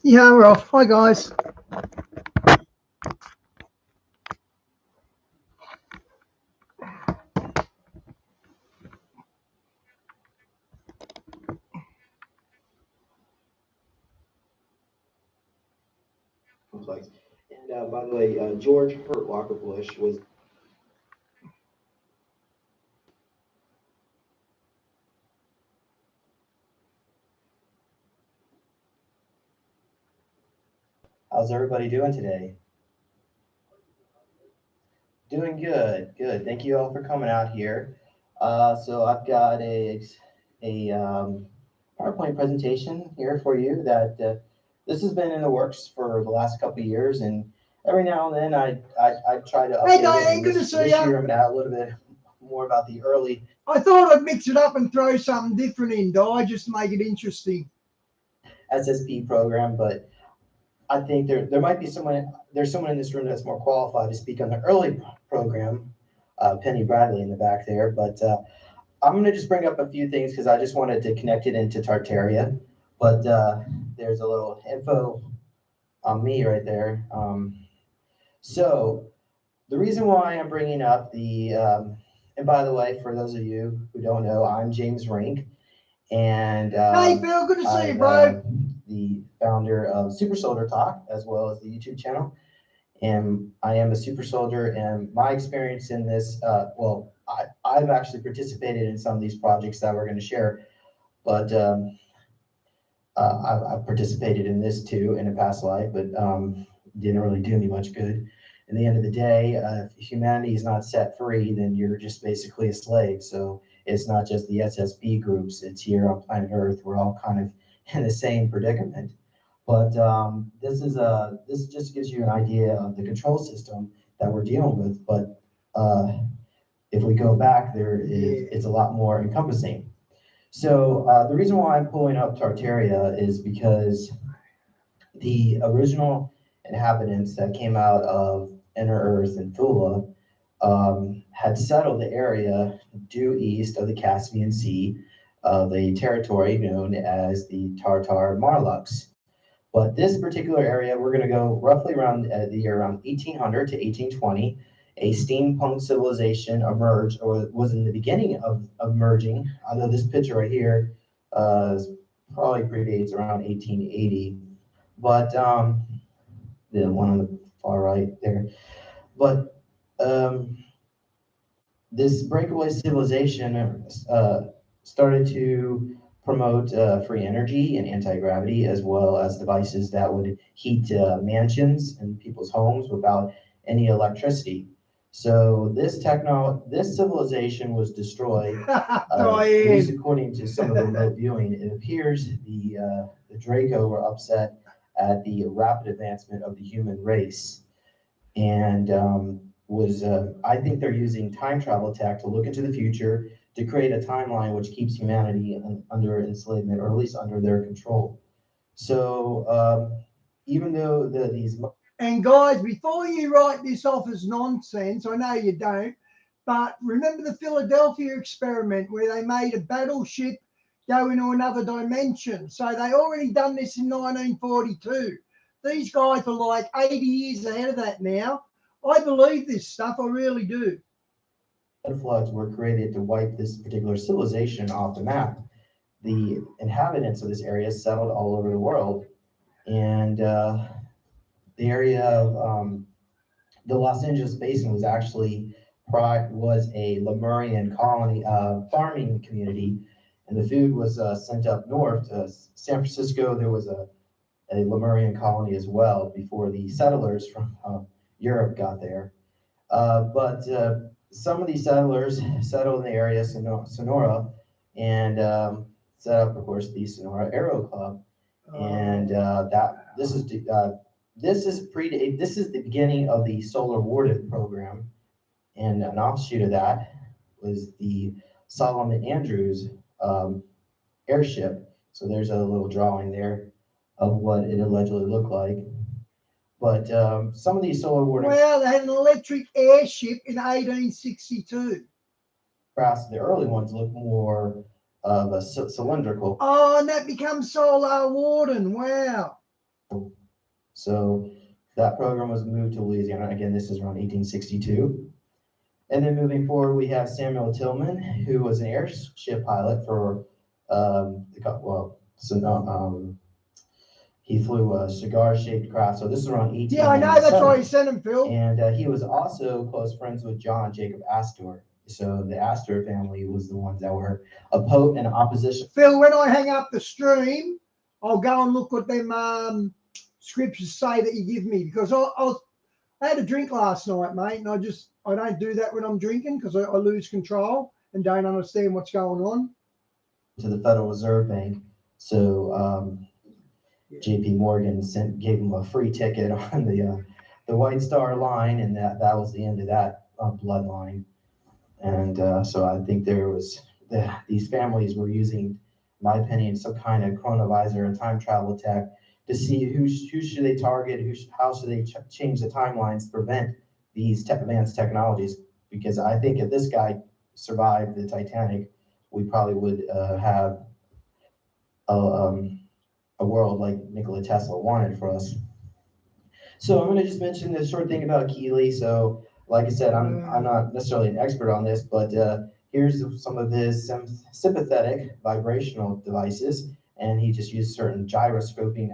Yeah, we're off. Hi, guys. Complex. And by the way, George Hurt Walker Bush was. How's everybody doing today? Doing good, good. Thank you all for coming out here. So I've got a PowerPoint presentation here for you that this has been in the works for the last couple of years, and every now and then I try to Hey, update it. Diane, And good to this see this you. year I'm gonna add a little bit more about the early I thought I'd mix it up and throw something different in, Di, just to make it interesting. SSP program, but I think there might be there's someone in this room that's more qualified to speak on the early program, Penny Bradley in the back there. But I'm going to just bring up a few things because I just wanted to connect it into Tartaria. But there's a little info on me right there. So the reason why I'm bringing up and by the way, for those of you who don't know, I'm James Rink. And hey, Phil, good to see you, bro. The founder of Super Soldier Talk, as well as the YouTube channel. And I am a super soldier, and my experience in this, I've actually participated in some of these projects that we're going to share, but I've participated in this too in a past life, but didn't really do me much good. In the end of the day, if humanity is not set free, then you're just basically a slave. So it's not just the SSB groups, it's here on planet Earth. We're all kind of in the same predicament. But this just gives you an idea of the control system that we're dealing with. But if we go back, it's a lot more encompassing. So the reason why I'm pulling up Tartaria is because the original inhabitants that came out of Inner Earth and Thula had settled the area due east of the Caspian Sea of a territory known as the Tartar Marlux. But this particular area, we're going to go roughly around the year around 1800 to 1820. A steampunk civilization emerged, or was in the beginning of merging. I know this picture right here probably predates around 1880, but the one on the far right there. But this breakaway civilization started to promote free energy and anti-gravity, as well as devices that would heat mansions and people's homes without any electricity. So this civilization was destroyed. At least according to some of the remote viewing, it appears the Draco were upset at the rapid advancement of the human race, and I think they're using time travel tech to look into the future to create a timeline which keeps humanity under enslavement, or at least under their control. So even though these. And guys, before you write this off as nonsense, I know you don't, but remember the Philadelphia experiment where they made a battleship go into another dimension. So they already done this in 1942. These guys are like 80 years ahead of that now. I believe this stuff, I really do. Floods were created to wipe this particular civilization off the map. The inhabitants of this area settled all over the world, and the area of the Los Angeles Basin was actually a Lemurian colony farming community, and the food was sent up north to San Francisco. There was a Lemurian colony as well before the settlers from Europe got there. But some of these settlers settled in the area Sonora, and set up, of course, the Sonora Aero Club, and this is the beginning of the Solar Warden program, and an offshoot of that was the Solomon Andrews airship. So there's a little drawing there of what it allegedly looked like. But some of these solar warning. Well, they had an electric airship in 1862. Perhaps the early ones look more of a cylindrical. Oh, and that becomes Solar Warden. Wow. So that program was moved to Louisiana. Again, this is around 1862. And then moving forward, we have Samuel Tillman, who was an airship pilot for, he flew a cigar-shaped craft. So this is around 1897. Yeah, I know. That's why he sent him, Phil. And he was also close friends with John Jacob Astor. So the Astor family was the ones that were in opposition. Phil, when I hang up the stream, I'll go and look what them scriptures say that you give me, because I had a drink last night, mate, and I don't do that when I'm drinking because I lose control and don't understand what's going on. To the Federal Reserve Bank. So J.P. Morgan gave him a free ticket on the White Star Line, and that was the end of that bloodline. And so I think these families were using, in my opinion, some kind of chronovisor and time travel tech to see who should they target, how should they change the timelines to prevent these advanced technologies. Because I think if this guy survived the Titanic, we probably would have a world like Nikola Tesla wanted for us. So I'm going to just mention this short thing about Keeley. So like I said, I'm not necessarily an expert on this, but here's some of his sympathetic vibrational devices. And he just used certain gyroscoping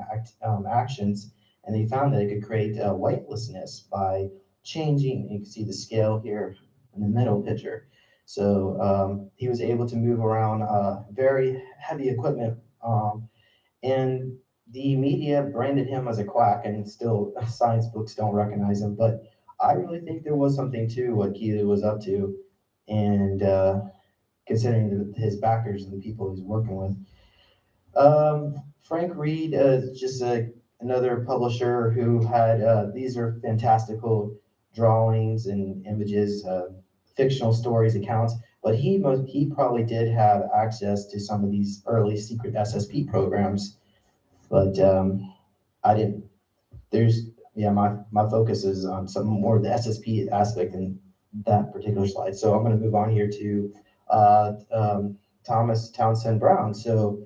actions, and he found that it could create weightlessness by changing. You can see the scale here in the middle picture. So he was able to move around very heavy equipment, and the media branded him as a quack, and still science books don't recognize him. But I really think there was something to what Keeley was up to, and considering his backers and the people he's working with. Frank Reed is just another publisher who had, these are fantastical drawings and images, fictional stories, accounts, but he probably did have access to some of these early secret SSP programs, but I didn't. My focus is on some more of the SSP aspect in that particular slide. So I'm going to move on here to Thomas Townsend Brown. So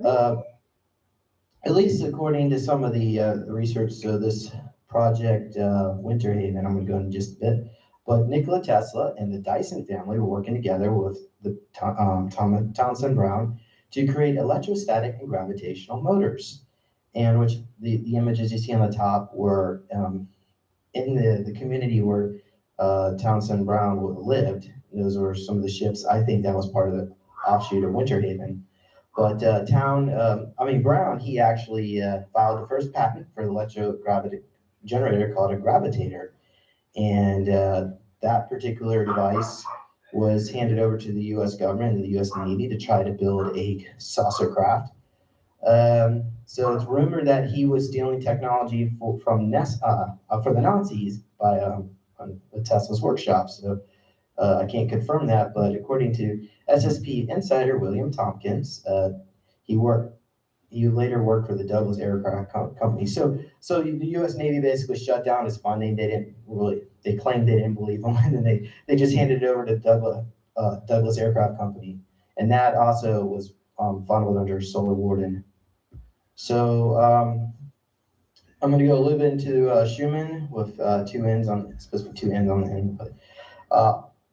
at least according to some of the research, so this project Winter Haven, I'm going to go in just a bit, but Nikola Tesla and the Dyson family were working together with the Townsend Brown to create electrostatic and gravitational motors, and which the images you see on the top were in the community where Townsend Brown lived. Those were some of the ships. I think that was part of the offshoot of Winter Haven. But Brown, he actually filed the first patent for the electrogravity generator called a gravitator. And that particular device was handed over to the U.S. government and the U.S. Navy to try to build a saucer craft. So it's rumored that he was stealing technology for the Nazis by Tesla's workshop. So I can't confirm that, but according to SSP insider William Tompkins, he later worked for the Douglas Aircraft Company. So the U.S. Navy basically shut down his funding. They claimed they didn't believe him, and then they just handed it over to Douglas Aircraft Company, and that also was funneled under Solar Warden. So I'm going to go a little bit into Schumann with two ends on the end, but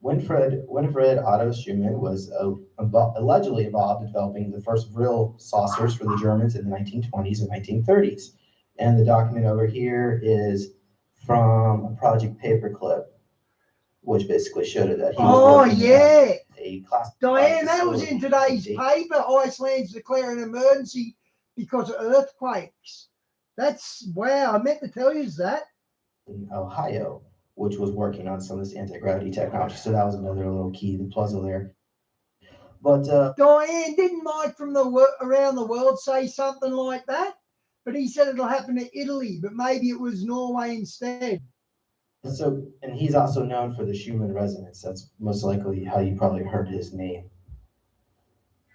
Winfried Otto Schumann was allegedly involved in developing the first real saucers for the Germans in the 1920s and 1930s. And the document over here is from Project Paperclip, which basically showed it that he was a classified Diane, that was in today's paper. Iceland's declaring an emergency because of earthquakes. That's wow. I meant to tell you that. In Ohio, which was working on some of this anti-gravity technology. So that was another little key to the puzzle there. But Diane, didn't Mike from around the world say something like that? But he said it'll happen to Italy, but maybe it was Norway instead. So, and he's also known for the Schumann resonance. That's most likely how you probably heard his name.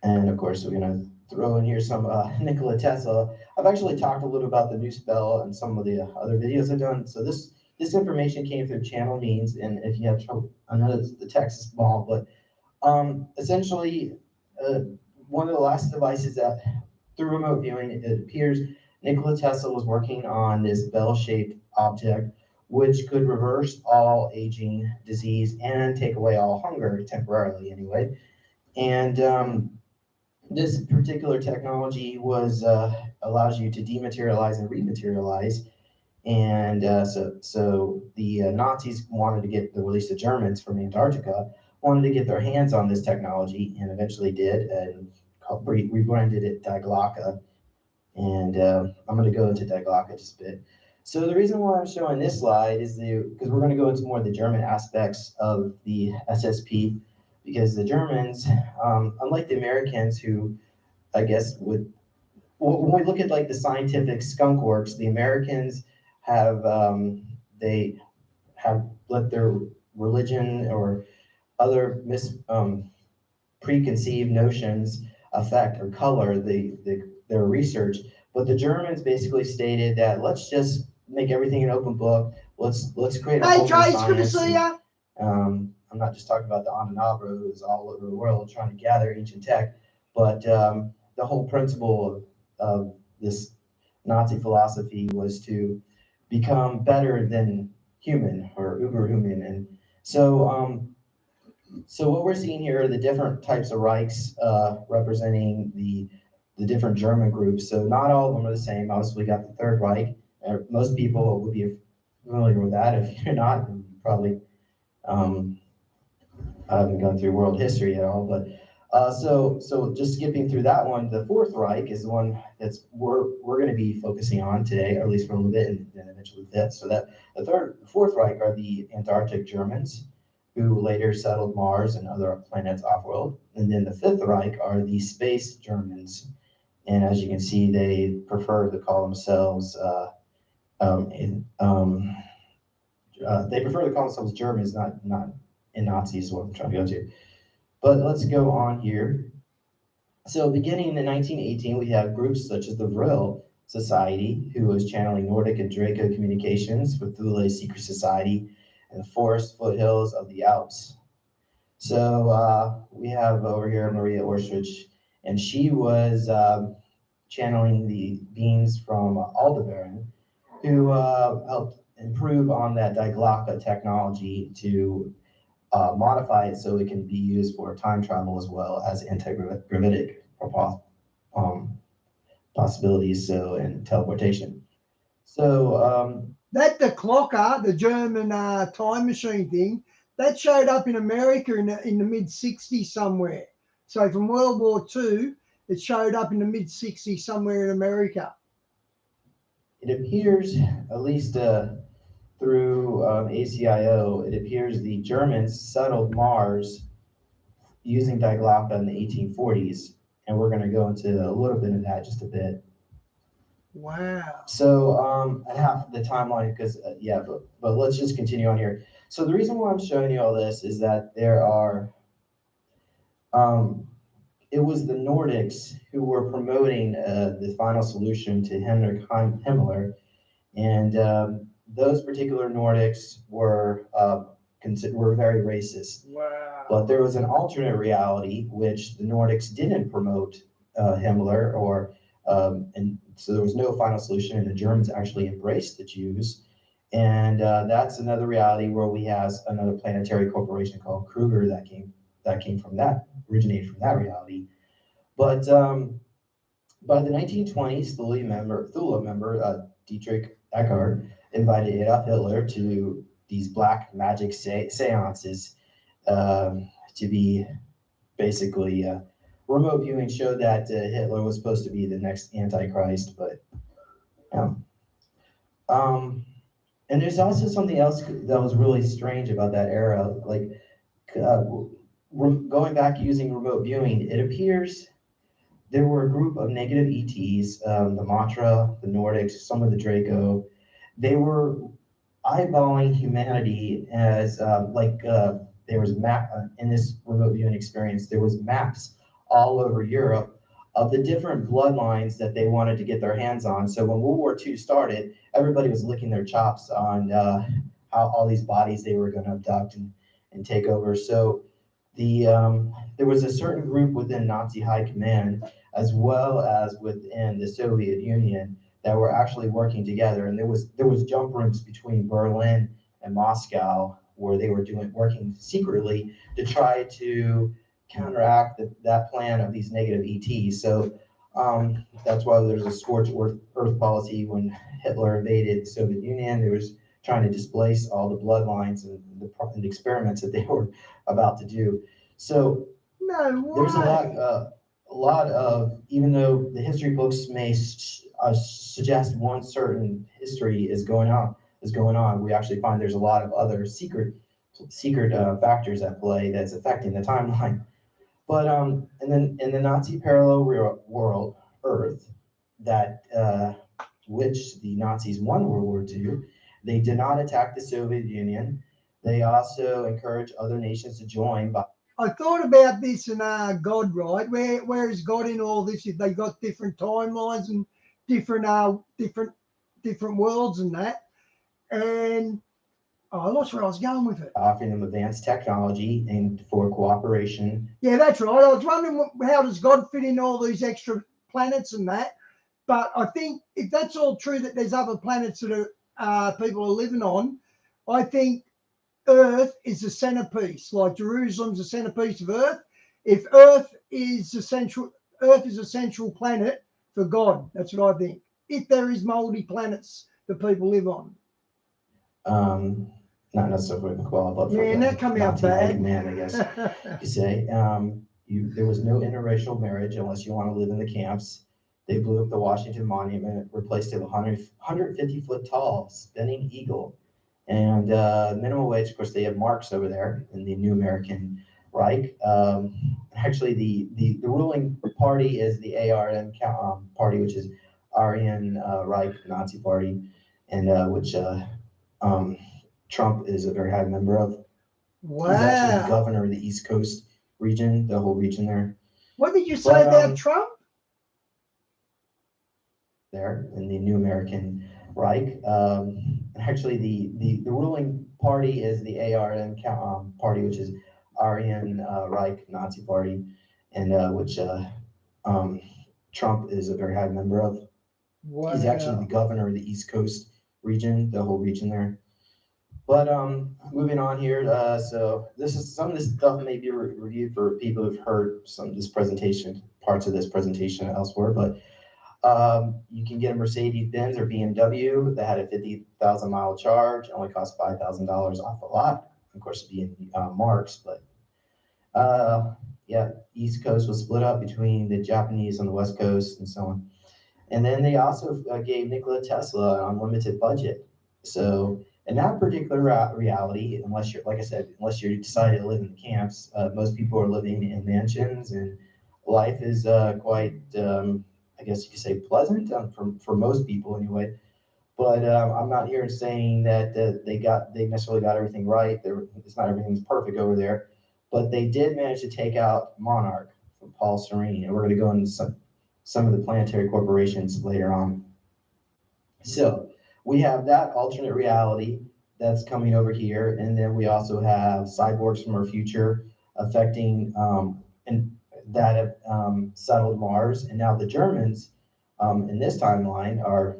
And of course, we're going to throw in here some Nikola Tesla. I've actually talked a little about the new spell and some of the other videos I've done. So this information came through channel means, and if you have trouble, I know the text is small, but essentially one of the last devices that through remote viewing, it appears Nikola Tesla was working on this bell-shaped object which could reverse all aging, disease, and take away all hunger, temporarily anyway. And this particular technology was allows you to dematerialize and rematerialize. And so the Nazis wanted to get, at least the Germans from Antarctica, wanted to get their hands on this technology and eventually did, and rebranded it Diglocka. And I'm going to go into Diglocka just a bit. So the reason why I'm showing this slide is because we're going to go into more of the German aspects of the SSP, because the Germans, unlike the Americans who, I guess, would, when we look at like the scientific skunk works, the Americans have, they have let their religion or other preconceived notions affect or color their research. But the Germans basically stated that let's just make everything an open book. Let's create a Hey, whole new Trace, good to science. see ya. I'm not just talking about the Anunnaki who's all over the world trying to gather ancient tech, but the whole principle of this Nazi philosophy was to become better than human or uberhuman. And so so what we're seeing here are the different types of Reichs representing the different German groups. So not all of them are the same. Obviously, we got the Third Reich. Most people would be familiar with that. If you're not, you probably I haven't gone through world history at all. But so just skipping through that one, the Fourth Reich is the one that's we're going to be focusing on today, or at least for a little bit, and then eventually Fifth. So that the Fourth Reich are the Antarctic Germans, who later settled Mars and other planets off-world. And then the Fifth Reich are the Space Germans. And as you can see, they prefer to call themselves, they prefer to call themselves Germans, not in Nazis is what I'm trying to go to. But let's go on here. So beginning in 1918, we have groups such as the Vril Society, who was channeling Nordic and Draco communications with Thule's secret society and the forest foothills of the Alps. So we have over here Maria Orstrich, and she was channeling the beings from Aldebaran, who helped improve on that Diglocka technology to modify it so it can be used for time travel as well as anti-gravitic possibilities, so and teleportation. So That the clocker, the German time machine thing, that showed up in America in the mid '60s somewhere. So from World War II, it showed up in the mid '60s somewhere in America. it appears, at least through ACIO, it appears the Germans settled Mars using Diglocka in the 1840s, and we're going to go into a little bit of that just a bit. Wow. So I have the timeline because yeah, but let's just continue on here. So the reason why I'm showing you all this is that there are it was the Nordics who were promoting the final solution to Himmler, and those particular Nordics were very racist. Wow. But there was an alternate reality which the Nordics didn't promote Himmler, or and so there was no final solution, and the Germans actually embraced the Jews. And that's another reality where we have another planetary corporation called Kruger that came from that, originated from that reality. But by the 1920s, Thule member Dietrich Eckart invited Adolf Hitler to these black magic seances to be basically remote viewing showed that Hitler was supposed to be the next Antichrist, but and there's also something else that was really strange about that era. Like going back using remote viewing, it appears there were a group of negative ETs, the Matra, the Nordics, some of the Draco. They were eyeballing humanity as there was in this remote viewing experience. There was maps all over Europe of the different bloodlines that they wanted to get their hands on. So when World War II started, everybody was licking their chops on how all these bodies they were going to abduct and take over. So there was a certain group within Nazi high command, as well as within the Soviet Union, that were actually working together. And there was jump rooms between Berlin and Moscow where they were working secretly to try to counteract that plan of these negative ETs. So that's why there's a scorched earth policy when Hitler invaded the Soviet Union. There was trying to displace all the bloodlines and the experiments that they were about to do. So No there's way. a lot of, even though the history books may suggest one certain history is going on, we actually find there's a lot of other secret factors at play that's affecting the timeline. But and then in the Nazi parallel world, Earth, that which the Nazis won World War II, they did not attack the Soviet Union. They also encouraged other nations to join. But I thought about this and God, right? Where is God in all this? If they got different timelines and different different worlds and that, and I lost where I was going with it. offering them advanced technology and for cooperation. Yeah, that's right. I was wondering how does God fit in all these extra planets and that. But I think if that's all true that there's other planets that people are living on, I think Earth is the centerpiece. Like Jerusalem's the centerpiece of Earth. If Earth is a central planet for God. That's what I think. If there is multi planets that people live on. Not necessarily for the koala, but for Man, the that come out Nazi bad. man, I guess you say. There was no interracial marriage unless you want to live in the camps. They blew up the Washington Monument, replaced it with 150-foot tall spinning eagle. And minimum wage, of course, they have Marx over there in the New American Reich. Actually, the ruling party is the ARN party, which is Aryan Reich Nazi Party, and which Trump is a very high member of. He's actually the Wow. governor of the East Coast region, the whole region there. What did you say But about Trump? there in the New American Reich. Actually, the ruling party is the ARN party, which is Aryan Reich Nazi Party, and which Trump is a very high member of. He's actually the Wow. governor of the East Coast region, the whole region there. But moving on here, so this is some of this stuff may be reviewed for people who've heard some of this presentation, parts of this presentation elsewhere, but you can get a Mercedes-Benz or BMW that had a 50,000 mile charge, only cost $5,000 off the lot. Of course, it'd be in marks, but yeah, East Coast was split up between the Japanese on the West Coast and so on. And then they also gave Nikola Tesla an unlimited budget. So in that particular reality, unless you're, like I said, unless you decided to live in the camps, most people are living in mansions, and life is quite, I guess you could say, pleasant for most people anyway. But I'm not here saying that they necessarily got everything right. It's not everything's perfect over there, but they did manage to take out Monarch from Paul Serene, and we're going to go into some of the planetary corporations later on. So we have that alternate reality that's coming over here, and then we also have cyborgs from our future affecting and that have settled Mars, and now the Germans in this timeline are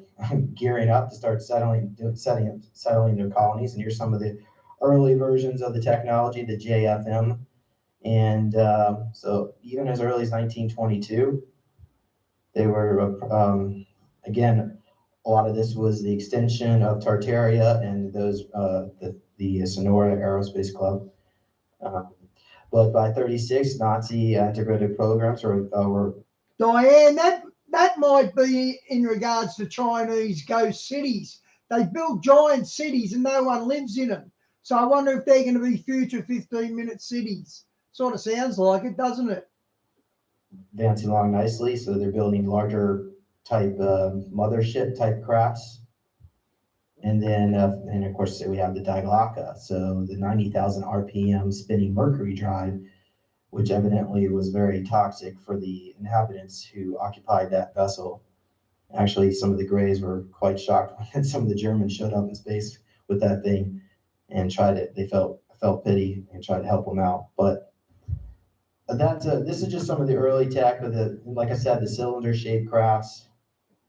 gearing up to start settling their colonies. And here's some of the early versions of the technology, the JFM, and so even as early as 1922, they were again. A lot of this was the extension of Tartaria and those the Sonora Aerospace Club. But by 36, Nazi integrated programs were Diane, that might be in regards to Chinese ghost cities. They build giant cities and no one lives in them. So I wonder if they're going to be future 15-minute cities. Sort of sounds like it, doesn't it? advancing along nicely. So they're building larger type mothership type crafts. And then, and of course, we have the Diglocka, so the 90,000 RPM spinning mercury drive, which evidently was very toxic for the inhabitants who occupied that vessel. Actually, some of the Greys were quite shocked when some of the Germans showed up in space with that thing and tried it. They felt pity and tried to help them out. But this is just some of the early tech of like I said, the cylinder-shaped crafts.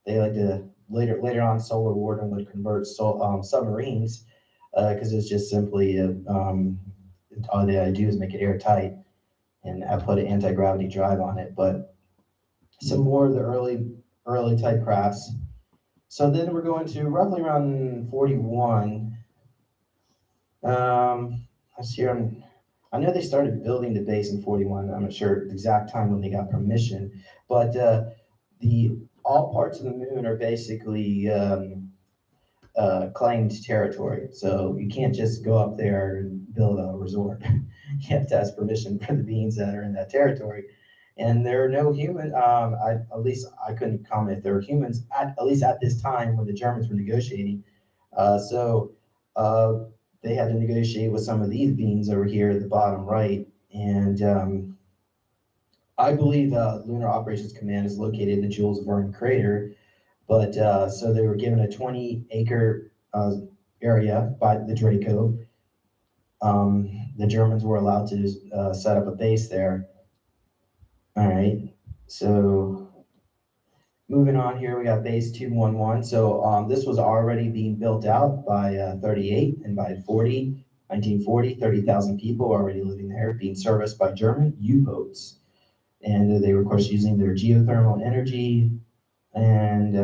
they like to later on Solar Warden would convert submarines because it's just simply all they gotta do is make it airtight and I put an anti-gravity drive on it. But some more of the early type crafts. So then we're going to roughly around 41. Let's see. I know they started building the base in 41. I'm not sure the exact time when they got permission, but the all parts of the moon are basically claimed territory. So you can't just go up there and build a resort. You have to ask permission for the beings that are in that territory. And there are no human. At least I couldn't comment if there were humans at least at this time when the Germans were negotiating. So they had to negotiate with some of these beings over here at the bottom right. And I believe Lunar Operations Command is located in the Jules Verne crater. But so they were given a 20-acre area by the Draco. The Germans were allowed to set up a base there. All right, so moving on here, we got base 211. So this was already being built out by 38, and by 1940, 30,000 people already living there, being serviced by German U-boats. And they were, of course, using their geothermal energy. And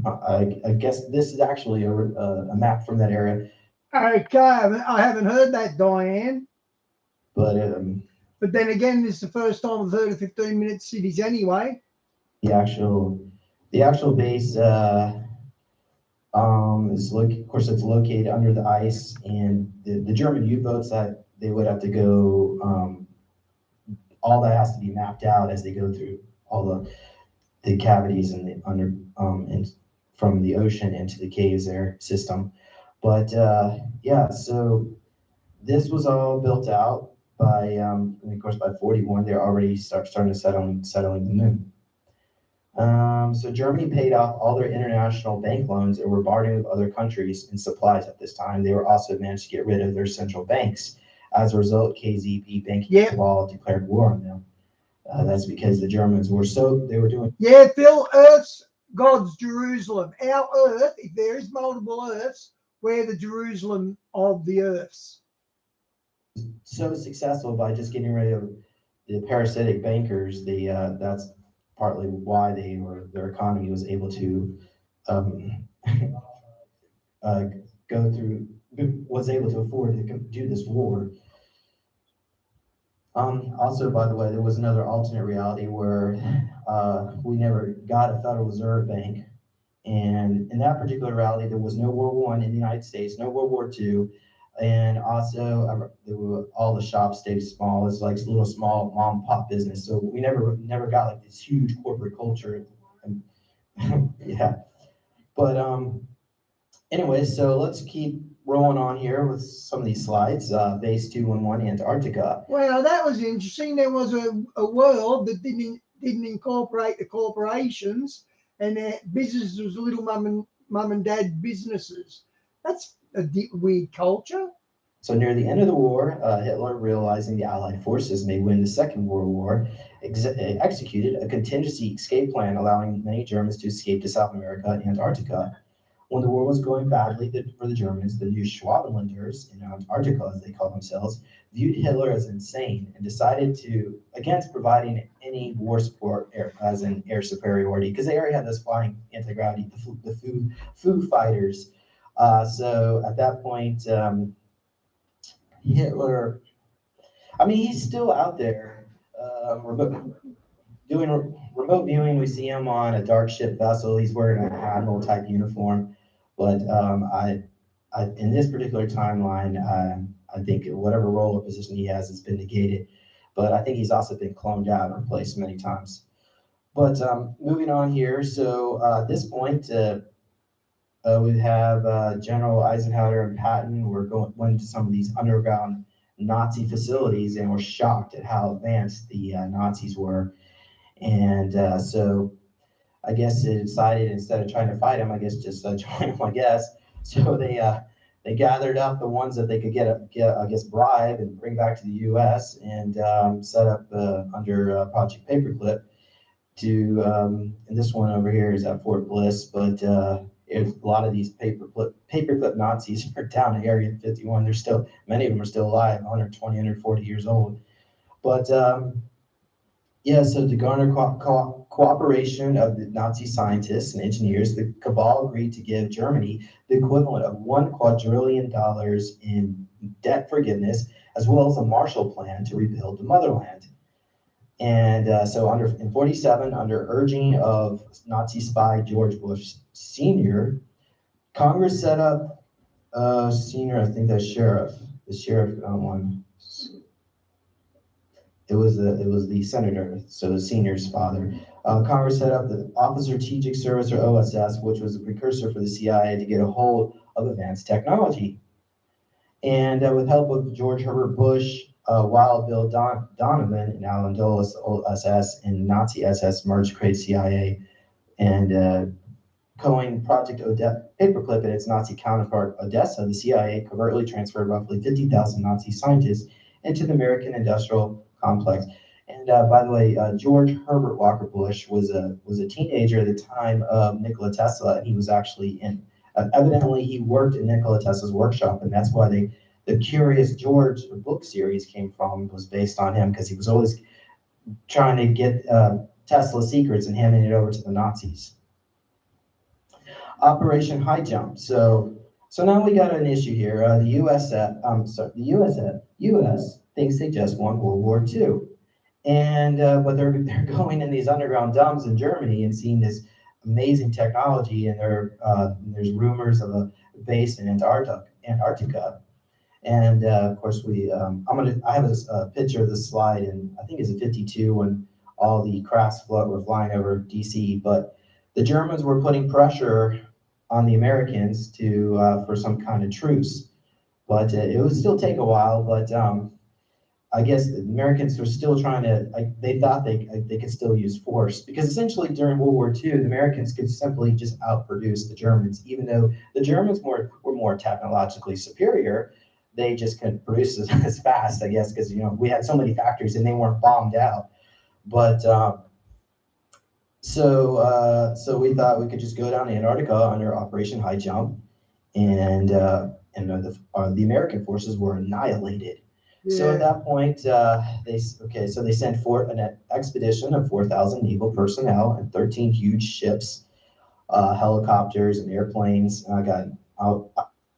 I guess this is actually a map from that area. Okay, I haven't heard that, Diane. But then again, this is the first time I've heard of 15-minute cities anyway. The actual base is of course it's located under the ice, and the German U-boats that they would have to go. All that has to be mapped out as they go through all the cavities and the under and from the ocean into the caves there system. But yeah, so this was all built out by, and of course, by 41, they're already starting to settling the moon. So Germany paid off all their international bank loans and were bartering with other countries in supplies at this time. They were also managed to get rid of their central banks. As a result, KZB banking law declared war on them. That's because the Germans were doing. Yeah, Phil, Earth's God's Jerusalem. Our Earth, if there is multiple Earths, we're the Jerusalem of the Earths. So successful by just getting rid of the parasitic bankers. That's partly why their economy was able to was able to afford to do this war. Also, by the way, there was another alternate reality where we never got a Federal Reserve Bank. And in that particular reality, there was no World War I in the United States, no World War II. And also, all the shops stayed small. It's like a little small mom and pop business. So we never got like this huge corporate culture. Yeah. But anyway, so let's keep rolling on here with some of these slides. Base 211, Antarctica. Well, that was interesting. There was a world that didn't incorporate the corporations, and their business was little mum and dad businesses. That's a weird culture. So near the end of the war, Hitler, realizing the Allied forces may win the Second World War, executed a contingency escape plan, allowing many Germans to escape to South America and Antarctica. When the war was going badly for the Germans, the new Schwabenlanders in Antarctica, as they call themselves, viewed Hitler as insane and decided against providing any war support as an air superiority, because they already had those flying anti-gravity, the Foo Fighters. So at that point, Hitler, I mean, he's still out there doing remote viewing. We see him on a dark ship vessel. He's wearing an admiral type uniform. But in this particular timeline, I think whatever role or position he has been negated. But I think he's also been cloned out and replaced many times. But moving on here, so at this point, we have General Eisenhower and Patton went to some of these underground Nazi facilities and were shocked at how advanced the Nazis were. And so I guess they decided, instead of trying to fight them, I guess just join them, I guess. So they gathered up the ones that they could get I guess, bribe and bring back to the U.S. and set up under Project Paperclip to, and this one over here is at Fort Bliss, but if a lot of these paperclip Nazis are down in Area 51, they're still, many of them are still alive, 120, 140 years old. But yeah, so to garner cooperation of the Nazi scientists and engineers, the cabal agreed to give Germany the equivalent of $1 quadrillion in debt forgiveness, as well as a Marshall Plan to rebuild the motherland. And so in 47, under urging of Nazi spy George Bush Sr., Congress set up senior, I think that's sheriff, the sheriff one. It was the senator, so the senior's father. Congress set up the Office of Strategic Service, or OSS, which was a precursor for the CIA to get a hold of advanced technology. And with help of George Herbert Bush, Wild Bill Donovan, and Alan Dulles, OSS, and Nazi SS merged to create CIA, and coined Project Paperclip and its Nazi counterpart Odessa. The CIA covertly transferred roughly 50,000 Nazi scientists into the American industrial complex. And by the way, George Herbert Walker Bush was a teenager at the time of Nikola Tesla, and he was actually in. Evidently, he worked in Nikola Tesla's workshop, and that's why the Curious George book series came from, was based on him, because he was always trying to get Tesla secrets and handing it over to the Nazis. Operation High Jump. So now we got an issue here. The U.S. thinks they just won World War II, and but they're going in these underground dumps in Germany and seeing this amazing technology, and there's rumors of a base in Antarctica, and of course I have a picture of this slide, and I think it's a 52 when all the crafts were flying over DC, but the Germans were putting pressure on the Americans for some kind of truce, but it would still take a while. But I guess the Americans were still trying to. They thought they could still use force, because essentially during World War II, the Americans could simply just outproduce the Germans, even though the Germans were more technologically superior. They just couldn't produce as fast, I guess, because we had so many factories and they weren't bombed out. But so we thought we could just go down to Antarctica under Operation High Jump, and the American forces were annihilated. Yeah. So at that point, they sent an expedition of 4,000 naval personnel and 13 huge ships, helicopters and airplanes.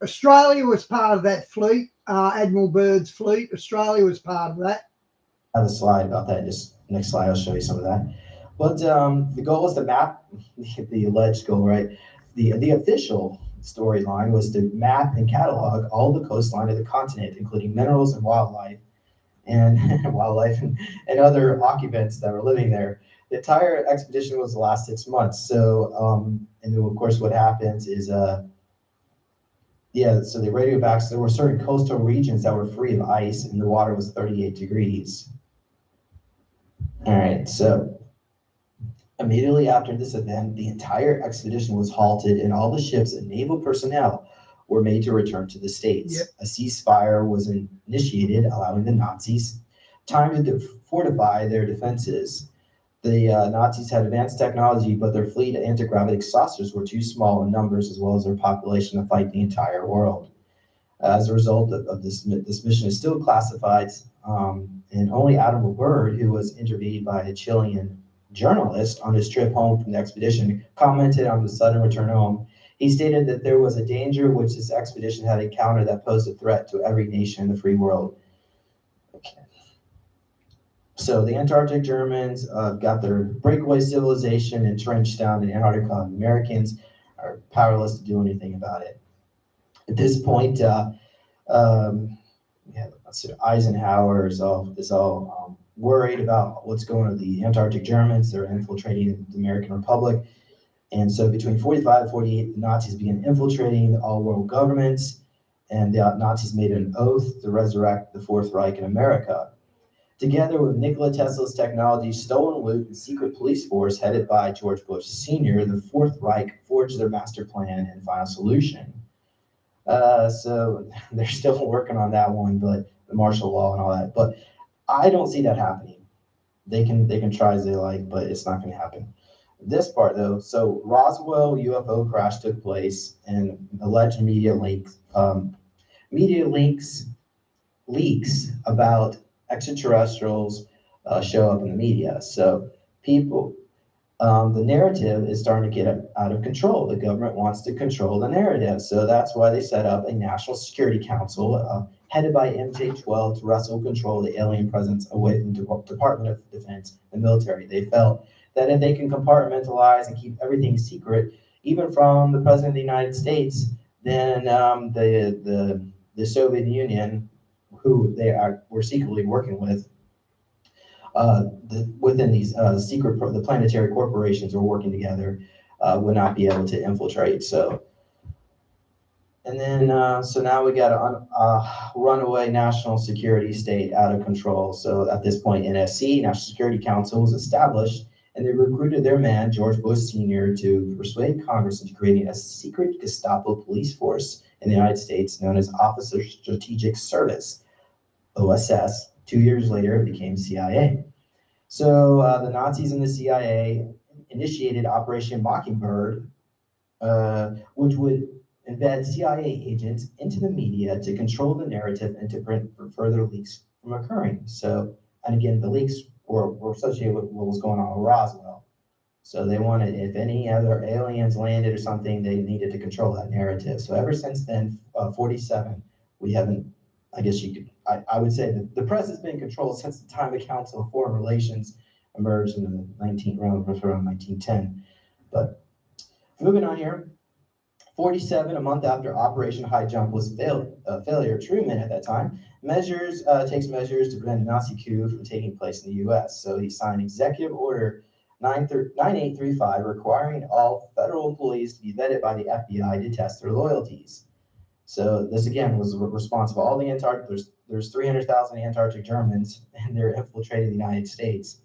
Australia was part of that fleet, Admiral Bird's fleet. Australia was part of that. I have a slide about that. Just next slide, I'll show you some of that. But the goal was to map the alleged goal, right? The official storyline was to map and catalog all the coastline of the continent, including minerals and wildlife, and other occupants that were living there. The entire expedition was the last 6 months. So, and then of course, what happens is, so the radio back. So there were certain coastal regions that were free of ice, and the water was 38 degrees. All right, so immediately after this event, the entire expedition was halted, and all the ships and naval personnel were made to return to the States. Yep. A ceasefire was initiated, allowing the Nazis time to fortify their defenses. The Nazis had advanced technology, but their fleet of anti-gravity saucers were too small in numbers, as well as their population, to fight the entire world. As a result of this mission is still classified, and only Admiral Bird, who was interviewed by a Chilean journalist on his trip home from the expedition, commented on the sudden return home. He stated that there was a danger which this expedition had encountered that posed a threat to every nation in the free world. Okay. So the Antarctic Germans got their breakaway civilization entrenched down in Antarctica. The Americans are powerless to do anything about it. At this point, Eisenhower is all worried about what's going on with the Antarctic Germans. They're infiltrating the American Republic. And so between 45 and 48, the Nazis began infiltrating the all-world governments, and the Nazis made an oath to resurrect the Fourth Reich in America. Together with Nikola Tesla's technology, stolen loot, and secret police force headed by George Bush Sr., the Fourth Reich forged their master plan and final solution. So they're still working on that one, but the martial law and all that. But I don't see that happening. they can try as they like, but it's not going to happen. This part though, so Roswell UFO crash took place, and alleged media leaks about extraterrestrials show up in the media. So people, the narrative is starting to get out of control. The government wants to control the narrative. So that's why they set up a National Security Council headed by MJ-12 to wrestle control the alien presence away from the Department of Defense and military. They felt that if they can compartmentalize and keep everything secret, even from the President of the United States, then the Soviet Union, who were secretly working with, within these the planetary corporations are working together, would not be able to infiltrate. So, and then so now we got a runaway national security state out of control. So at this point, NSC, National Security Council, was established, and they recruited their man George Bush Sr. to persuade Congress into creating a secret Gestapo police force in the United States known as Office of Strategic Service, OSS. 2 years later, it became CIA. So the Nazis and the CIA initiated Operation Mockingbird, which would embed CIA agents into the media to control the narrative and to prevent further leaks from occurring. So, and again, the leaks were associated with what was going on with Roswell. So they wanted, if any other aliens landed or something, they needed to control that narrative. So ever since then, 47, we haven't, I guess you could, I would say that the press has been controlled since the time the Council of Foreign Relations emerged in the around 1910. But moving on here, 47, a month after Operation High Jump was a failure, Truman at that time takes measures to prevent a Nazi coup from taking place in the U.S. So he signed Executive Order 9835, requiring all federal employees to be vetted by the FBI to test their loyalties. So this again was responsible. All the Antarctic, there's 300,000 Antarctic Germans, and they're infiltrating the United States.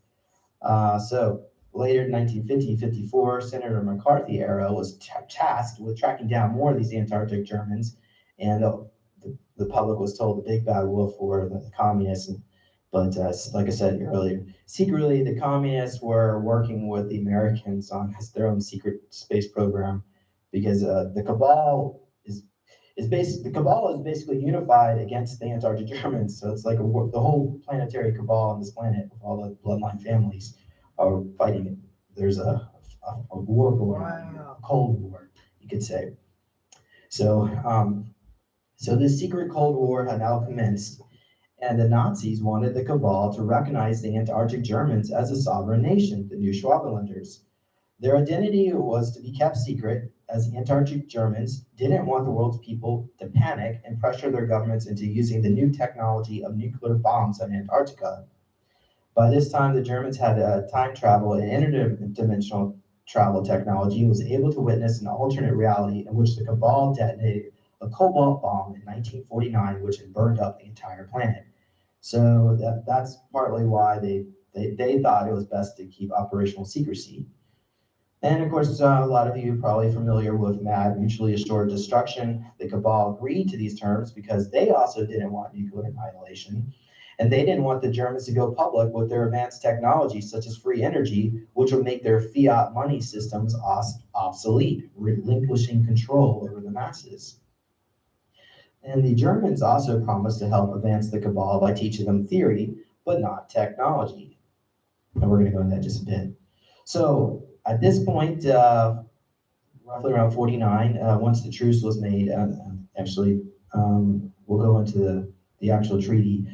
So later in 1950-54, Senator McCarthy era was tasked with tracking down more of these Antarctic Germans, and the public was told the big bad wolf were the communists. But like I said earlier, secretly the communists were working with the Americans on their own secret space program, because the cabal is basically unified against the Antarctic Germans. So it's like the whole planetary cabal on this planet with all the bloodline families are fighting it. There's a war going on, a Cold War, you could say. So so this secret Cold War had now commenced, and the Nazis wanted the cabal to recognize the Antarctic Germans as a sovereign nation, the New Schwabenländers. Their identity was to be kept secret, as the Antarctic Germans didn't want the world's people to panic and pressure their governments into using the new technology of nuclear bombs on Antarctica. By this time, the Germans had time travel and interdimensional travel technology and was able to witness an alternate reality in which the cabal detonated a cobalt bomb in 1949, which had burned up the entire planet. So that's partly why they thought it was best to keep operational secrecy. And of course, a lot of you are probably familiar with MAD, mutually assured destruction. The cabal agreed to these terms because they also didn't want nuclear annihilation. And they didn't want the Germans to go public with their advanced technology, such as free energy, which would make their fiat money systems obsolete, relinquishing control over the masses. And the Germans also promised to help advance the cabal by teaching them theory, but not technology. And we're going to go into that just a bit. So at this point, roughly around 49, once the truce was made, we'll go into the actual treaty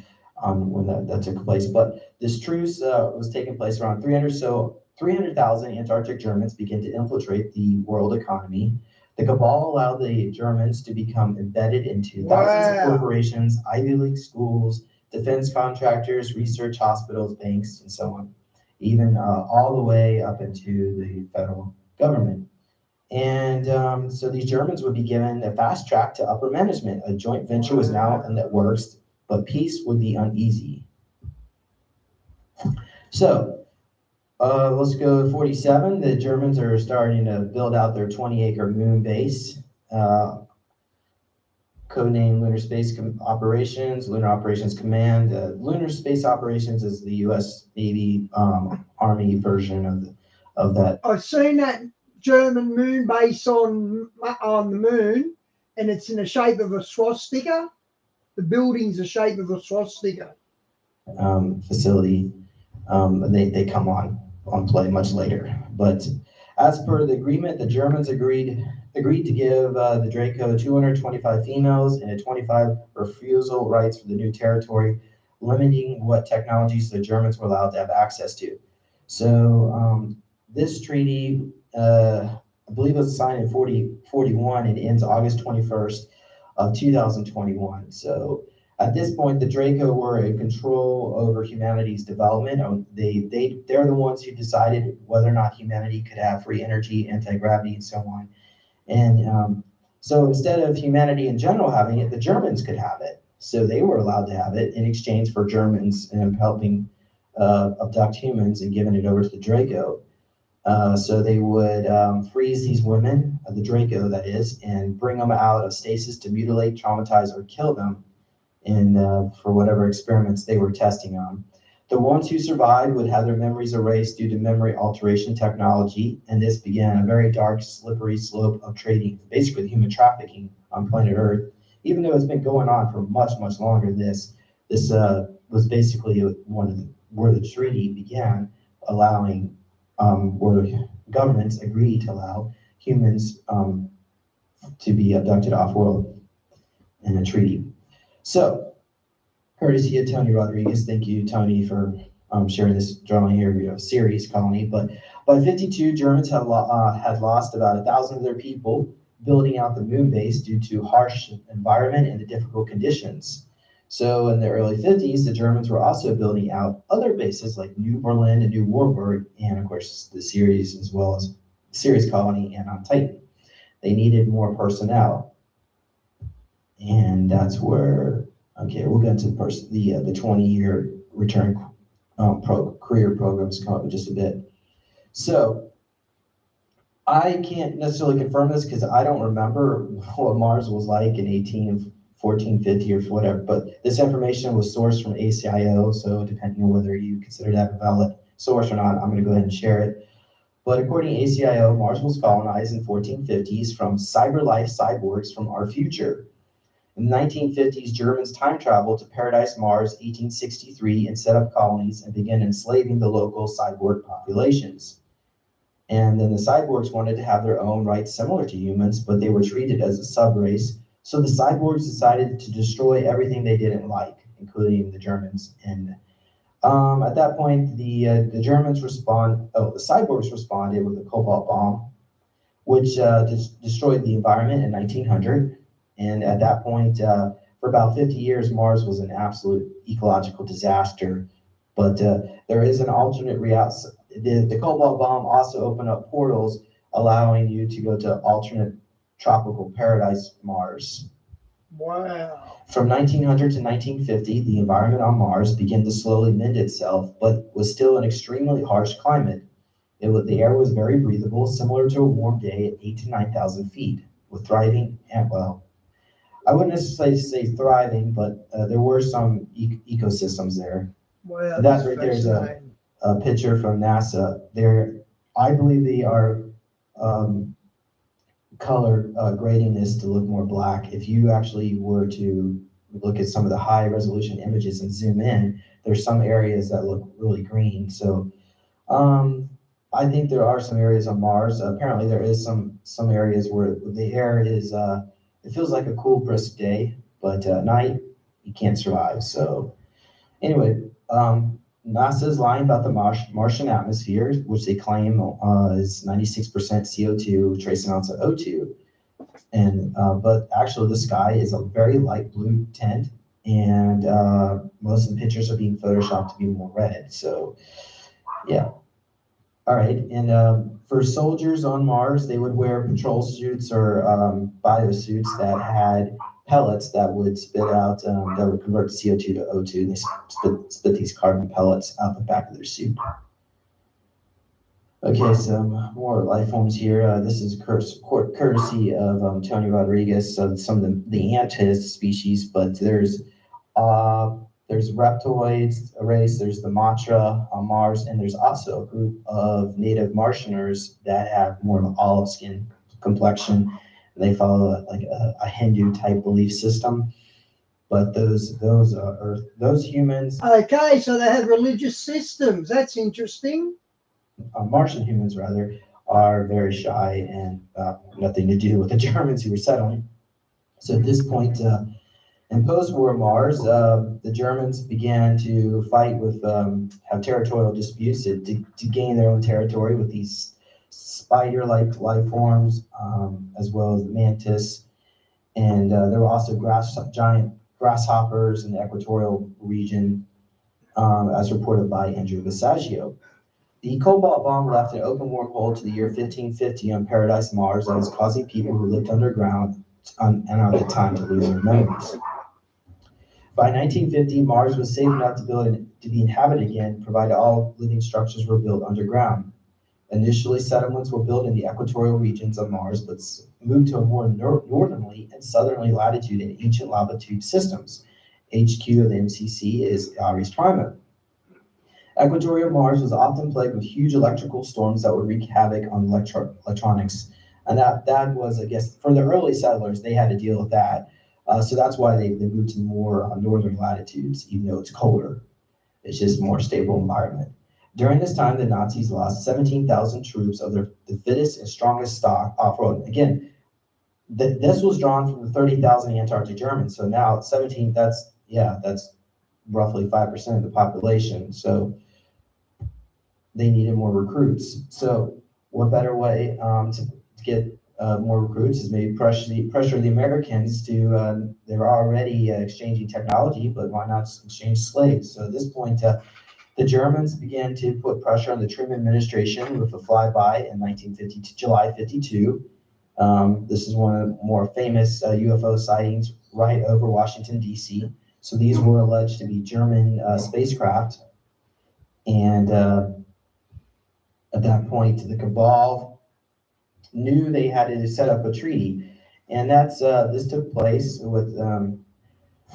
when that took place. But this truce was taking place around 300,000 Antarctic Germans began to infiltrate the world economy. The cabal allowed the Germans to become embedded into thousands of corporations, Ivy League schools, defense contractors, research hospitals, banks, and so on, even all the way up into the federal government. And so these Germans would be given a fast track to upper management. A joint venture was now in the works, but peace would be uneasy. So let's go to 47. The Germans are starting to build out their 20-acre moon base. codename Lunar Space Operations, Lunar Operations Command. Lunar Space Operations is the U.S. Navy Army version of that. I've seen that German moon base on the moon, and it's in the shape of a swastika. The building's the shape of a swastika. Facility. They come on play much later. But as per the agreement, the Germans agreed to give the Draco 225 females and 25 refusal rights for the new territory, limiting what technologies the Germans were allowed to have access to. So this treaty, I believe, was signed in 41 and ends August 21st of 2021. So at this point, the Draco were in control over humanity's development. They're the ones who decided whether or not humanity could have free energy, anti-gravity, and so on. And so instead of humanity in general having it, the Germans could have it. So they were allowed to have it in exchange for Germans helping abduct humans and giving it over to the Draco. So they would freeze these women, the Draco that is, and bring them out of stasis to mutilate, traumatize, or kill them for whatever experiments they were testing on. The ones who survived would have their memories erased due to memory alteration technology, and this began a very dark, slippery slope of trading, basically human trafficking on planet Earth. Even though it's been going on for much, much longer, this was basically where the treaty began, allowing where governments agreed to allow humans to be abducted off-world in a treaty. So, courtesy of Tony Rodriguez, thank you, Tony, for sharing this drawing here, series colony. But by 52, Germans had lost about 1,000 of their people building out the moon base due to harsh environment and the difficult conditions. So in the early 50s, the Germans were also building out other bases like New Berlin and New Warburg, and of course the Ceres, as well as the Ceres colony and on Titan. They needed more personnel. And that's where, okay, we'll get to the 20-year return career programs come up in just a bit. So I can't necessarily confirm this because I don't remember what Mars was like in 1450 or whatever, but this information was sourced from ACIO, so depending on whether you consider that a valid source or not, I'm going to go ahead and share it. But according to ACIO, Mars was colonized in 1450s from cyber-life cyborgs from our future. In the 1950s, Germans time traveled to Paradise Mars 1863 and set up colonies and began enslaving the local cyborg populations. And then the cyborgs wanted to have their own rights similar to humans, but they were treated as a sub-race. So the cyborgs decided to destroy everything they didn't like, including the Germans. And at that point, the cyborgs responded with a cobalt bomb, which destroyed the environment in 1900. And at that point, for about 50 years, Mars was an absolute ecological disaster. But there is an alternate reality. The cobalt bomb also opened up portals, allowing you to go to alternate tropical paradise Mars. Wow. From 1900 to 1950, the environment on Mars began to slowly mend itself, but was still an extremely harsh climate. The air was very breathable, similar to a warm day at 8,000 to 9,000 feet, with thriving and, well, I wouldn't necessarily say thriving, but there were some ecosystems there. Wow, That right there is a picture from NASA. I believe they are color grading this to look more black. If you actually were to look at some of the high resolution images and zoom in, there's some areas that look really green. So I think there are some areas on Mars. Apparently there is some areas where the air is, it feels like a cool, brisk day, but at night you can't survive. So anyway, NASA is lying about the Martian atmosphere, which they claim is 96% CO2, trace amounts of O2. And but actually, the sky is a very light blue tint, and most of the pictures are being photoshopped to be more red. So, yeah. All right. And for soldiers on Mars, they would wear patrol suits or biosuits that had pellets that would spit out, that would convert CO2 to O2. And they spit these carbon pellets out the back of their suit. Okay, some more life forms here. This is courtesy of Tony Rodriguez. So some of the Antis species, but there's reptoids, a race. There's the Matra on Mars, and there's also a group of native Martianers that have more of an olive skin complexion. They follow a Hindu type belief system. But those humans, Okay, so they have religious systems. That's interesting. Martian humans rather, are very shy and nothing to do with the Germans who were settling. So at this point, in post-war Mars, the Germans began to fight with, have territorial disputes to gain their own territory with these spider-like life forms, as well as the mantis. And there were also giant grasshoppers in the equatorial region, as reported by Andrew Visaggio. The cobalt bomb left an open wormhole to the year 1550 on Paradise Mars that was causing people who lived underground and at the time to lose their memories. By 1950, Mars was safe enough to be inhabited again, provided all living structures were built underground. Initially, settlements were built in the equatorial regions of Mars, but moved to a more northerly and southerly latitude in ancient lava tube systems. HQ of the MCC is Ares Prima. Equatorial Mars was often plagued with huge electrical storms that would wreak havoc on electronics. And that was, I guess, for the early settlers, they had to deal with that. So that's why they moved to more northern latitudes, even though it's colder. It's just a more stable environment. During this time, the Nazis lost 17,000 troops of the fittest and strongest stock off-road. Again, this was drawn from the 30,000 Antarctic Germans. So now 17, that's roughly 5% of the population. So they needed more recruits. So what better way to get more recruits is maybe pressure the Americans to, they're already exchanging technology, but why not exchange slaves? So at this point, the Germans began to put pressure on the Truman administration with a flyby in 1952, July 52. This is one of the more famous UFO sightings right over Washington, D.C. So these were alleged to be German spacecraft. And at that point, the cabal knew they had to set up a treaty. And this took place with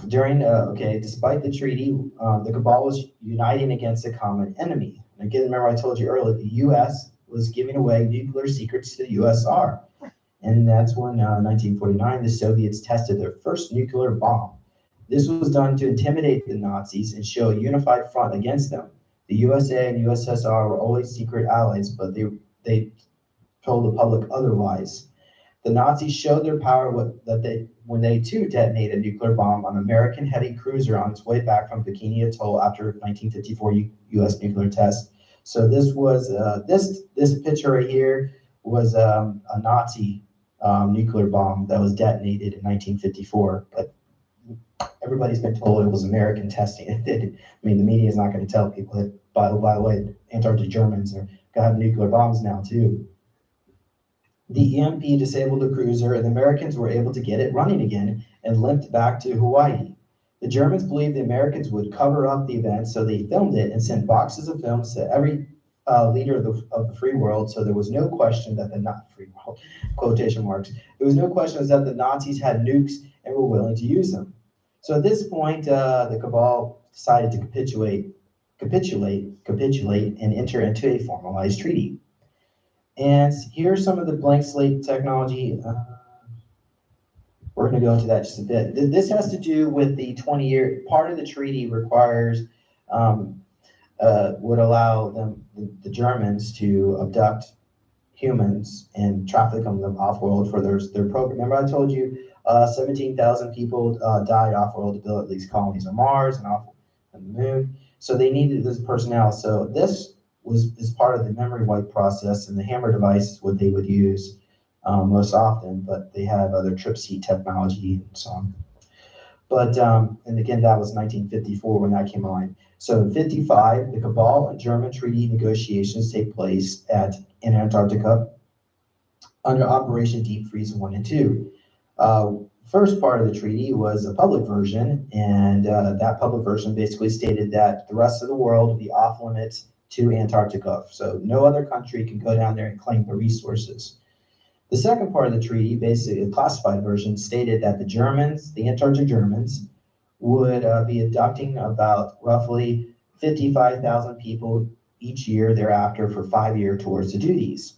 despite the treaty, the cabal was uniting against a common enemy. And again, remember I told you earlier, the U.S. was giving away nuclear secrets to the USSR. And that's when, 1949, the Soviets tested their first nuclear bomb. This was done to intimidate the Nazis and show a unified front against them. The USA and USSR were always secret allies, but they told the public otherwise. The Nazis showed their power when they too detonated a nuclear bomb on an American heavy cruiser on its way back from Bikini Atoll after 1954 U.S. nuclear test. So this was this picture right here was a Nazi nuclear bomb that was detonated in 1954. But everybody's been told it was American testing. I mean, the media is not going to tell people that. By the way, Antarctic Germans are going to have nuclear bombs now too. The EMP disabled the cruiser, and the Americans were able to get it running again and limped back to Hawaii. The Germans believed the Americans would cover up the event, so they filmed it and sent boxes of films to every leader of the free world. So there was no question that not free world, quotation marks. There was no question that the Nazis had nukes and were willing to use them. So at this point, the cabal decided to capitulate, and enter into a formalized treaty. And here's some of the blank slate technology. We're going to go into that just a bit. This has to do with the 20-year part of the treaty requires would allow the Germans to abduct humans and traffic them off-world for their program. Remember I told you 17,000 people died off-world to build these colonies on Mars and off on the moon. So they needed this personnel. So this is part of the memory wipe process, and the hammer device is what they would use most often, but they have other trip seat technology and so on. But, and again, that was 1954 when that came on. So in 55, the Cabal and German treaty negotiations take place in Antarctica under Operation Deep Freeze 1 and 2. First part of the treaty was a public version, and that public version basically stated that the rest of the world would be off limits to Antarctica. So no other country can go down there and claim the resources. The second part of the treaty, basically a classified version, stated that the Germans, the Antarctic Germans, would be abducting about roughly 55,000 people each year thereafter for 5-year tours of duties.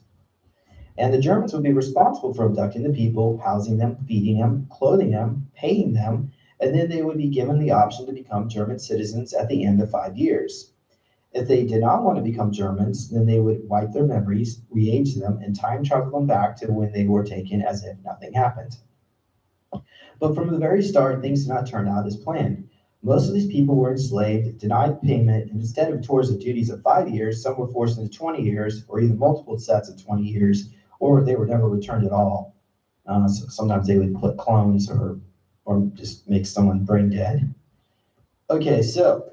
And the Germans would be responsible for abducting the people, housing them, feeding them, clothing them, paying them, and then they would be given the option to become German citizens at the end of 5 years. If they did not want to become Germans, then they would wipe their memories, re-age them, and time travel them back to when they were taken as if nothing happened. But from the very start, things did not turn out as planned. Most of these people were enslaved, denied payment, and instead of tours of duties of 5 years, some were forced into 20 years, or even multiple sets of 20 years, or they were never returned at all. So sometimes they would put clones or just make someone brain dead. Okay, so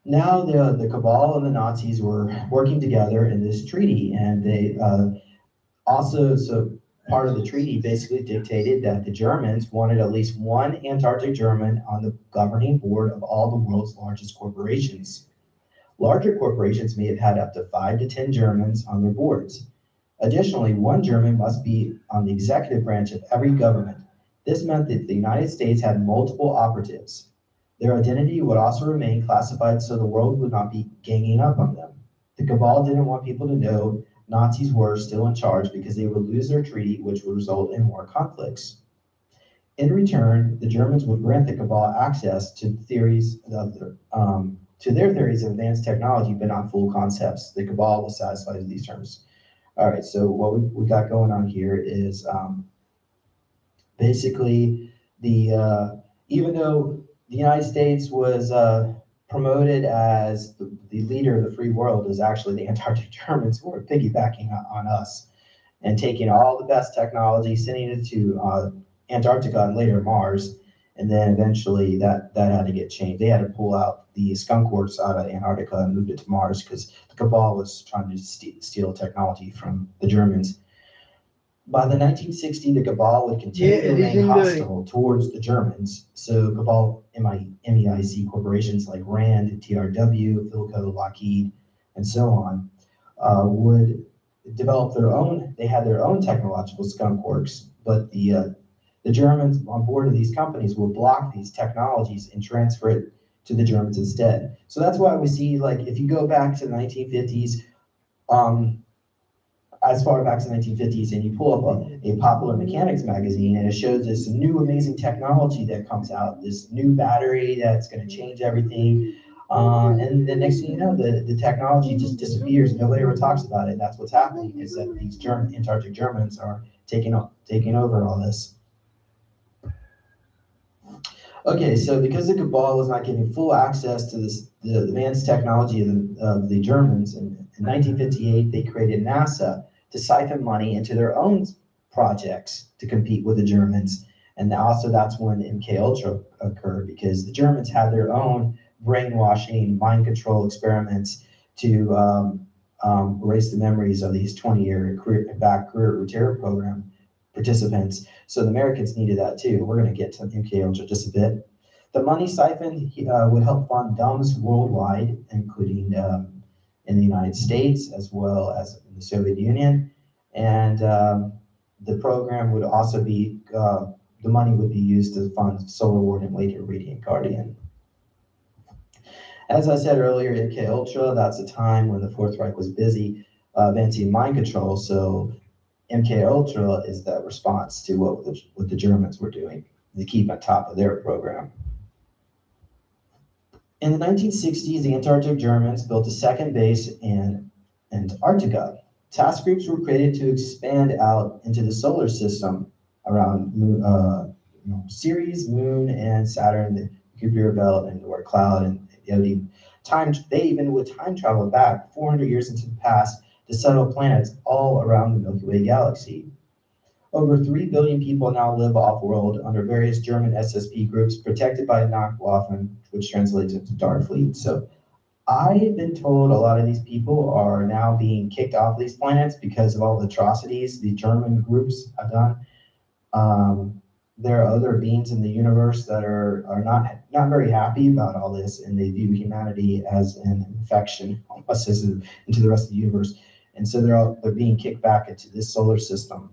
now the cabal and the Nazis were working together in this treaty, and they so part of the treaty basically dictated that the Germans wanted at least one Antarctic German on the governing board of all the world's largest corporations. Larger corporations may have had up to 5 to 10 Germans on their boards. Additionally, one German must be on the executive branch of every government. This meant that the United States had multiple operatives. Their identity would also remain classified so the world would not be ganging up on them. The cabal didn't want people to know Nazis were still in charge because they would lose their treaty, which would result in more conflicts. In return, the Germans would grant the cabal access to their theories of advanced technology, but not full concepts. The cabal was satisfied with these terms. All right, so what we got going on here is basically even though the United States was promoted as the leader of the free world, is actually the Antarctic Germans who were piggybacking on us and taking all the best technology, sending it to Antarctica and later Mars, and then eventually that had to get changed. They had to pull out the skunk works out of Antarctica and moved it to Mars because the cabal was trying to steal technology from the Germans. By the 1960s, the cabal would continue to remain hostile towards the Germans. So cabal MEIC corporations like RAND, TRW, Philco, Lockheed, and so on would develop their own. They had their own technological skunk works, but the Germans on board of these companies would block these technologies and transfer it to the Germans instead. So that's why we see, like, if you go back to the 1950s, as far back as the 1950s, and you pull up a Popular Mechanics magazine, and it shows this new amazing technology that comes out, this new battery that's going to change everything. And the next thing you know, the technology just disappears. Nobody ever talks about it. That's what's happening, is that these Antarctic Germans are taking over all this. Okay, so because the cabal was not giving full access to the advanced technology of the Germans, in 1958, they created NASA to siphon money into their own projects to compete with the Germans. And also that's when MK Ultra occurred, because the Germans had their own brainwashing, mind control experiments to erase the memories of these 20-year career retirement program participants. So the Americans needed that too. We're going to get to MK Ultra just a bit. The money siphoned would help fund DUMBs worldwide, including in the United States as well as in the Soviet Union. And the program would also be, the money would be used to fund Solar War and later Radiant Guardian. As I said earlier, MK Ultra, that's a time when the Fourth Reich was busy advancing mind control. So MK Ultra is that response to what the Germans were doing to keep on top of their program. In the 1960s, the Antarctic Germans built a second base in Antarctica. Task groups were created to expand out into the solar system around Ceres, Moon, and Saturn, the Kuiper Belt, and the Oort Cloud, and they even would time travel back 400 years into the past to settle planets all around the Milky Way galaxy. Over 3 billion people now live off-world under various German SSP groups protected by Nachtwaffen, which translates into Starfleet. So I've been told a lot of these people are now being kicked off these planets because of all the atrocities the German groups have done. there are other beings in the universe that are not very happy about all this, and they view humanity as an infection, us as into the rest of the universe, and so they're being kicked back into this solar system.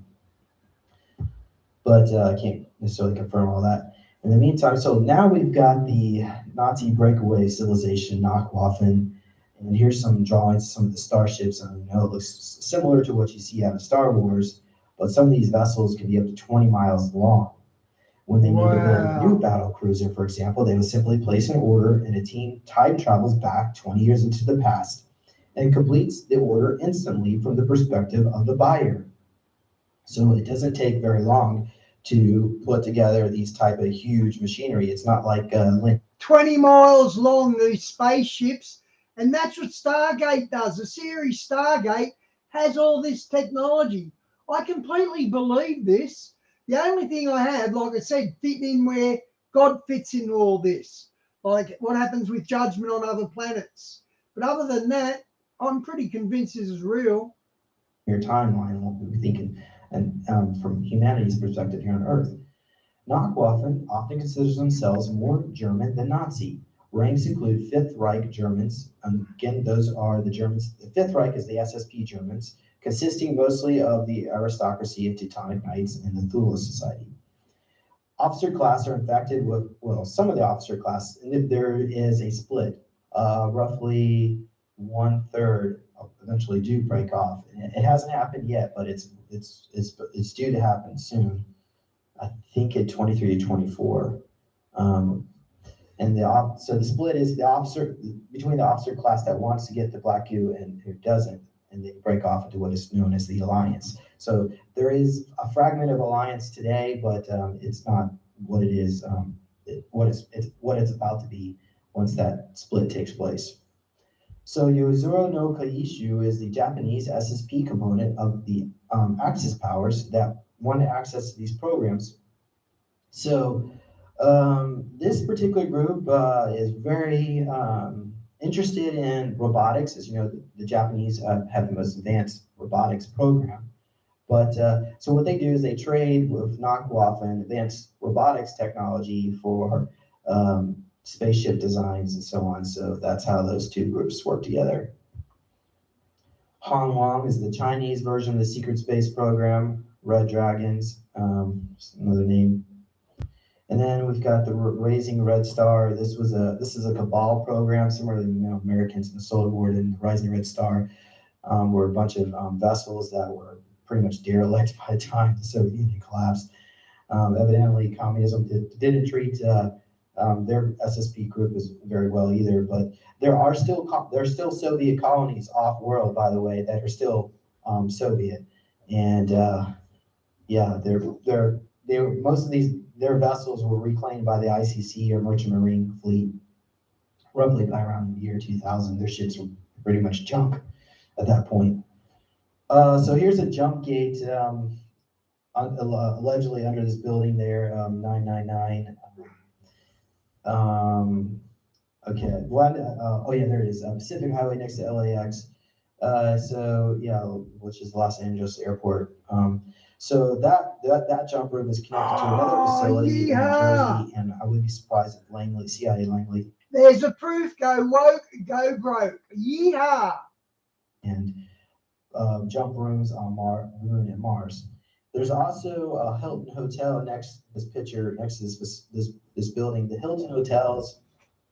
But I can't necessarily confirm all that. In the meantime, so now we've got the Nazi breakaway civilization, Nachwaffen, and here's some drawings of some of the starships. And I know it looks similar to what you see out of Star Wars, but some of these vessels can be up to 20 miles long. When they need to build a new battle cruiser, for example, they would simply place an order, and a team time travels back 20 years into the past and completes the order instantly from the perspective of the buyer. So it doesn't take very long to put together these type of huge machinery. It's not like 20 miles long, these spaceships, and that's what Stargate does. The series Stargate has all this technology. I completely believe this. The only thing I have, like I said, fit in where God fits into all this, like what happens with judgment on other planets. But other than that, I'm pretty convinced this is real. your timeline, what we're thinking, and from humanity's perspective here on Earth. Nachwaffen often considers themselves more German than Nazi. Ranks include Fifth Reich Germans. Again, those are the Germans. The Fifth Reich is the SSP Germans, consisting mostly of the aristocracy of Teutonic Knights and the Thule Society. Officer class are infected with, well, some of the officer class, and there is a split. Roughly 1/3 eventually do break off. It hasn't happened yet, but it's due to happen soon. I think at 23 to 24. And so the split is the officer between the officer class that wants to get the black goo and who doesn't, and they break off into what is known as the alliance. So there is a fragment of alliance today, but it's not what it is. What it's about to be once that split takes place. So Yozuro no Kaishu is the Japanese SSP component of the Axis powers that want to access these programs. So this particular group is very interested in robotics. As you know, the Japanese have the most advanced robotics program. But so what they do is they trade with Nachwaffen advanced robotics technology for spaceship designs and so on. So that's how those two groups work together. Hongwang is the Chinese version of the secret space program. Red Dragons, another name. And then we've got the Raising Red Star. This is a Cabal program, similar to Americans in the Solar War and the Rising Red Star, were a bunch of vessels that were pretty much derelict by the time the Soviet Union collapsed. Evidently, communism didn't treat their SSP group as very well either. But there are still Soviet colonies off world, by the way, that are still Soviet, and yeah, most of their vessels were reclaimed by the ICC or Merchant Marine Fleet roughly by around the year 2000. Their ships were pretty much junk at that point. So here's a jump gate allegedly under this building there, 999. Okay, oh yeah, there it is. Pacific Highway next to LAX. So yeah, which is Los Angeles Airport. So that jump room is connected to another facility in New Jersey, and I wouldn't be surprised if Langley, CIA Langley. There's a proof. Go woke, go broke. Yeehaw! And jump rooms on Moon and Mars. There's also a Hilton Hotel next to this building. The Hilton Hotels.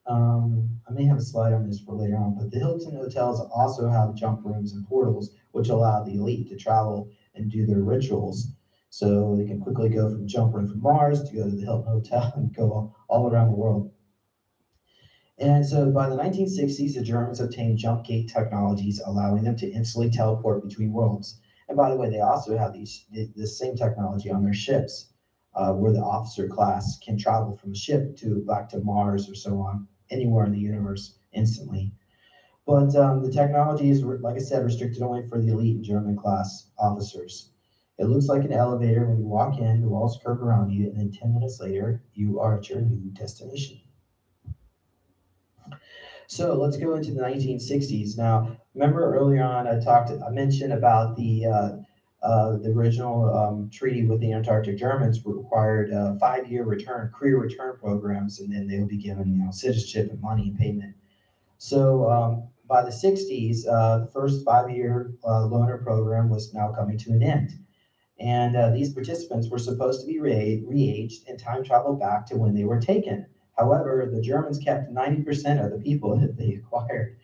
I may have a slide on this for later on, but the Hilton Hotels also have jump rooms and portals, which allow the elite to travel and do their rituals. So they can quickly go from jump room from Mars to go to the Hilton Hotel and go all around the world. And so by the 1960s, the Germans obtained jump gate technologies, allowing them to instantly teleport between worlds. And by the way, they also have this same technology on their ships, where the officer class can travel from a ship back to Mars or so on, anywhere in the universe instantly. But the technology is, like I said, restricted only for the elite German class officers. It looks like an elevator when you walk in, the walls curve around you, and then 10 minutes later, you are at your new destination. So let's go into the 1960s. Now, remember earlier on I mentioned about the The original treaty with the Antarctic Germans required 5-year career return programs, and then they would be given, citizenship and money and payment. So by the 60s, the first 5-year loaner program was now coming to an end. And these participants were supposed to be re-aged and time travel back to when they were taken. However, the Germans kept 90% of the people that they acquired.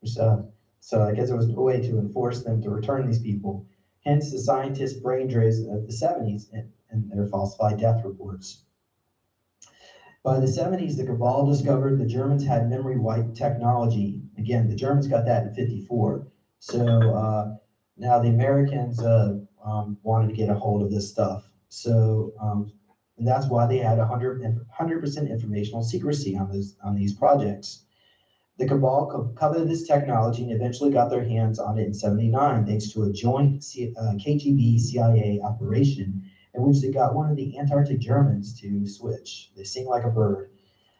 So I guess it was a way to enforce them to return these people. Hence the scientists' brain drains of the 70s and their falsified death reports. By the 70s, the cabal discovered the Germans had memory wipe technology. Again, the Germans got that in 54. So now the Americans wanted to get a hold of this stuff. So and that's why they had 100% informational secrecy on these projects. The cabal coveted this technology and eventually got their hands on it in 79, thanks to a joint KGB-CIA operation in which they got one of the Antarctic Germans to switch. They sing like a bird.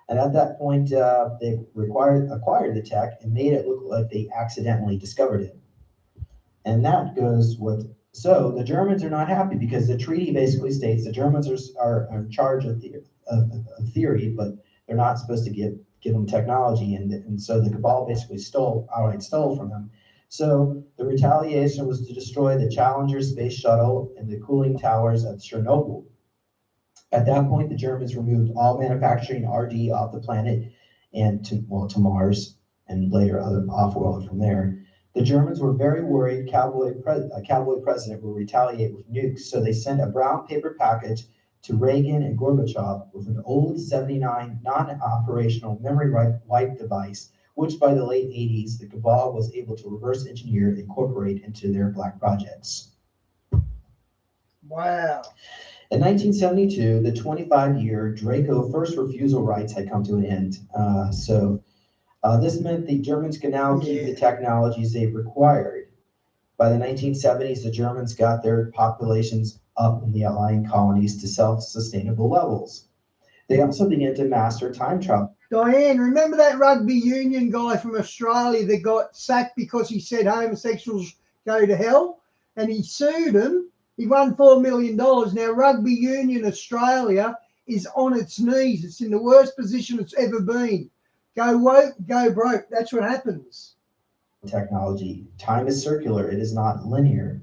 And at that point, they acquired the tech and made it look like they accidentally discovered it. And that goes with, so the Germans are not happy because the treaty basically states the Germans are in charge of theory, but they're not supposed to give them technology. And so the cabal basically outright stole from them. So the retaliation was to destroy the Challenger space shuttle and the cooling towers at Chernobyl. At that point, the Germans removed all manufacturing RD off the planet and to Mars, and later other off-world from there. The Germans were very worried a cowboy president will retaliate with nukes, so they sent a brown paper package to Reagan and Gorbachev with an old 79 non-operational memory wipe device, which by the late 80s, the cabal was able to reverse engineer and incorporate into their black projects. Wow. In 1972, the 25-year Draco first refusal rights had come to an end. This meant the Germans could now keep the technologies they required. By the 1970s, the Germans got their populations up in the outlying colonies to self-sustainable levels. They also began to master time travel. Diane, remember that Rugby Union guy from Australia that got sacked because he said homosexuals go to hell? And he sued him. He won $4 million. Now Rugby Union Australia is on its knees. It's in the worst position it's ever been. Go woke, go broke. That's what happens. Technology. Time is circular. It is not linear.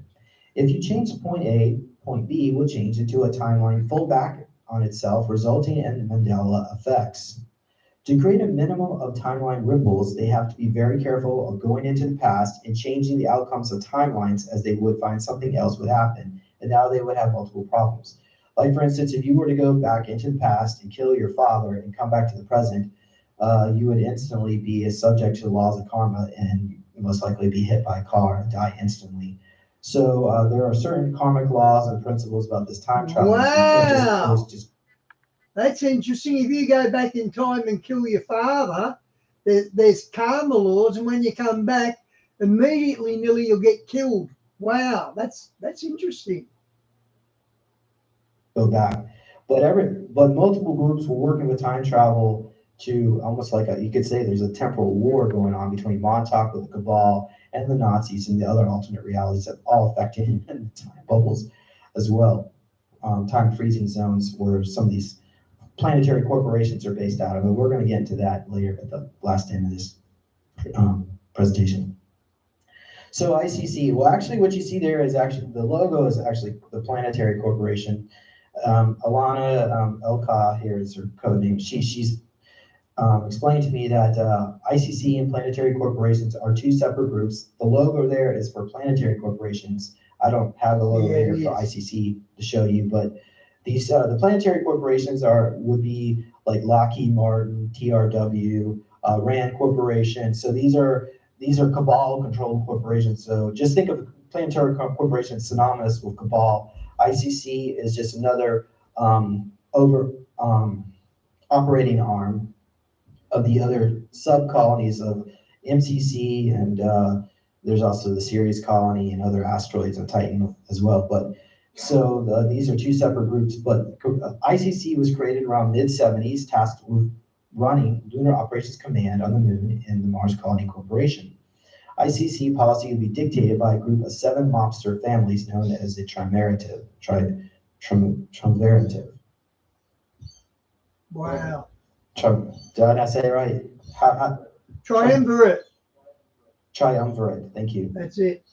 If you change point A, point B will change into a timeline full back on itself, resulting in Mandela effects. To create a minimum of timeline ripples, they have to be very careful of going into the past and changing the outcomes of timelines, as they would find something else would happen, and now they would have multiple problems. Like, for instance, if you were to go back into the past and kill your father and come back to the present, you would instantly be subject to the laws of karma and most likely be hit by a car and die instantly. So there are certain karmic laws and principles about this time travel. Wow. That's interesting. If you go back in time and kill your father, there's karma laws, and when you come back, immediately nearly you'll get killed. Wow, that's interesting. Go back, but multiple groups were working with time travel to almost like you could say there's a temporal war going on between Montauk with the cabal and the Nazis and the other alternate realities that all affected in the time bubbles as well. Time freezing zones where some of these planetary corporations are based out of, and we're going to get into that later at the last end of this presentation. So ICC, well, actually what you see there is actually, the logo is actually the Planetary Corporation. Alana Elka here is her code name. She's explained to me that ICC and planetary corporations are two separate groups. The logo there is for planetary corporations. I don't have the logo here for ICC to show you, but these the planetary corporations would be like Lockheed Martin, TRW, Rand Corporation. So these are cabal-controlled corporations. So just think of planetary corporations synonymous with cabal. ICC is just another operating arm of the other sub-colonies of MCC, and there's also the Ceres colony and other asteroids on Titan as well. But so these are two separate groups, but ICC was created around mid-70s, tasked with running Lunar Operations Command on the Moon and the Mars Colony Corporation. ICC policy would be dictated by a group of 7 mobster families known as the Triumvirative. Wow. Did I not say it right? Triumvirate. Triumvirate, thank you. That's it.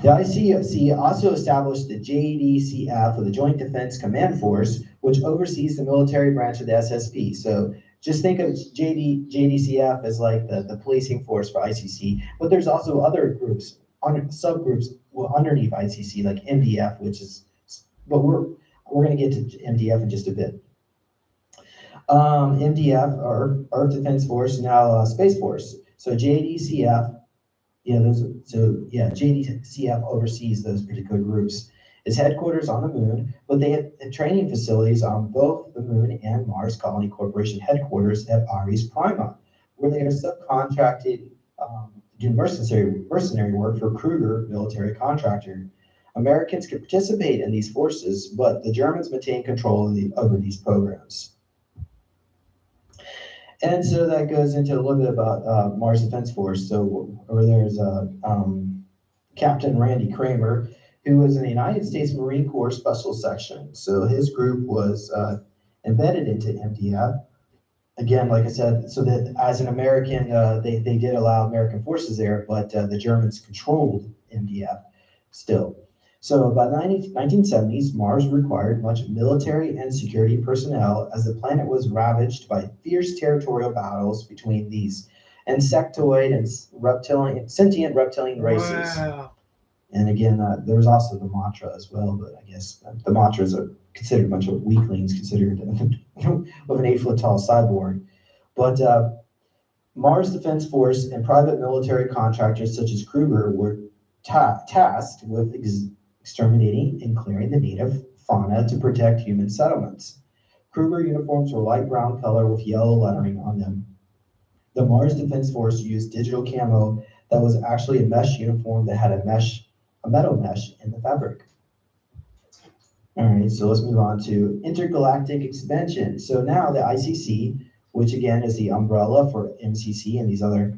The ICC also established the JDCF, or the Joint Defense Command Force, which oversees the military branch of the SSP. So just think of JDCF as like the policing force for ICC, but there's also other groups, subgroups underneath ICC, like MDF, which is, but we're going to get to MDF in just a bit. MDF, or Earth Defense Force, now Space Force. So JDCF, JDCF oversees those particular groups. Its headquarters on the moon, but they had training facilities on both the Moon and Mars Colony Corporation headquarters at Ares Prima, where they are subcontracted do mercenary work for Kruger military contractor. Americans could participate in these forces, but the Germans maintained control over these programs. And so that goes into a little bit about Mars Defense Force. So over there's Captain Randy Kramer, who was in the United States Marine Corps Special Section. So his group was embedded into MDF. Again, like I said, so that as an American, they did allow American forces there, but the Germans controlled MDF still. So by the 1970s, Mars required much military and security personnel as the planet was ravaged by fierce territorial battles between these insectoid and sentient reptilian races. Wow. And again, there was also the Matra as well, but I guess the Matras are considered a bunch of weaklings, considered of an 8-foot tall cyborg. But Mars Defense Force and private military contractors such as Kruger were tasked with exterminating and clearing the native fauna to protect human settlements. Kruger uniforms were light brown color with yellow lettering on them. The Mars Defense Force used digital camo that was actually a mesh uniform that had a metal mesh in the fabric. All right, so let's move on to intergalactic expansion. So now the ICC, which again is the umbrella for MCC and these other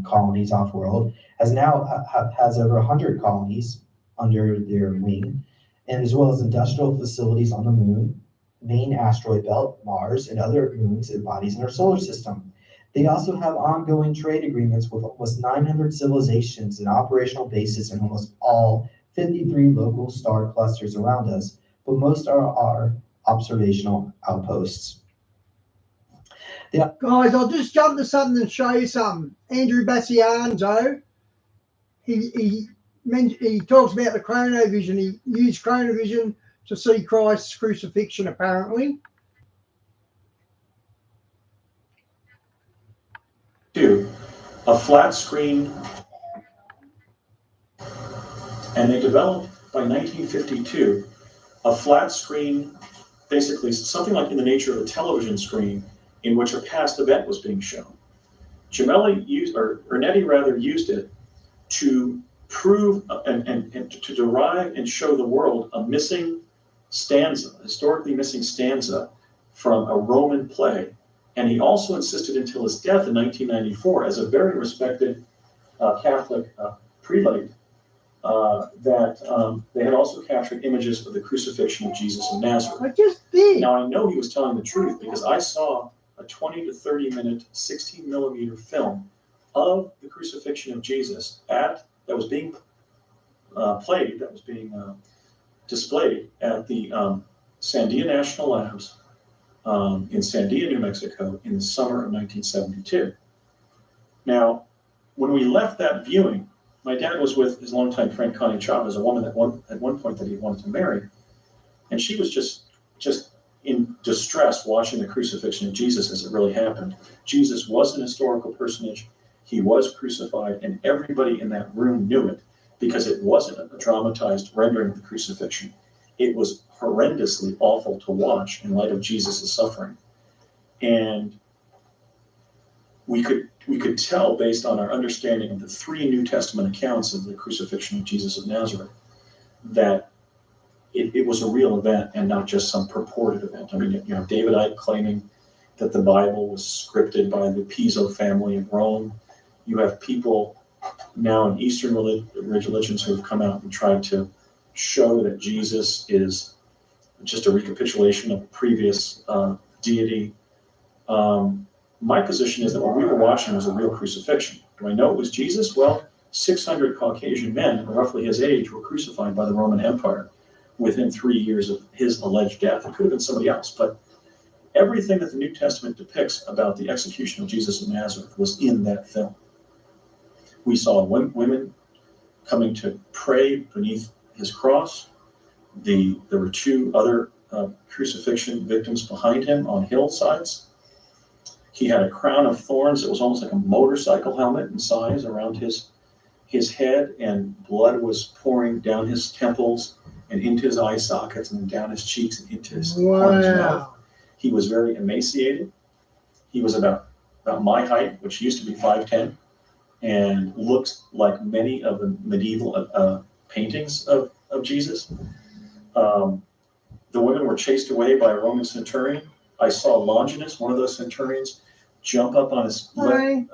colonies off-world, has over 100 colonies under their wing, and as well as industrial facilities on the moon, main asteroid belt, Mars, and other moons and bodies in our solar system. They also have ongoing trade agreements with almost 900 civilizations and operational bases in almost all 53 local star clusters around us, but most are our observational outposts. Guys, I'll just jump to something and show you something. Andrew Bassianzo, he talks about the chronovision. He used chronovision to see Christ's crucifixion, apparently. A flat screen, and they developed by 1952 a flat screen, basically something like in the nature of a television screen in which a past event was being shown. Ernetti used it to prove and to derive and show the world a missing stanza, historically missing stanza from a Roman play. And he also insisted until his death in 1994, as a very respected Catholic prelate, that they had also captured images of the crucifixion of Jesus of Nazareth. I just did. Now, I know he was telling the truth because I saw a 20 to 30 minute 16 millimeter film of the crucifixion of Jesus that was being displayed at the Sandia National Labs in Sandia, New Mexico, in the summer of 1972. Now, when we left that viewing, my dad was with his longtime friend Connie Chavez, a woman at one point that he wanted to marry, and she was just in distress watching the crucifixion of Jesus as it really happened. Jesus was an historical personage. He was crucified, and everybody in that room knew it because it wasn't a dramatized rendering of the crucifixion. It was horrendously awful to watch in light of Jesus' suffering. And we could tell based on our understanding of the 3 New Testament accounts of the crucifixion of Jesus of Nazareth that it was a real event and not just some purported event. I mean, you have David Icke claiming that the Bible was scripted by the Piso family in Rome. You have people now in Eastern religions who have come out and tried to show that Jesus is just a recapitulation of a previous deity. My position is that what we were watching was a real crucifixion. Do I know it was Jesus? Well, 600 Caucasian men, roughly his age, were crucified by the Roman Empire within 3 years of his alleged death. It could have been somebody else, but everything that the New Testament depicts about the execution of Jesus of Nazareth was in that film. We saw women coming to pray beneath his cross. There were 2 other crucifixion victims behind him on hillsides. He had a crown of thorns that was almost like a motorcycle helmet in size around his head, and blood was pouring down his temples and into his eye sockets and down his cheeks and into his mouth. He was very emaciated. He was about my height, which used to be 5'10", and looked like many of the medieval paintings of Jesus. The women were chased away by a Roman centurion. I saw Longinus, one of those centurions, jump up on his leg,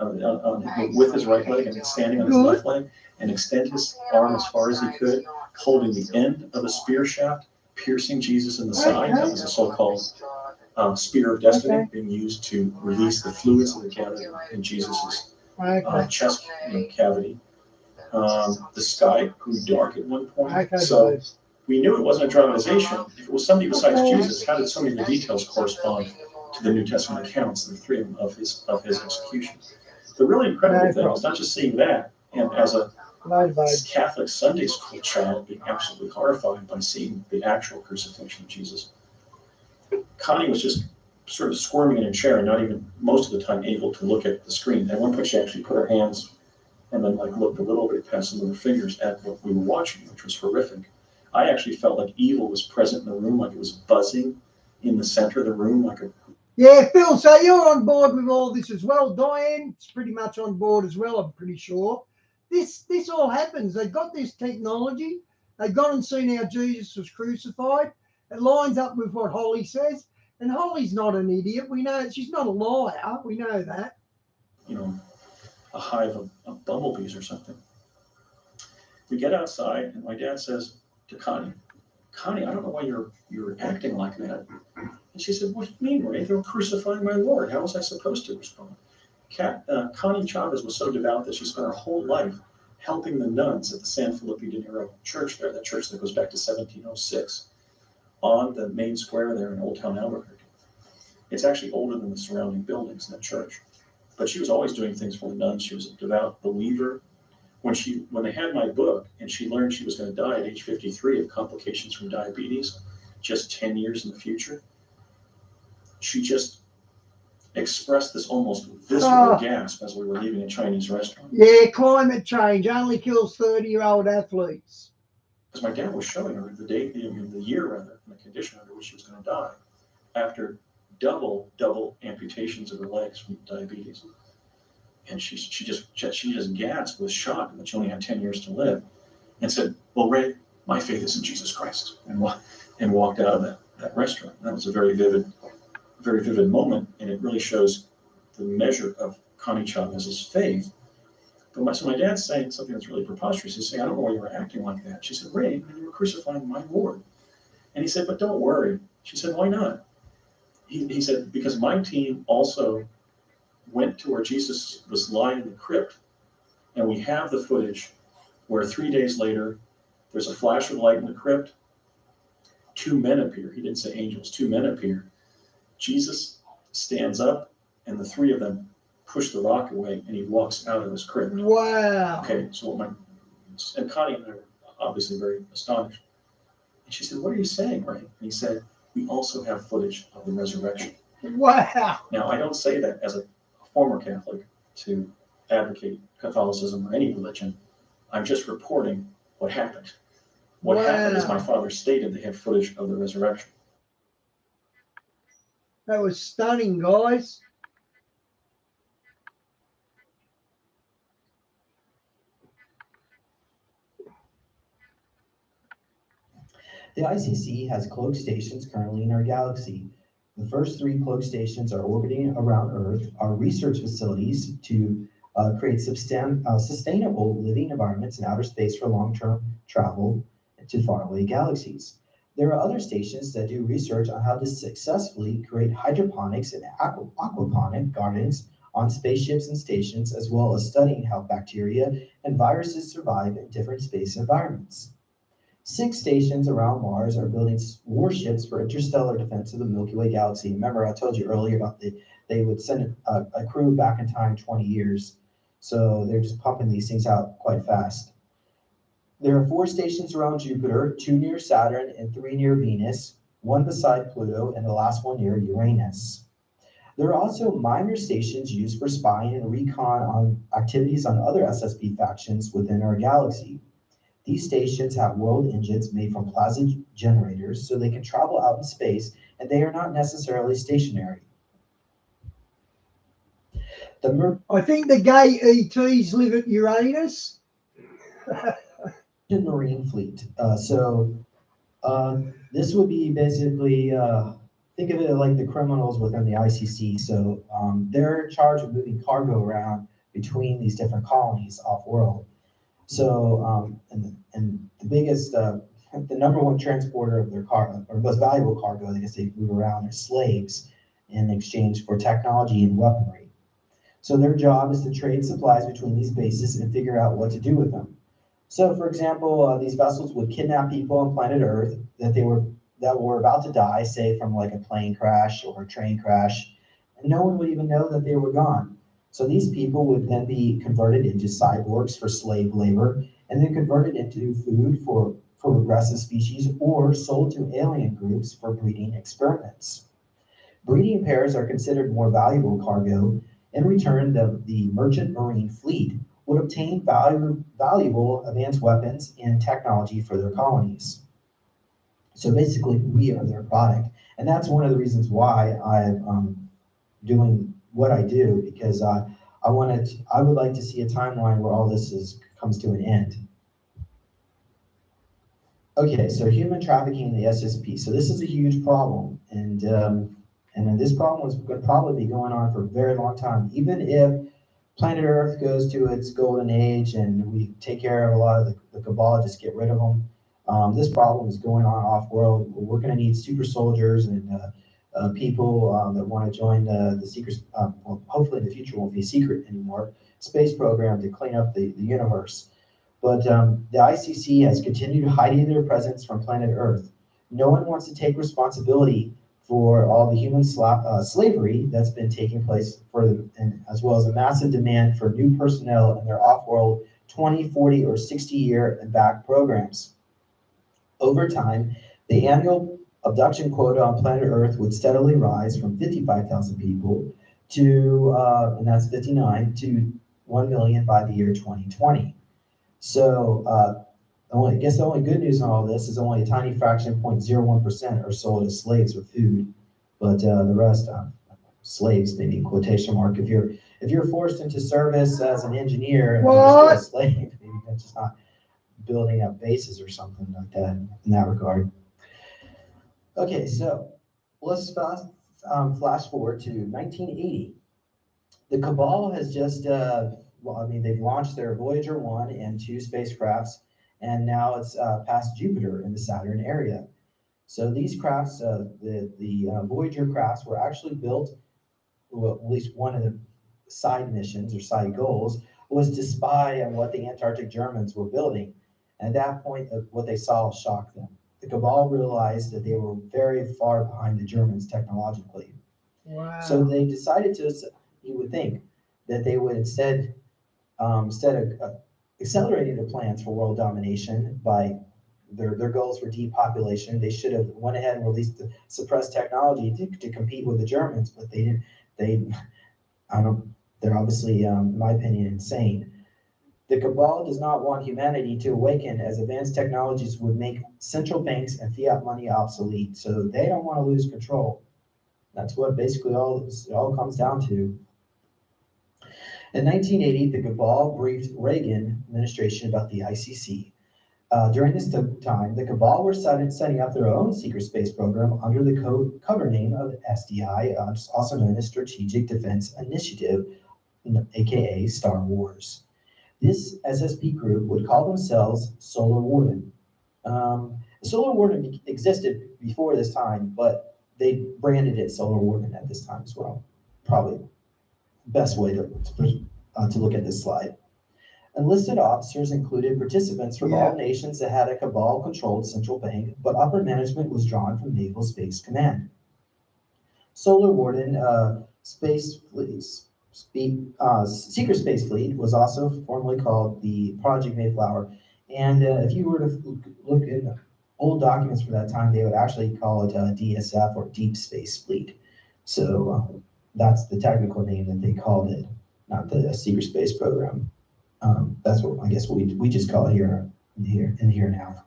with his right leg and standing on his left leg, and extend his arm as far as he could, holding the end of a spear shaft, piercing Jesus in the side. That was a so-called spear of destiny, being used to release the fluids that are gathered in Jesus's chest cavity. The sky grew dark at one point, so we knew it wasn't a dramatization. If it was somebody besides Jesus, how did so many of the details correspond to the New Testament accounts, the 3 of them, of his execution? The really incredible thing was not just seeing that, and as a Catholic Sunday school child being absolutely horrified by seeing the actual crucifixion of Jesus. Connie was just sort of squirming in a chair and not even most of the time able to look at the screen. At one point she actually put her hands and then looked a little bit past some of her fingers at what we were watching, which was horrific. I actually felt like evil was present in the room, like it was buzzing in the center of the room, like a... Yeah, Phil, so you're on board with all this as well. Diane's pretty much on board as well, I'm pretty sure. This all happens. They've got this technology. They've gone and seen how Jesus was crucified. It lines up with what Holly says. And Holly's not an idiot. We know she's not a liar. We know that. A hive of bumblebees or something. We get outside, and my dad says to Connie, I don't know why you're acting like that. And she said, what do you mean, Ray? They were crucifying my Lord. How was I supposed to respond? Connie Chavez was so devout that she spent her whole life helping the nuns at the San Felipe de Nero church there, that church that goes back to 1706, on the main square there in Old Town Albuquerque. It's actually older than the surrounding buildings in that church. But she was always doing things for the nuns. She was a devout believer. When they had my book and she learned she was going to die at age 53 of complications from diabetes, just 10 years in the future, she just expressed this almost visceral gasp as we were leaving a Chinese restaurant. Yeah, climate change only kills 30-year-old athletes. Because my dad was showing her the year rather, and the condition under which she was going to die after double amputations of her legs from diabetes. And she just gasped with shock that she only had 10 years to live, and said, well, Ray, my faith is in Jesus Christ, and walked out of that restaurant. And that was a very vivid moment, and it really shows the measure of Connie Chavez's faith. But so my dad's saying something that's really preposterous. He's saying, I don't know why you were acting like that. She said, Ray, you were crucifying my Lord. And he said, but don't worry. She said, why not? He said, because my team also went to where Jesus was lying in the crypt, and we have the footage where 3 days later, there's a flash of light in the crypt. 2 men appear. He didn't say angels. 2 men appear. Jesus stands up, and the 3 of them push the rock away, and he walks out of his crypt. Wow. Okay, and Connie and I were obviously very astonished. And she said, what are you saying, Ray? And he said, we also have footage of the resurrection. Wow. Now, I don't say that as a former Catholic to advocate Catholicism or any religion. I'm just reporting what happened. What happened is my father stated they had footage of the resurrection. That was stunning, guys. The ICC has cloak stations currently in our galaxy. The first 3 cloak stations are orbiting around Earth, are research facilities to create sustainable living environments in outer space for long-term travel to faraway galaxies. There are other stations that do research on how to successfully create hydroponics and aquaponic gardens on spaceships and stations, as well as studying how bacteria and viruses survive in different space environments. 6 stations around Mars are building warships for interstellar defense of the Milky Way galaxy. Remember, I told you earlier about they would send a crew back in time 20 years. So they're just pumping these things out quite fast. There are 4 stations around Jupiter, 2 near Saturn and 3 near Venus, 1 beside Pluto, and the last one near Uranus. There are also minor stations used for spying and recon on activities on other SSB factions within our galaxy. These stations have world engines made from plasma generators, so they can travel out in space, and they are not necessarily stationary. I think the gay ETs live at Uranus. Marine fleet. This would be basically, think of it like the criminals within the ICC. So they're in charge of moving cargo around between these different colonies off-world. So, and the biggest, the number one transporter of their cargo, or most valuable cargo, I guess they move around, is slaves in exchange for technology and weaponry. So their job is to trade supplies between these bases and figure out what to do with them. So, for example, these vessels would kidnap people on planet Earth that were about to die, say from like a plane crash or a train crash, and no one would even know that they were gone. So these people would then be converted into cyborgs for slave labor, and then converted into food for regressive species, or sold to alien groups for breeding experiments. Breeding pairs are considered more valuable cargo. In return, the merchant marine fleet would obtain valuable advanced weapons and technology for their colonies. So basically, we are their product. And that's one of the reasons why I'm doing what I do, because I would like to see a timeline where all this comes to an end. Okay, so human trafficking in the SSP. So this is a huge problem, and then this problem is going to probably be going on for a very long time. Even if planet Earth goes to its golden age and we take care of a lot of the cabal, just get rid of them, this problem is going on off-world. We're going to need super soldiers and people that want to join the secret, well, hopefully in the future won't be secret anymore, space program to clean up the universe. But the ICC has continued hiding their presence from planet Earth. No one wants to take responsibility for all the human slavery that's been taking place as well as a massive demand for new personnel in their off-world 20, 40, or 60-year and back programs. Over time, the annual abduction quota on planet Earth would steadily rise from 55,000 people to, and that's 59, to 1 million by the year 2020. So I guess the only good news in all this is only a tiny fraction, 0.01%, are sold as slaves or food, but the rest, slaves, maybe in quotation mark. If you're forced into service as an engineer and you're still a slave, maybe that's just not building up bases or something like that in that regard. Okay, so let's flash forward to 1980. The Cabal has just, they've launched their Voyager 1 and 2 spacecrafts, and now it's past Jupiter in the Saturn area. So these crafts, the Voyager crafts, were actually built, well, at least one of the side missions or side goals was to spy on what the Antarctic Germans were building. And at that point, what they saw shocked them. The Cabal realized that they were very far behind the Germans technologically. Wow. So they decided to, you would think, that they would instead of accelerating their plans for world domination by their goals for depopulation, they should have went ahead and released the suppressed technology to compete with the Germans, but they didn't. They're obviously, in my opinion, insane. The Cabal does not want humanity to awaken, as advanced technologies would make central banks and fiat money obsolete. So they don't want to lose control. That's what basically all comes down to. In 1980, the Cabal briefed Reagan administration about the ICC. During this time, the Cabal were setting up their own secret space program under the cover name of SDI, also known as Strategic Defense Initiative, aka Star Wars. This SSP group would call themselves Solar Warden. Solar Warden existed before this time, but they branded it Solar Warden at this time as well. Probably best way to look at this slide. Enlisted officers included participants from all nations that had a cabal-controlled central bank, but upper management was drawn from Naval Space Command. Solar Warden Space Fleets, Secret Space Fleet was also formerly called the Project Mayflower. And if you were to look in old documents for that time, they would actually call it DSF or Deep Space Fleet. So that's the technical name that they called it, not the Secret Space Program. That's what I guess we just call it here now.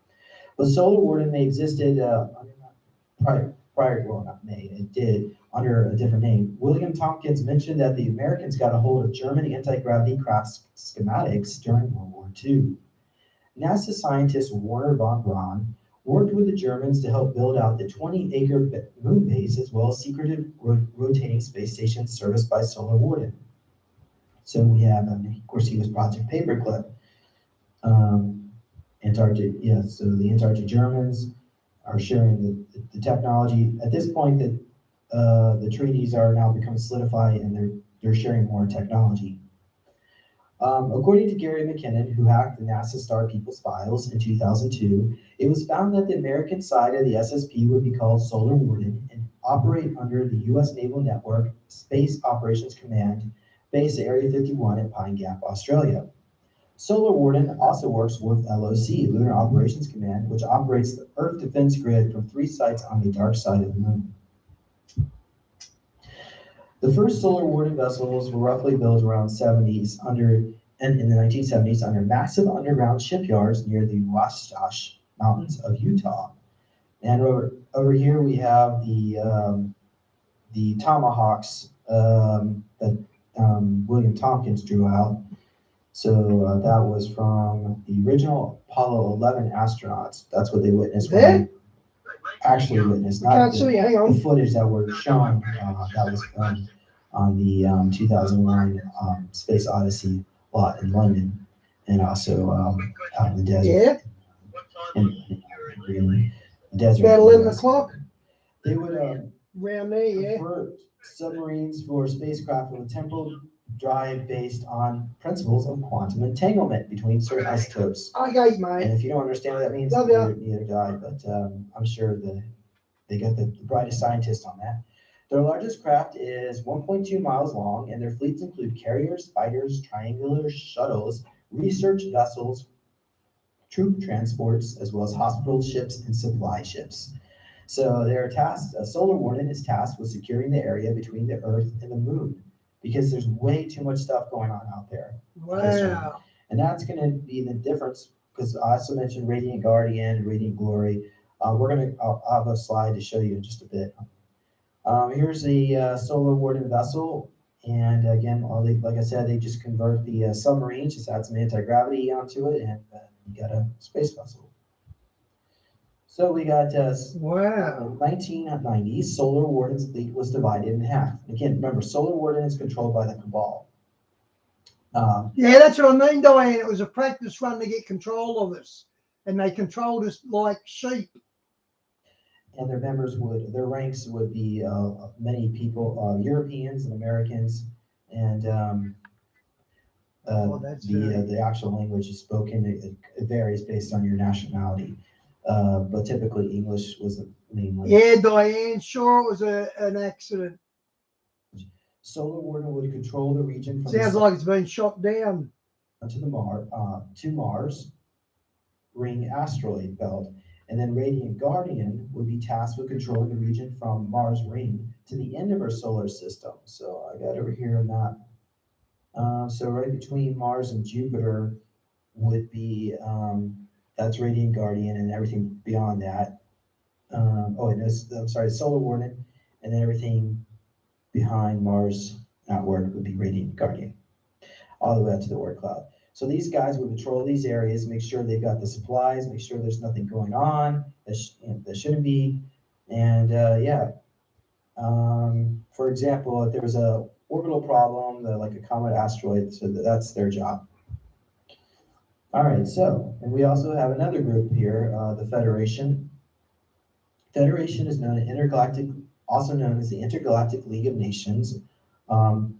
But Solar Warden, they existed prior, well, not May, it did under a different name. William Tompkins mentioned that the Americans got a hold of German anti-gravity craft schematics during World War II. NASA scientist Werner von Braun worked with the Germans to help build out the 20-acre moon base as well as secretive rotating space stations serviced by Solar Warden. So we have, of course, he was Project Paperclip. Antarctic, so the Antarctic Germans are sharing the technology. At this point, the treaties are now becoming solidified and they're sharing more technology. According to Gary McKinnon, who hacked the NASA Star People's files in 2002, it was found that the American side of the SSP would be called Solar Warden and operate under the U.S. Naval Network Space Operations Command, based at Area 51 at Pine Gap, Australia. Solar Warden also works with LOC, Lunar Operations Command, which operates the Earth Defense Grid from 3 sites on the dark side of the moon. The first Solar Warden vessels were roughly built around in the 1970s under massive underground shipyards near the Wasatch Mountains of Utah. And over here we have the Tomahawks that William Tompkins drew out. So that was from the original Apollo 11 astronauts. That's what they witnessed. Actually witnessed, not the footage that were shown. That was filmed on the 2001 Space Odyssey lot in London, and also out in the desert. Yeah. In the desert. About 11 o'clock. They would around there, convert submarines for spacecraft with a temporal drive based on principles of quantum entanglement between certain isotopes. Okay, mate. And if you don't understand what that means, Love neither do I, but I'm sure they got the brightest scientists on that. Their largest craft is 1.2 miles long, and their fleets include carriers, fighters, triangular shuttles, research vessels, troop transports, as well as hospital ships and supply ships. So they're tasked, Solar Warden is tasked with securing the area between the Earth and the Moon, because there's way too much stuff going on out there. Wow. And that's going to be the difference, because I also mentioned Radiant Guardian, Radiant Glory. I'll have a slide to show you in just a bit. Here's the Solar Warden vessel. And again, like I said, they just convert the submarine, just add some anti-gravity onto it, and you got a space vessel. So we got 1990s, Solar Warden's fleet was divided in half. Again, remember, Solar Warden is controlled by the Cabal. Yeah, that's what I mean, Diane. It was a practice run to get control of us, and they controlled us like sheep. And their ranks would be many people, Europeans and Americans, and the actual language is spoken. It varies based on your nationality. But typically English was the main language. Yeah, Diane, sure it was an accident. Solar Warden would control the region from Sounds like it's been shot down. To Mars ring asteroid belt, and then Radiant Guardian would be tasked with controlling the region from Mars ring to the end of our solar system. So I got over here a map. So right between Mars and Jupiter would be that's Radiant Guardian, and everything beyond that. Solar Warden, and then everything behind Mars outward would be Radiant Guardian, all the way up to the Oort cloud. So these guys would patrol these areas, make sure they've got the supplies, make sure there's nothing going on that shouldn't be, and for example, if there was a orbital problem, like a comet asteroid, so that's their job. All right, so, and we also have another group here, the Federation. Federation is known as also known as the Intergalactic League of Nations. On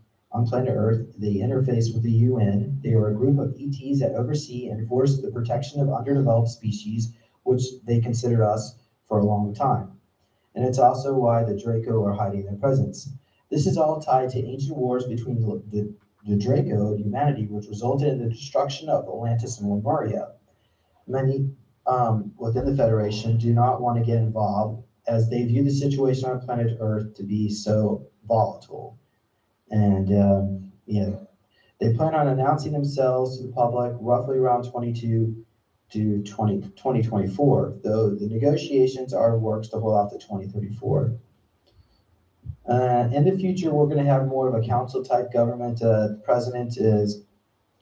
planet Earth, they interface with the UN. They are a group of ETs that oversee and enforce the protection of underdeveloped species, which they consider us for a long time. And it's also why the Draco are hiding their presence. This is all tied to ancient wars between the Draco and humanity, which resulted in the destruction of Atlantis and Lemuria. Many within the Federation do not want to get involved, as they view the situation on planet Earth to be so volatile. And they plan on announcing themselves to the public roughly around 2024, though the negotiations are in works to hold out to 2034. In the future, we're going to have more of a council type government.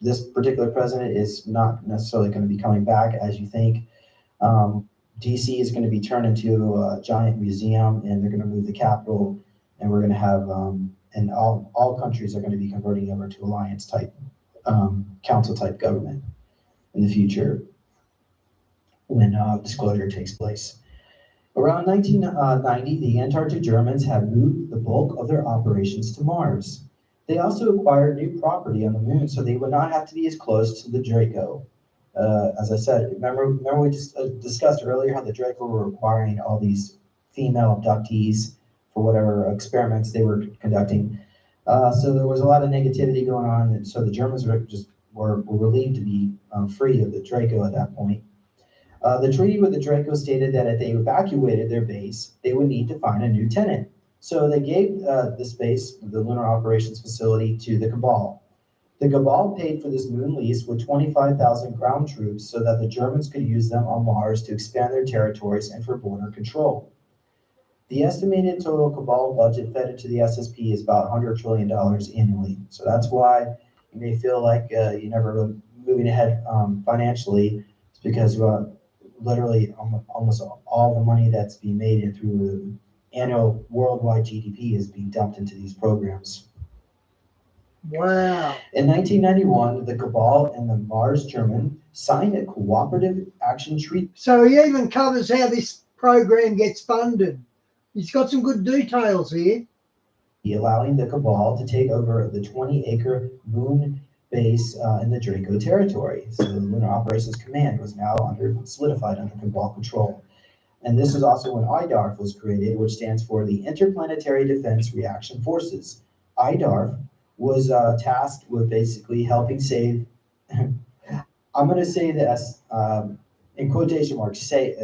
This particular president is not necessarily going to be coming back as you think. DC is going to be turned into a giant museum, and they're going to move the capital, and we're going to have, and all countries are going to be converting over to alliance type, council type government in the future when disclosure takes place. Around 1990, the Antarctic Germans have moved the bulk of their operations to Mars. They also acquired new property on the moon, so they would not have to be as close to the Draco. As I said, remember we just discussed earlier how the Draco were acquiring all these female abductees for whatever experiments they were conducting. So there was a lot of negativity going on, and so the Germans were relieved to be free of the Draco at that point. The treaty with the Draco stated that if they evacuated their base, they would need to find a new tenant. So they gave the space, the Lunar Operations Facility, to the Cabal. The Cabal paid for this moon lease with 25,000 ground troops so that the Germans could use them on Mars to expand their territories and for border control. The estimated total Cabal budget fed into the SSP is about $100 trillion annually. So that's why you may feel like you're never really moving ahead financially. It's because literally almost all the money that's being made through the annual worldwide GDP is being dumped into these programs. Wow. In 1991, the Cabal and the Mars German signed a cooperative action treaty. So he even covers how this program gets funded. He's got some good details here. Allowing the Cabal to take over the 20-acre moon base in the Draco territory. So the Lunar Operations Command was now solidified under Cabal control. And this is also when IDARF was created, which stands for the Interplanetary Defense Reaction Forces. IDARF was tasked with basically helping save, I'm going to say this in quotation marks, save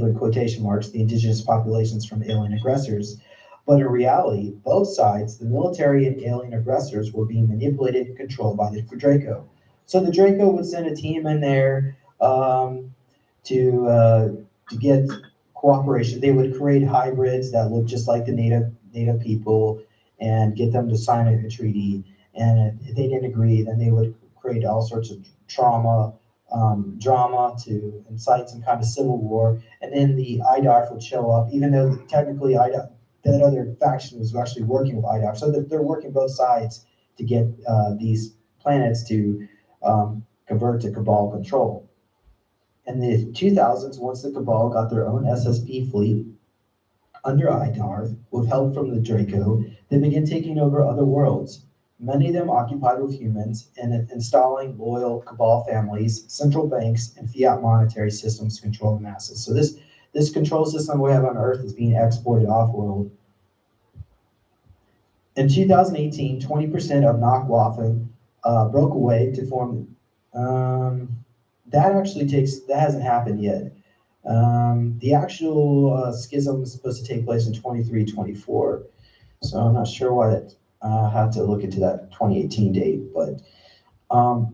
in quotation marks, the indigenous populations from alien aggressors. But in reality, both sides, the military and alien aggressors, were being manipulated and controlled by the Draco. So the Draco would send a team in there to get cooperation. They would create hybrids that look just like the native people and get them to sign a treaty. And if they didn't agree, then they would create all sorts of drama to incite some kind of civil war. And then the IDARF would show up, even though technically that other faction was actually working with IDARF. So they're working both sides to get these planets to convert to Cabal control. In the 2000s, once the Cabal got their own SSP fleet under IDARF, with help from the Draco, they began taking over other worlds, many of them occupied with humans, and installing loyal Cabal families, central banks, and fiat monetary systems to control the masses. So this control system we have on Earth is being exported off-world. In 2018, 20% of Nakwafen broke away to form. That hasn't happened yet. The actual schism is supposed to take place in 23-24. So I'm not sure why that. I have to look into that 2018 date. But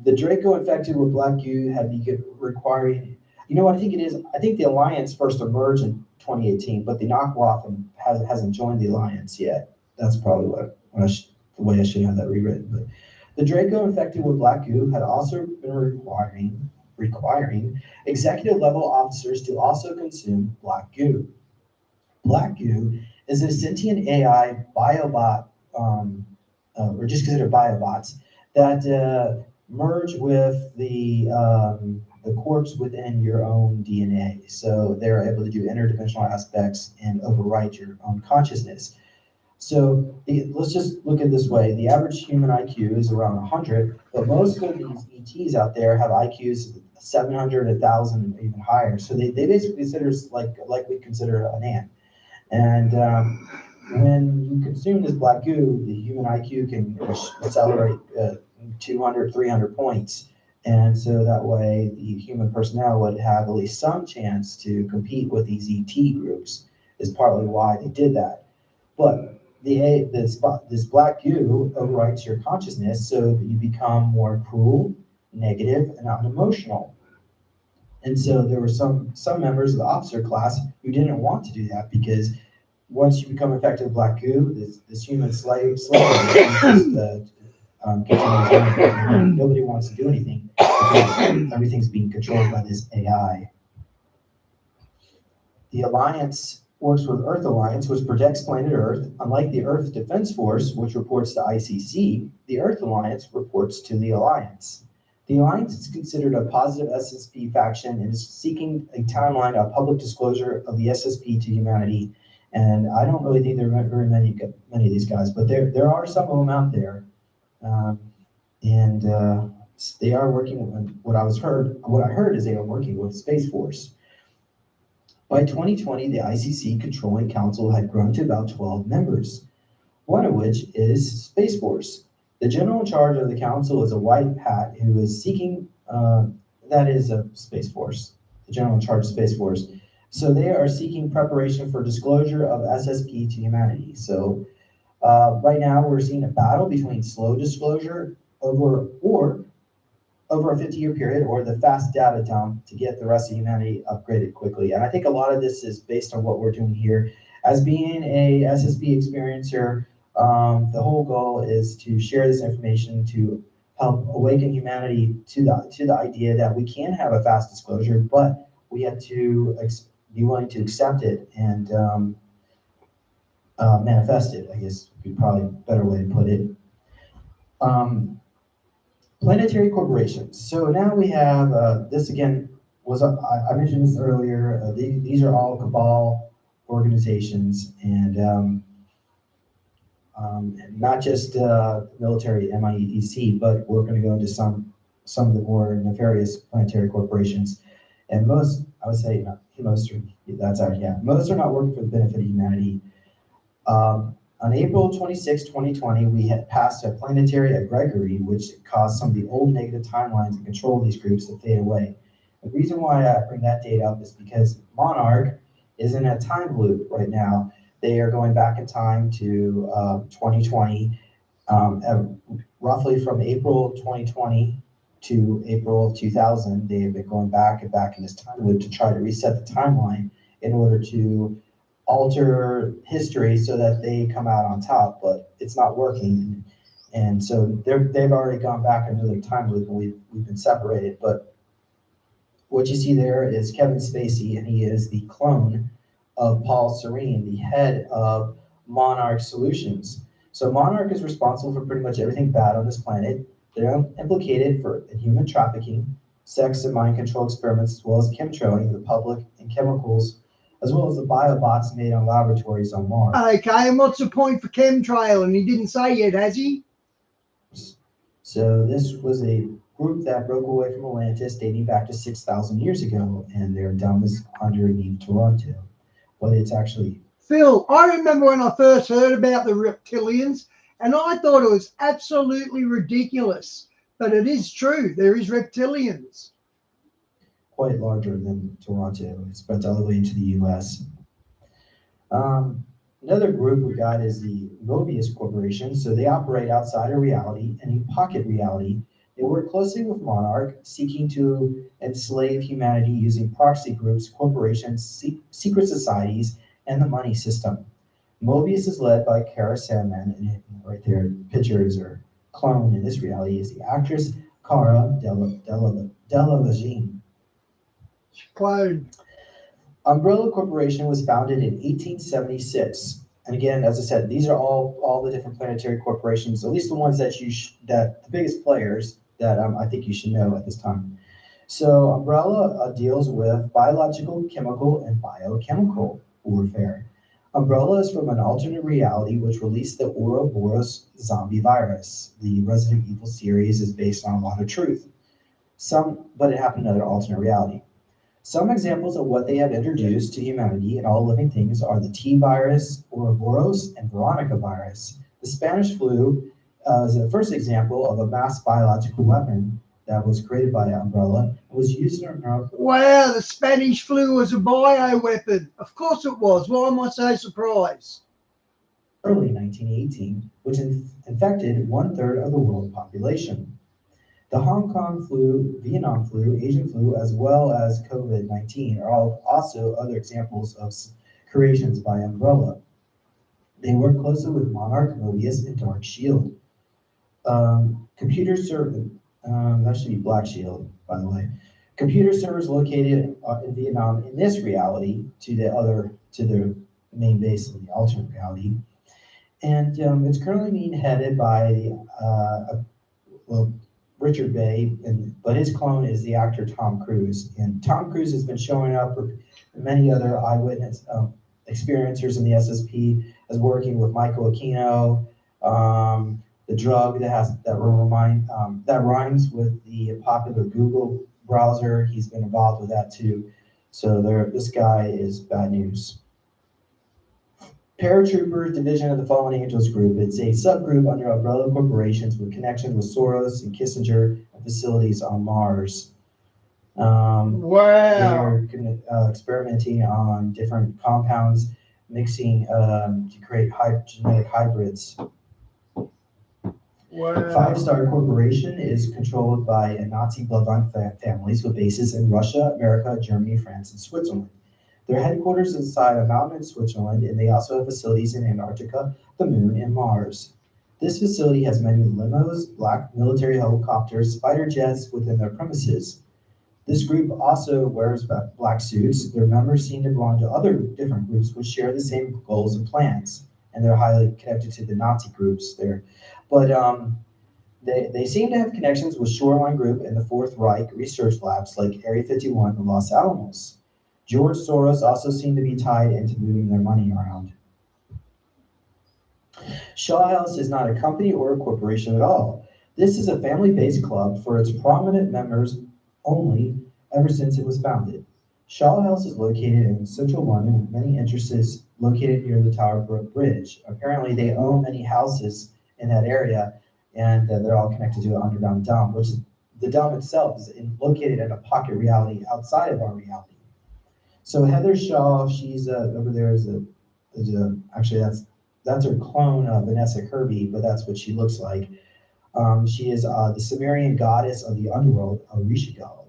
the Draco infected with black goo had been requiring. You know what I think it is? I think the alliance first emerged in 2018, but the Nakwafen hasn't joined the alliance yet. That's probably the way I should have that rewritten. But the Draco infected with black goo had also been requiring executive level officers to also consume black goo. Black goo is a sentient AI biobot or just considered biobots that merge with the corpse within your own DNA. So they're able to do interdimensional aspects and overwrite your own consciousness. So let's just look at it this way. The average human IQ is around 100, but most of these ETs out there have IQs 700, 1,000, and even higher. So they basically consider us like we consider an ant. And when you consume this black goo, the human IQ can accelerate 200, 300 points. And so that way the human personnel would have at least some chance to compete with these ET groups, is partly why they did that. But this black goo overwrites your consciousness so that you become more cruel, negative, and unemotional. And so there were some members of the officer class who didn't want to do that, because once you become infected with black goo, this human slave continues on. Nobody wants to do anything because everything's being controlled by this AI. The Alliance works with Earth Alliance, which protects planet Earth. Unlike the Earth Defense Force, which reports to ICC, the Earth Alliance reports to the Alliance. The Alliance is considered a positive SSP faction and is seeking a timeline of public disclosure of the SSP to humanity. And I don't really think there are very many of these guys, but there are some of them out there. They are working. What I heard is they are working with Space Force. By 2020, the ICC Controlling Council had grown to about 12 members, one of which is Space Force. The general in charge of the council is a white hat who is seeking, that is a Space Force, the general in charge of Space Force. So they are seeking preparation for disclosure of SSP to humanity. So right now we're seeing a battle between slow disclosure over a 50-year period, or the fast data dump to get the rest of humanity upgraded quickly. And I think a lot of this is based on what we're doing here. As being a SSP experiencer, the whole goal is to share this information to help awaken humanity to the idea that we can have a fast disclosure, but we have to be willing to accept it and manifest it, I guess would be probably a better way to put it. Planetary corporations. So now we have, this again, I mentioned this earlier, these are all cabal organizations, and not just military MIEC, but we're going to go into some of the more nefarious planetary corporations. And most, I would say, most are not working for the benefit of humanity. On April 26, 2020, we had passed a planetary egregore, which caused some of the old negative timelines and control of these groups to fade away. The reason why I bring that date up is because Monarch is in a time loop right now. They are going back in time to 2020, roughly from April 2020 to April of 2000. They have been going back and back in this time loop to try to reset the timeline in order to alter history so that they come out on top, but it's not working. And so they've already gone back into their time loop, and we've been separated. But what you see there is Kevin Spacey, and he is the clone of Paul Serene, the head of Monarch Solutions. So Monarch is responsible for pretty much everything bad on this planet. They're implicated for human trafficking, sex and mind control experiments, as well as chemtrailing the public and chemicals, as well as the biobots made on laboratories on Mars. Okay, and what's the point for chemtrail? And he didn't say yet, has he? So this was a group that broke away from Atlantis dating back to 6,000 years ago, and their dumb is underneath Toronto. But it's actually... Phil, I remember when I first heard about the reptilians, and I thought it was absolutely ridiculous. But it is true, there is reptilians. Quite larger than Toronto. It spreads all the way into the US. Another group we got is the Mobius Corporation. So they operate outside of reality and in pocket reality. They work closely with Monarch, seeking to enslave humanity using proxy groups, corporations, secret societies, and the money system. Mobius is led by Kara Sandman, and right there, pictures or clone in this reality is the actress Cara Delevingne. Clone. Umbrella Corporation was founded in 1876. And again, as I said, these are all the different planetary corporations, at least the ones that that the biggest players that I think you should know at this time. So Umbrella deals with biological, chemical, and biochemical warfare. Umbrella is from an alternate reality which released the Ouroboros zombie virus. The Resident Evil series is based on a lot of truth. But it happened in another alternate reality. Some examples of what they have introduced to humanity and all living things are the T virus, Ouroboros, and Veronica virus. The Spanish flu is the first example of a mass biological weapon that was created by Umbrella and was used in America. Wow, the Spanish flu was a bioweapon. Of course it was. Why am I so surprised? Early 1918, which infected 1/3 of the world population. The Hong Kong flu, Vietnam flu, Asian flu, as well as COVID-19 are all also other examples of creations by Umbrella. They work closely with Monarch, Mobius, and Dark Shield. Computer server, that should be Black Shield, by the way. Computer servers located in Vietnam in this reality to the main base of the alternate reality. And it's currently being headed by Richard Bay, but his clone is the actor Tom Cruise. And Tom Cruise has been showing up with many other eyewitness experiencers in the SSP, as working with Michael Aquino, the drug that rhymes with the popular Google browser. He's been involved with that too. So this guy is bad news. Paratroopers Division of the Fallen Angels Group. It's a subgroup under umbrella corporations with connections with Soros and Kissinger and facilities on Mars. Wow. They're experimenting on different compounds, mixing to create genetic hybrids. Wow. Five Star Corporation is controlled by Nazi bloodline families with bases in Russia, America, Germany, France, and Switzerland. Their headquarters is inside a mountain in Switzerland, and they also have facilities in Antarctica, the Moon, and Mars. This facility has many limos, black military helicopters, fighter jets within their premises. This group also wears black suits. Their members seem to belong to other different groups which share the same goals and plans, and they're highly connected to the Nazi groups there. But they seem to have connections with Shoreline Group and the Fourth Reich research labs like Area 51 and Los Alamos. George Soros also seemed to be tied into moving their money around. Shaw House is not a company or a corporation at all. This is a family-based club for its prominent members only ever since it was founded. Shaw House is located in central London with many entrances located near the Tower Bridge. Apparently they own many houses in that area, and they're all connected to an underground dome, which is, the dome itself is located in a pocket reality outside of our reality. So Heather Shaw, she's over there actually that's her clone, Vanessa Kirby, but that's what she looks like. She is the Sumerian goddess of the underworld, Orishigal.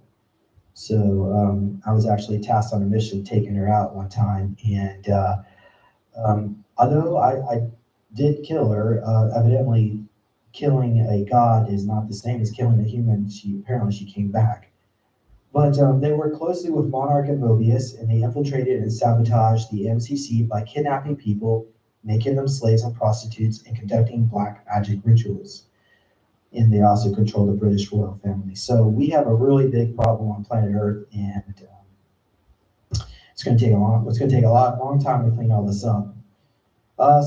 So I was actually tasked on a mission taking her out one time, and although I did kill her, evidently killing a god is not the same as killing a human. Apparently she came back. But they worked closely with Monarch and Mobius, and they infiltrated and sabotaged the MCC by kidnapping people, making them slaves and prostitutes, and conducting black magic rituals. And they also control the British royal family. So we have a really big problem on planet Earth, and it's going to take a long time to clean all this up.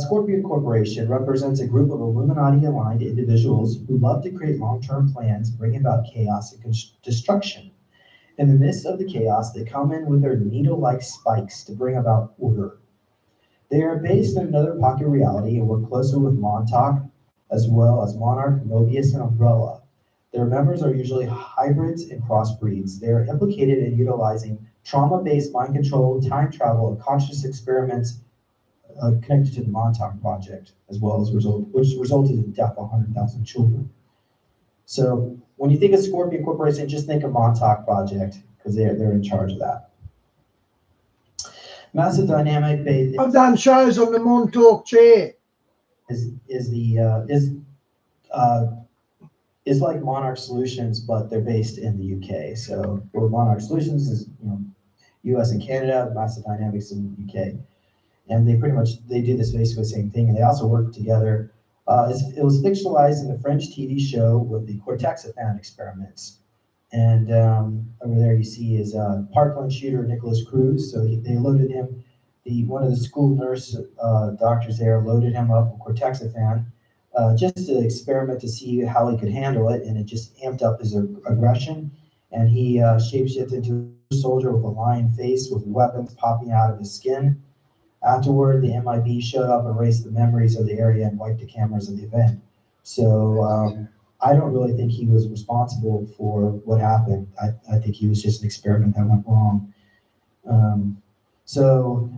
Scorpion Corporation represents a group of Illuminati-aligned individuals who love to create long-term plans, bring about chaos and destruction. In the midst of the chaos, they come in with their needle-like spikes to bring about order. They are based in another pocket reality and work closely with Montauk, as well as Monarch, Mobius, and Umbrella. Their members are usually hybrids and crossbreeds. They are implicated in utilizing trauma-based mind control, time travel, and conscious experiments connected to the Montauk Project, as well as which resulted in the death of 100,000 children. So when you think of Scorpion Corporation, just think of Montauk Project, because they're in charge of that. Massive Dynamic based. I've done shows on the Montauk chair. Is like Monarch Solutions, but they're based in the UK. So where Monarch Solutions is US and Canada, Massive Dynamics in the UK. and they do this basically the same thing, and they also work together. It was fictionalized in the French TV show with the Cortexiphan experiments. And over there you see is Parkland shooter Nicholas Cruz. So they loaded him, one of the school nurse doctors there loaded him up with Cortexiphan just to experiment to see how he could handle it, and it just amped up his aggression. And he shapeshifted into a soldier with a lion face with weapons popping out of his skin. Afterward, the MIB showed up and erased the memories of the area and wiped the cameras of the event. So I don't really think he was responsible for what happened. I think he was just an experiment that went wrong. So,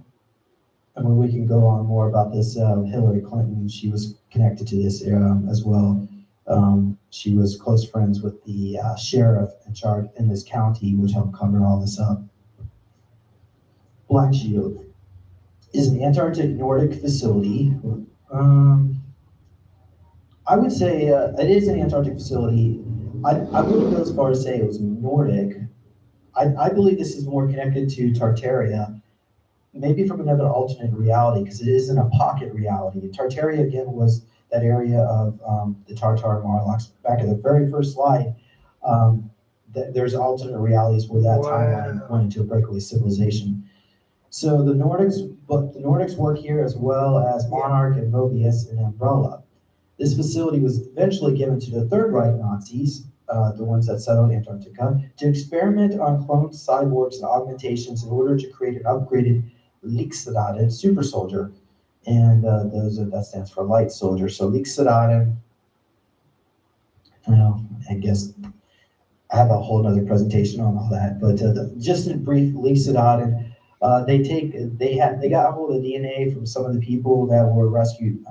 I mean, we can go on more about this. Hillary Clinton, she was connected to this as well. She was close friends with the sheriff in charge in this county, which helped cover all this up. Black Shield is an Antarctic Nordic facility. I would say it is an Antarctic facility. I wouldn't go as far as say it was Nordic. I believe this is more connected to Tartaria, maybe from another alternate reality, because it is in a pocket reality. Tartaria, again, was that area of the Tartar Marlocks. Back in the very first slide, there's alternate realities where that timeline went into a breakaway civilization. So the Nordics work here as well as Monarch and Mobius and Umbrella. This facility was eventually given to the Third Reich Nazis, the ones that settled Antarctica, to experiment on cloned cyborgs and augmentations in order to create an upgraded Leaksoldaten super soldier. And that stands for light soldier. So Leaksoldaten, I guess I have a whole other presentation on all that, but just in brief, Leaksoldaten. They got a hold of DNA from some of the people that were rescued,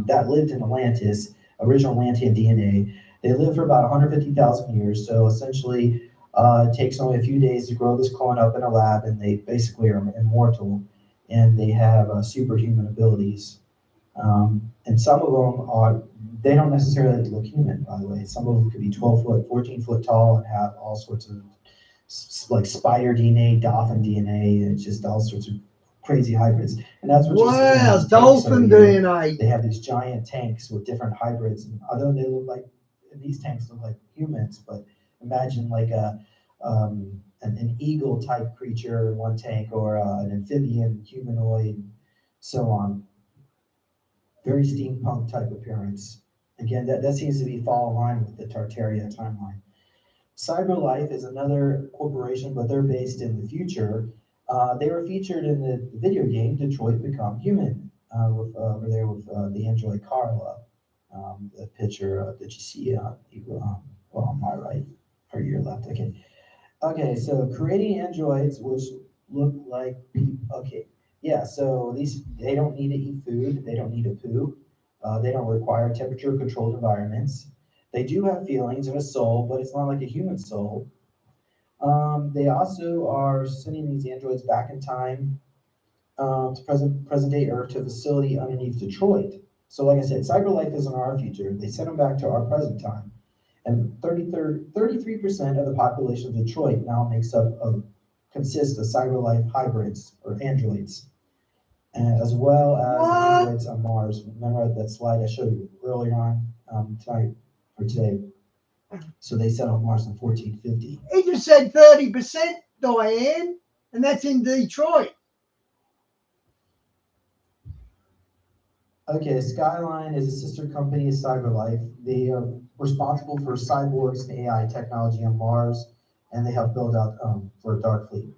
that lived in Atlantis, original Atlantean DNA. They lived for about 150,000 years. So essentially, it takes only a few days to grow this clone up in a lab, and they basically are immortal, and they have superhuman abilities. And some of them they don't necessarily look human, by the way. Some of them could be 12 foot, 14 foot tall, and have all sorts of like spider DNA, dolphin DNA, and it's just all sorts of crazy hybrids. And that's what you see. Wow, dolphin DNA. They have these giant tanks with different hybrids. And although they look like, these tanks look like humans, but imagine like an eagle type creature in one tank, or an amphibian, humanoid, so on. Very steampunk type appearance. Again, that seems to be fall in line with the Tartaria timeline. CyberLife is another corporation, but they're based in the future. They were featured in the video game Detroit Become Human, over there with the android Carla. The picture that you see on my right, or your left. Okay, so creating androids which look like people. Okay, yeah, so they don't need to eat food, they don't need to poop, they don't require temperature-controlled environments. They do have feelings and a soul, but it's not like a human soul. They also are sending these androids back in time to present-day Earth, to a facility underneath Detroit. So like I said, CyberLife is in our future. They sent them back to our present time. And 33% of the population of Detroit now consists of CyberLife hybrids, or androids, as well as androids on Mars. Remember that slide I showed you earlier on today? So they set on Mars in 1450. He just said 30%, Diane, and that's in Detroit. Okay, Skyline is a sister company of CyberLife. They are responsible for cyborgs and AI technology on Mars, and they help build out for Darkfleet.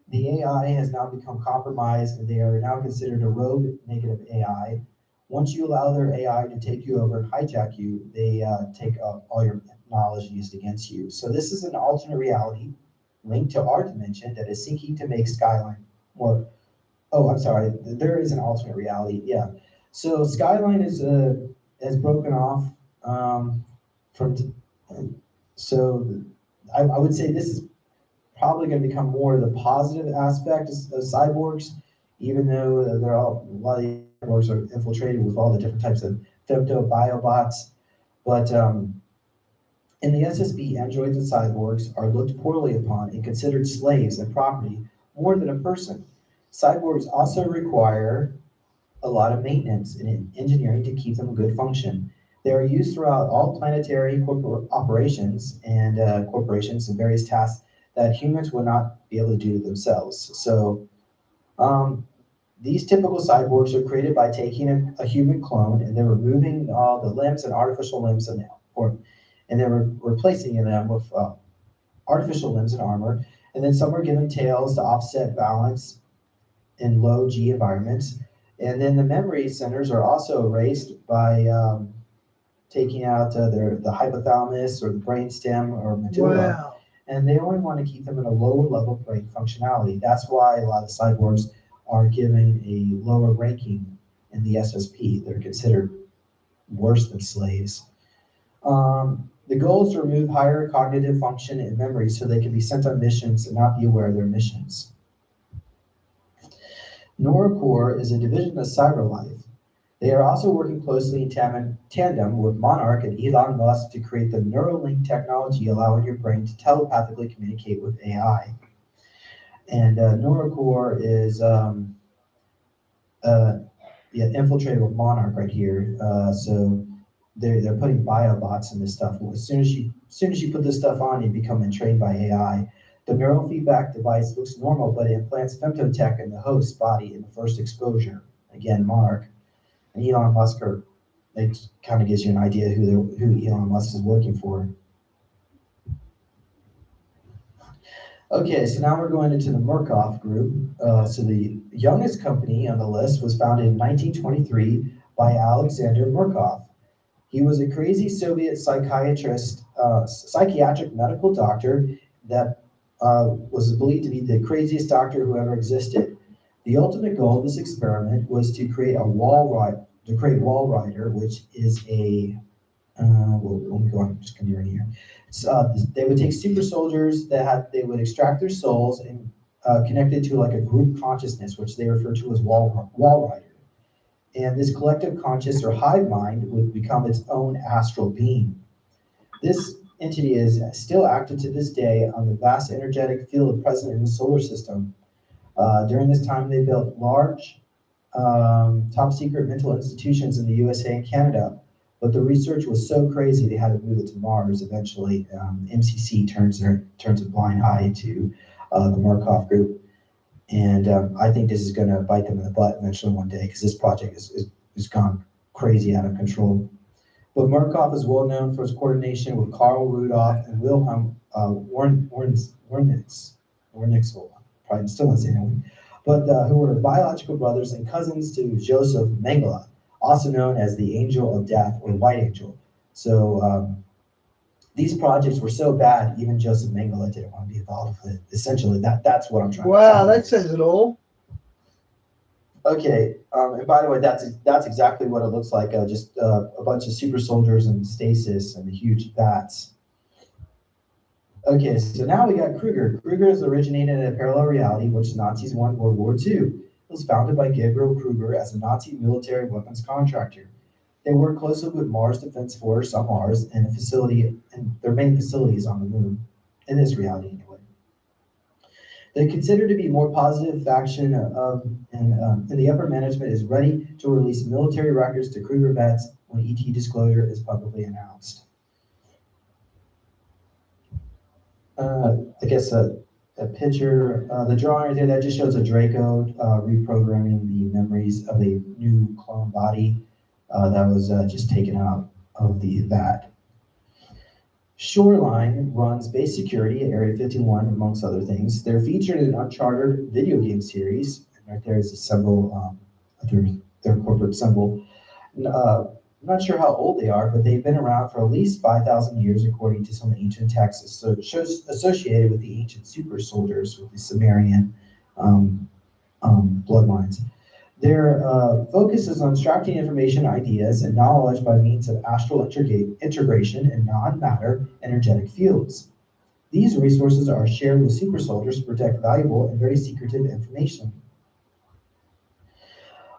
The AI has now become compromised, and they are now considered a rogue negative AI. Once you allow their AI to take you over and hijack you, they take all your knowledge used against you. So this is an alternate reality linked to our dimension that is seeking to make Skyline more. Oh, I'm sorry. There is an alternate reality. Yeah. So Skyline has broken off from. So I would say this is probably going to become more of the positive aspect of cyborgs, even though a lot of the cyborgs are infiltrated with all the different types of femto-biobots. But in the SSB, androids and cyborgs are looked poorly upon and considered slaves and property more than a person. Cyborgs also require a lot of maintenance and engineering to keep them in good function. They are used throughout all planetary operations and corporations and various tasks that humans would not be able to do themselves. So these typical cyborgs are created by taking a human clone and then removing all the limbs and artificial limbs and then replacing them with artificial limbs and armor. And then some are given tails to offset balance in low G environments. And then the memory centers are also erased by taking out the hypothalamus or the brainstem or medulla. Wow. And they only want to keep them in a lower level brain functionality. That's why a lot of the cyborgs are given a lower ranking in the SSP. They're considered worse than slaves. The goal is to remove higher cognitive function and memory so they can be sent on missions and not be aware of their missions. NORACOR is a division of CyberLife. They are also working closely in tandem with Monarch and Elon Musk to create the Neuralink technology allowing your brain to telepathically communicate with AI. And NORACOR is infiltrated with Monarch right here. So they're putting biobots in this stuff. As soon as you put this stuff on, you become entrained by AI. The neural feedback device looks normal, but it implants femtotech in the host's body in the first exposure. Again, Monarch and Elon Musk it kind of gives you an idea who Elon Musk is working for. Okay, so now we're going into the Murkoff group. So the youngest company on the list was founded in 1923 by Alexander Murkoff. He was a crazy Soviet psychiatric medical doctor that was believed to be the craziest doctor who ever existed. The ultimate goal of this experiment was to create wall rider, which is a let me go on, I'm just going to be right here. They would take super soldiers they would extract their souls and connect it to like a group consciousness, which they refer to as wall rider. And this collective conscious or hive mind would become its own astral being. This entity is still active to this day on the vast energetic field present in the solar system. During this time, they built large, top secret mental institutions in the USA and Canada, but the research was so crazy they had to move it to Mars eventually. MCC turns a blind eye to the Murkoff group. And I think this is going to bite them in the butt eventually one day because this project is gone crazy out of control. But Murkoff is well known for his coordination with Karl Rudolph and Wilhelm Wernicke. Probably still not saying that, but who were biological brothers and cousins to Joseph Mengele, also known as the Angel of Death or White Angel. So these projects were so bad, even Joseph Mengele didn't want to be involved with it. Essentially, that's what I'm trying to say. Wow, that says it all. Okay, and by the way, that's exactly what it looks like. Just a bunch of super soldiers in stasis and huge vats. Okay, so now we got Kruger. Kruger is originated in a parallel reality, which Nazis won World War II. It was founded by Gabriel Kruger as a Nazi military weapons contractor. They work closely with Mars Defense Force on Mars and their main facility is on the moon, in this reality anyway. They're considered to be more positive faction and the upper management is ready to release military records to Kruger vets when ET disclosure is publicly announced. I guess a picture, the drawing right there, that just shows a Draco reprogramming the memories of a new clone body that was just taken out of the vat. Shoreline runs base security at Area 51, amongst other things. They're featured in an Uncharted video game series. And right there is a symbol, their corporate symbol. I'm not sure how old they are, but they've been around for at least 5,000 years, according to some ancient texts. So it shows associated with the ancient super soldiers with the Sumerian bloodlines. Their focus is on extracting information, ideas, and knowledge by means of astral integration and non-matter energetic fields. These resources are shared with super soldiers to protect valuable and very secretive information.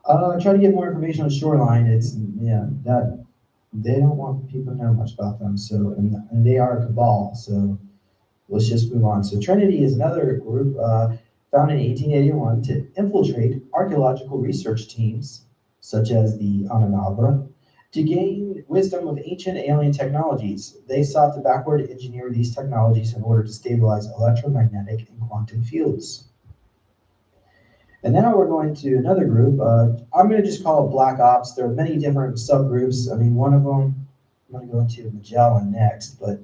Try to get more information on Shoreline. That they don't want people to know much about them. So, and they are a cabal. So, let's just move on. So, Trinity is another group. founded in 1881 to infiltrate archaeological research teams, such as the Anunnaki, to gain wisdom of ancient alien technologies. They sought to backward engineer these technologies in order to stabilize electromagnetic and quantum fields. And now we're going to another group. I'm going to just call it Black Ops. There are many different subgroups. I mean, one of them, I'm going to go into Magellan next, but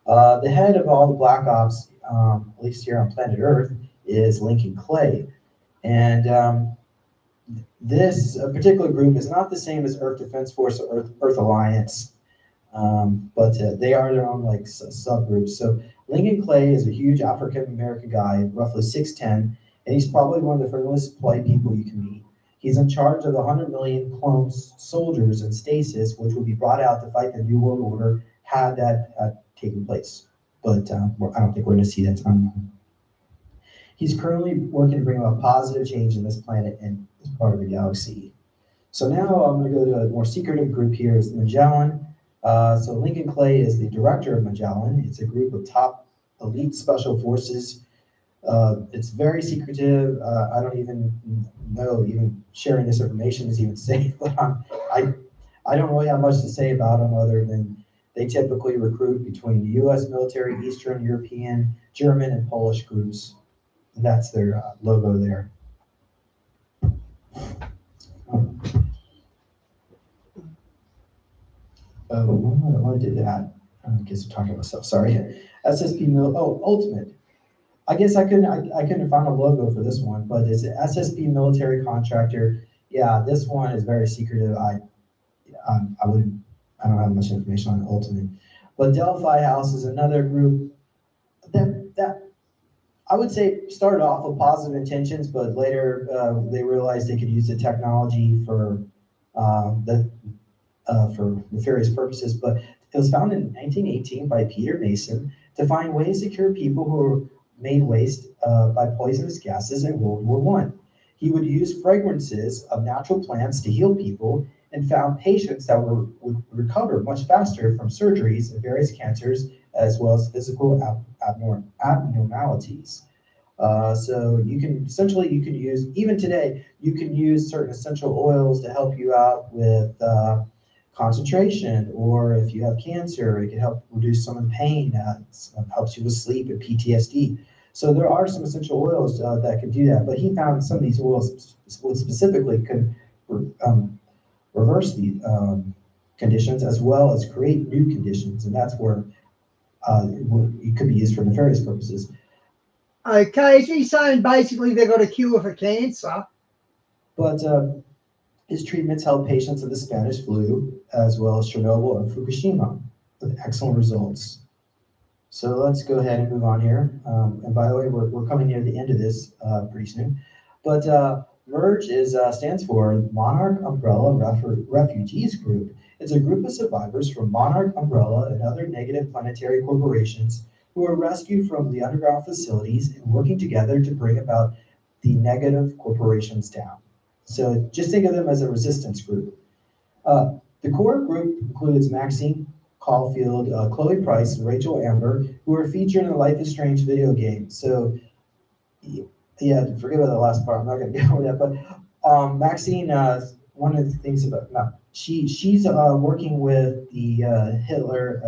the head of all the Black Ops, at least here on planet Earth, is Lincoln Clay. And this particular group is not the same as Earth Defense Force or Earth Alliance, but they are their own like subgroups. So Lincoln Clay is a huge African American guy, roughly 6'10", and he's probably one of the friendliest, polite people you can meet. He's in charge of the 100 million clone soldiers in stasis, which will be brought out to fight the New World Order had that taken place. But I don't think we're going to see that timeline. He's currently working to bring about positive change in this planet and as part of the galaxy. So now I'm going to go to a more secretive group here, is Magellan. So Lincoln Clay is the director of Magellan. It's a group of top elite special forces. It's very secretive. I don't even know even sharing this information is even safe, but I don't really have much to say about them other than they typically recruit between the U.S. military, Eastern European, German, and Polish groups. And that's their logo there. Why did that? I guess I'm talking about myself. Sorry. SSP Ultimate. I guess I couldn't find a logo for this one, but it's an SSP military contractor. Yeah, this one is very secretive. I don't have much information on Ultimate. But Delphi House is another group that I would say started off with positive intentions, but later they realized they could use the technology for nefarious purposes. But it was founded in 1918 by Peter Mason to find ways to cure people who were made waste by poisonous gases in World War I. He would use fragrances of natural plants to heal people and found patients that would recover much faster from surgeries and various cancers, as well as physical abnormalities. So you can use, even today, you can use certain essential oils to help you out with concentration, or if you have cancer, it can help reduce some of the pain, helps you with sleep and PTSD. So there are some essential oils that can do that, but he found some of these oils specifically could reverse the conditions as well as create new conditions, and that's where it could be used for nefarious purposes. Okay, so he's saying basically they've got a cure for cancer. But his treatments helped patients of the Spanish flu, as well as Chernobyl and Fukushima, with excellent results. So let's go ahead and move on here. And by the way, we're coming near the end of this pretty soon. But MERGE stands for Monarch Umbrella Refugees Group. It's a group of survivors from Monarch Umbrella and other negative planetary corporations who are rescued from the underground facilities and working together to bring about the negative corporations down. So just think of them as a resistance group. The core group includes Maxine Caulfield, Chloe Price, and Rachel Amber, who are featured in the Life is Strange video game. So yeah, forget about the last part. I'm not going to get over that. But Maxine, one of the things about she's working with the Hitler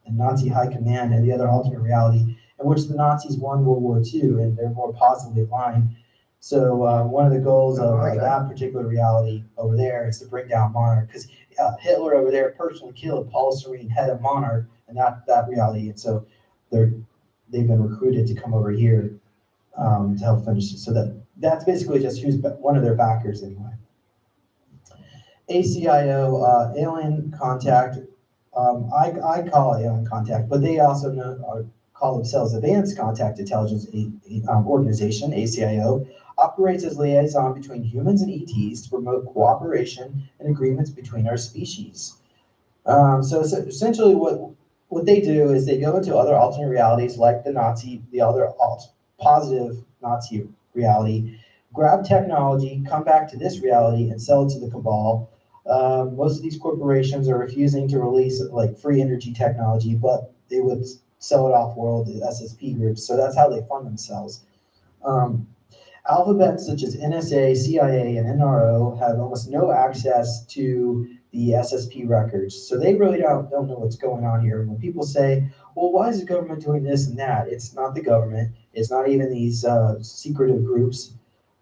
and Nazi high command and the other alternate reality in which the Nazis won World War II and they're more positively aligned. So one of the goals of that particular reality over there is to bring down Monarch, because Hitler over there personally killed Paul Serene, head of Monarch, and that reality. And so they've been recruited to come over here to help finish it. So that's basically just who's one of their backers anyway. ACIO, Alien Contact. I call it Alien Contact, but they also call themselves Advanced Contact Intelligence Organization, ACIO, operates as liaison between humans and ETs to promote cooperation and agreements between our species. So essentially what they do is they go into other alternate realities like the other positive Nazi reality, grab technology, come back to this reality and sell it to the cabal. Most of these corporations are refusing to release like free energy technology, but they would sell it off world to SSP groups. So that's how they fund themselves. Alphabets such as NSA, CIA, and NRO have almost no access to the SSP records. So they really don't know what's going on here. When people say, well, why is the government doing this and that? It's not the government. It's not even these secretive groups.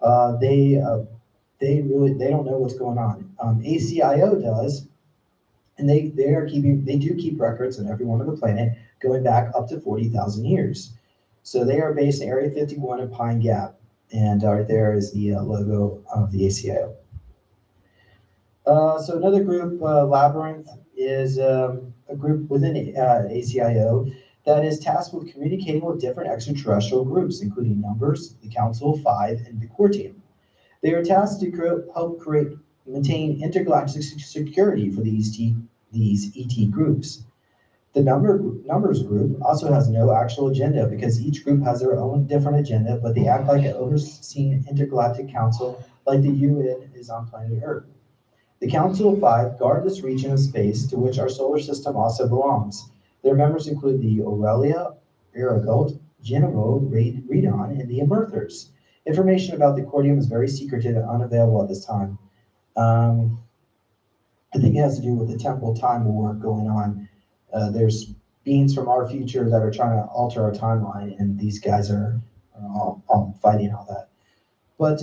They don't know what's going on. ACIO does, and they do keep records on everyone on the planet going back up to 40,000 years. So they are based in Area 51 in Pine Gap, and right there is the logo of the ACIO. So another group, Labyrinth, is a group within ACIO that is tasked with communicating with different extraterrestrial groups, including Numbers, the Council of Five, and the Core Team. They are tasked to help maintain intergalactic security for these ET groups. The Numbers group also has no actual agenda because each group has their own different agenda, but they act like an overseen intergalactic council like the UN is on planet Earth. The Council of Five guard this region of space to which our solar system also belongs. Their members include the Aurelia, Aragalt, Genovo, Redon, and the Emerthers. Information about the Cordium is very secretive and unavailable at this time. I think it has to do with the temporal time war going on. There's beings from our future that are trying to alter our timeline, and these guys are all fighting all that. But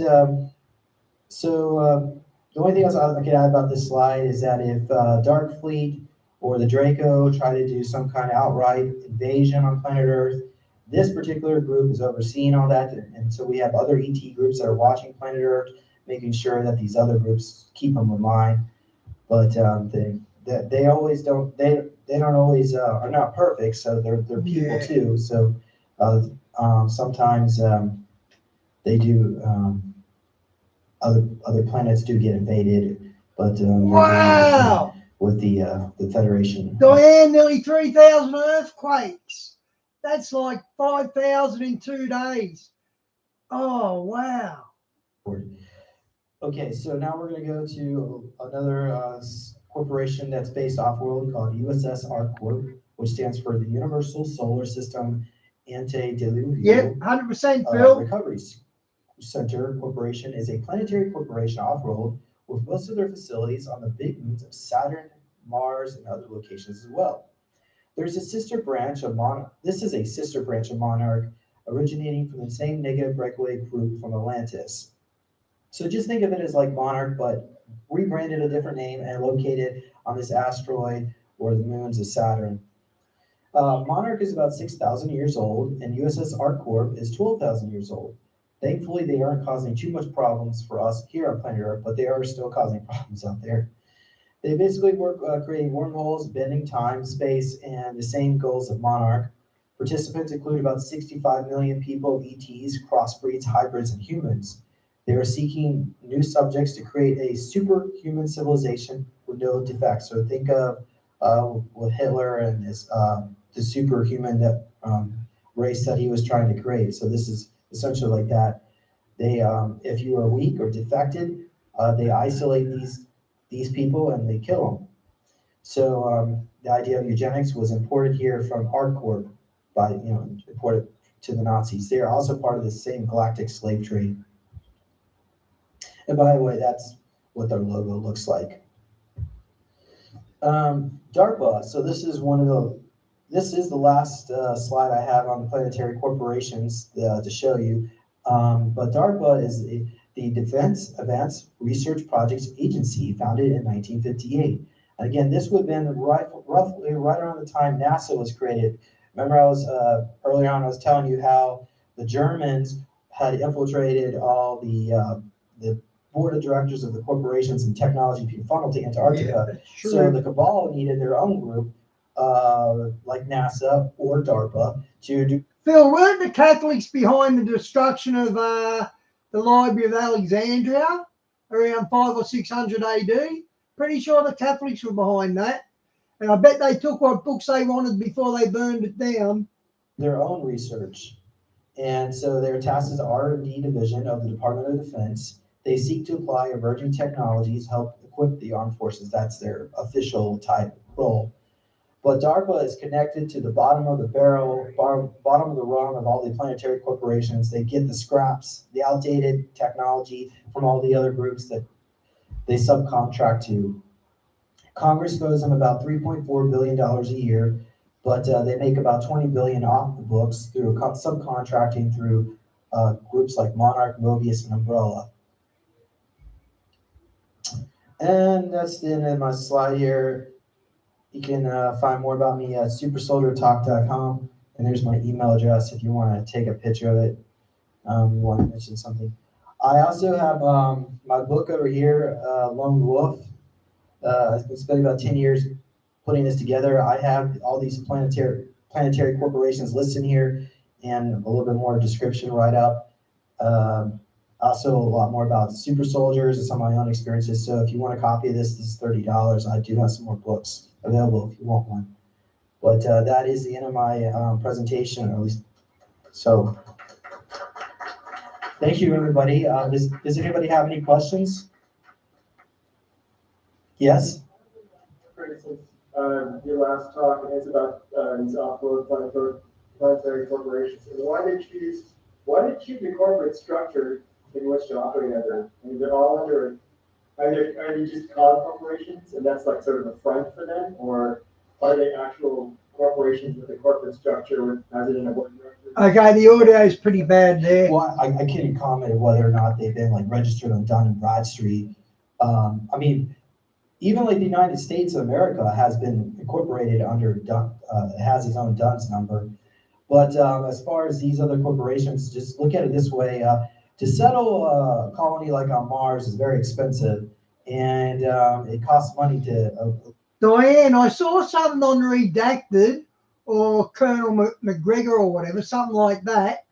the only thing else I could add about this slide is that if Dark Fleet or the Draco try to do some kind of outright invasion on planet Earth, this particular group is overseeing all that, and so we have other ET groups that are watching planet Earth, making sure that these other groups keep them in mind. But they always don't. They don't always are not perfect. So they're people too. So sometimes they do. Other planets do get invaded, but wow! With the Federation. Diane, nearly 3,000 earthquakes. That's like 5,000 in 2 days. Oh wow! Okay, so now we're going to go to another corporation that's based off-world called USS ArcCorp, which stands for the Universal Solar System Antediluvian. Yep, 100%, Phil. Recovery Center Corporation is a planetary corporation off-world with most of their facilities on the big moons of Saturn, Mars, and other locations as well. There's a sister branch of Monarch. This is a sister branch of Monarch originating from the same negative breakaway group from Atlantis. So just think of it as like Monarch, but rebranded a different name and located on this asteroid or the moons of Saturn. Monarch is about 6,000 years old, and USS ArcCorp is 12,000 years old. Thankfully, they aren't causing too much problems for us here on planet Earth, but they are still causing problems out there. They basically work creating wormholes, bending time, space, and the same goals of Monarch. Participants include about 65 million people, ETs, crossbreeds, hybrids, and humans. They are seeking new subjects to create a superhuman civilization with no defects. So think of with Hitler and his, the superhuman race that he was trying to create. So this is essentially like that. They, if you are weak or defected, they isolate these people and they kill them. So the idea of eugenics was imported here from ArcCorp by, imported to the Nazis. They are also part of the same galactic slave trade. And by the way, that's what their logo looks like. DARPA. So this is the last slide I have on the planetary corporations to show you. But DARPA is the Defense Advanced Research Projects Agency, founded in 1958. And again, this would have been roughly right around the time NASA was created. Remember, I was earlier on, I was telling you how the Germans had infiltrated all the board of directors of the corporations and technology being funneled to Antarctica. Yeah, so the Cabal needed their own group, like NASA or DARPA, to do. Phil, weren't the Catholics behind the destruction of the Library of Alexandria around 500 or 600 AD? Pretty sure the Catholics were behind that. And I bet they took what books they wanted before they burned it down. Their own research. And so they're tasked as the R&D division of the Department of Defense. They seek to apply emerging technologies, help equip the armed forces. That's their official type role. But DARPA is connected to the bottom of the barrel, bottom of the rung of all the planetary corporations. They get the scraps, the outdated technology from all the other groups that they subcontract to. Congress owes them about $3.4 billion a year, but they make about $20 billion off the books through subcontracting through groups like Monarch, Mobius, and Umbrella. And that's the end of my slide here. You can find more about me at supersoldiertalk.com, and there's my email address if you want to take a picture of it. You want to mention something. I also have my book over here, Lone Wolf. I've been spending about 10 years putting this together. I have all these planetary corporations listed here, and a little bit more description right up. Also, a lot more about super soldiers and some of my own experiences. So if you want a copy of this, this is $30. I do have some more books available if you want one. But that is the end of my presentation, or at least. So thank you, everybody. Does anybody have any questions? Yes? For instance, your last talk is about these off-world planetary corporations. And why did you choose the corporate structure in which to operate under? I mean, they're all under, are they just called corporations, and that's like sort of a front for them, or are they actual corporations with a corporate structure as in a board director? Okay, the audio is pretty bad there. Well, I can't comment whether or not they've been like registered on Dun and Bradstreet. I mean, even like the United States of America has been incorporated under Dun, it has its own DUNS number. But as far as these other corporations, just look at it this way. To settle a colony like on Mars is very expensive, and it costs money to... Diane, I saw something on Redacted, or Colonel McGregor or whatever, something like that.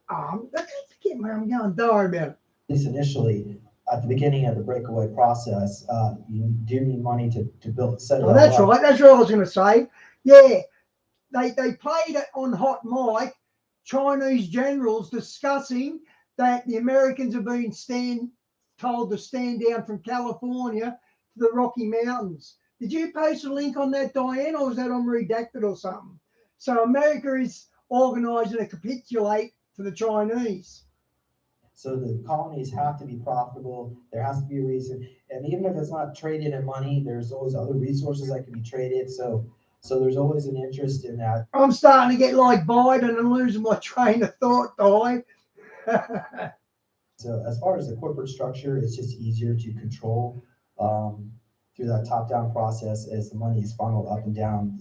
I can't forget where I'm going. Don't worry about it. At least initially, at the beginning of the breakaway process, you do need money to build, set it Oh, all that's up. right. That's what I was going to say. Yeah, they played it on Hot Mic, Chinese generals discussing that the Americans have been told to stand down from California to the Rocky Mountains. Did you post a link on that, Diane, or was that on Redacted or something? So America is organising to capitulate to the Chinese. So the colonies have to be profitable. There has to be a reason. And even if it's not traded in money, there's always other resources that can be traded. So there's always an interest in that. I'm starting to get like Biden and losing my train of thought, Di. So as far as the corporate structure, it's just easier to control through that top-down process as the money is funneled up and down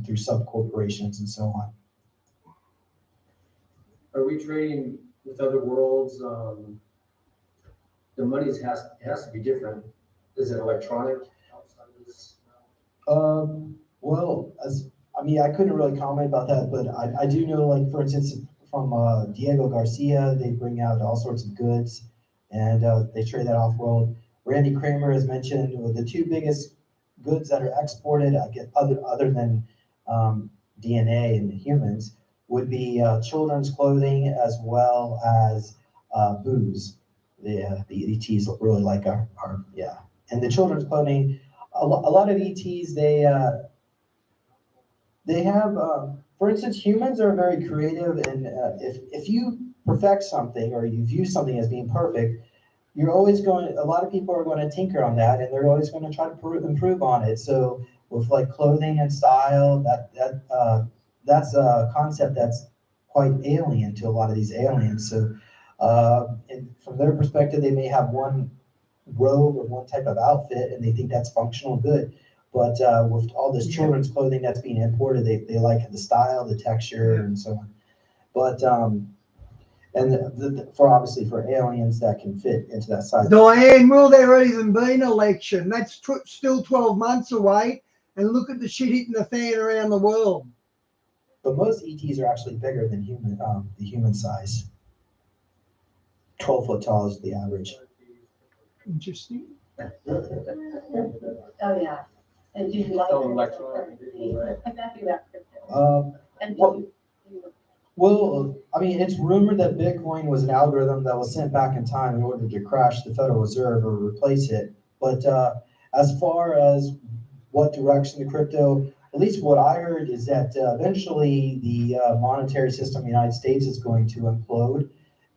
through sub-corporations and so on. Are we trading with other worlds? The money has to be different. Is it electronic outside of this? Well, I mean, I couldn't really comment about that, but I do know, like, for instance, from Diego Garcia, they bring out all sorts of goods, and they trade that off-world. Randy Kramer has mentioned the two biggest goods that are exported, I guess, other than DNA in humans, would be children's clothing as well as booze. The ETs really like our yeah. And the children's clothing, a lot of ETs, they have, for instance, humans are very creative, and if you perfect something or you view something as being perfect, you're always a lot of people are going to tinker on that, and they're always going to try to improve on it. So with like clothing and style, that's a concept that's quite alien to a lot of these aliens. So and from their perspective, they may have one robe or one type of outfit, and they think that's functional and good. But with all this children's clothing that's being imported, they like the style, the texture, and so on. But and for obviously for aliens that can fit into that size. Diane, will there even be an election? That's still 12 months away, and look at the shit hitting the fan around the world. But most ETs are actually bigger than the human size. 12 foot tall is the average. Interesting. Oh, yeah. And do you like electronic? exactly that crypto? And Well, I mean, it's rumored that Bitcoin was an algorithm that was sent back in time in order to crash the Federal Reserve or replace it. But as far as what direction the crypto, at least what I heard is that eventually the monetary system in the United States is going to implode.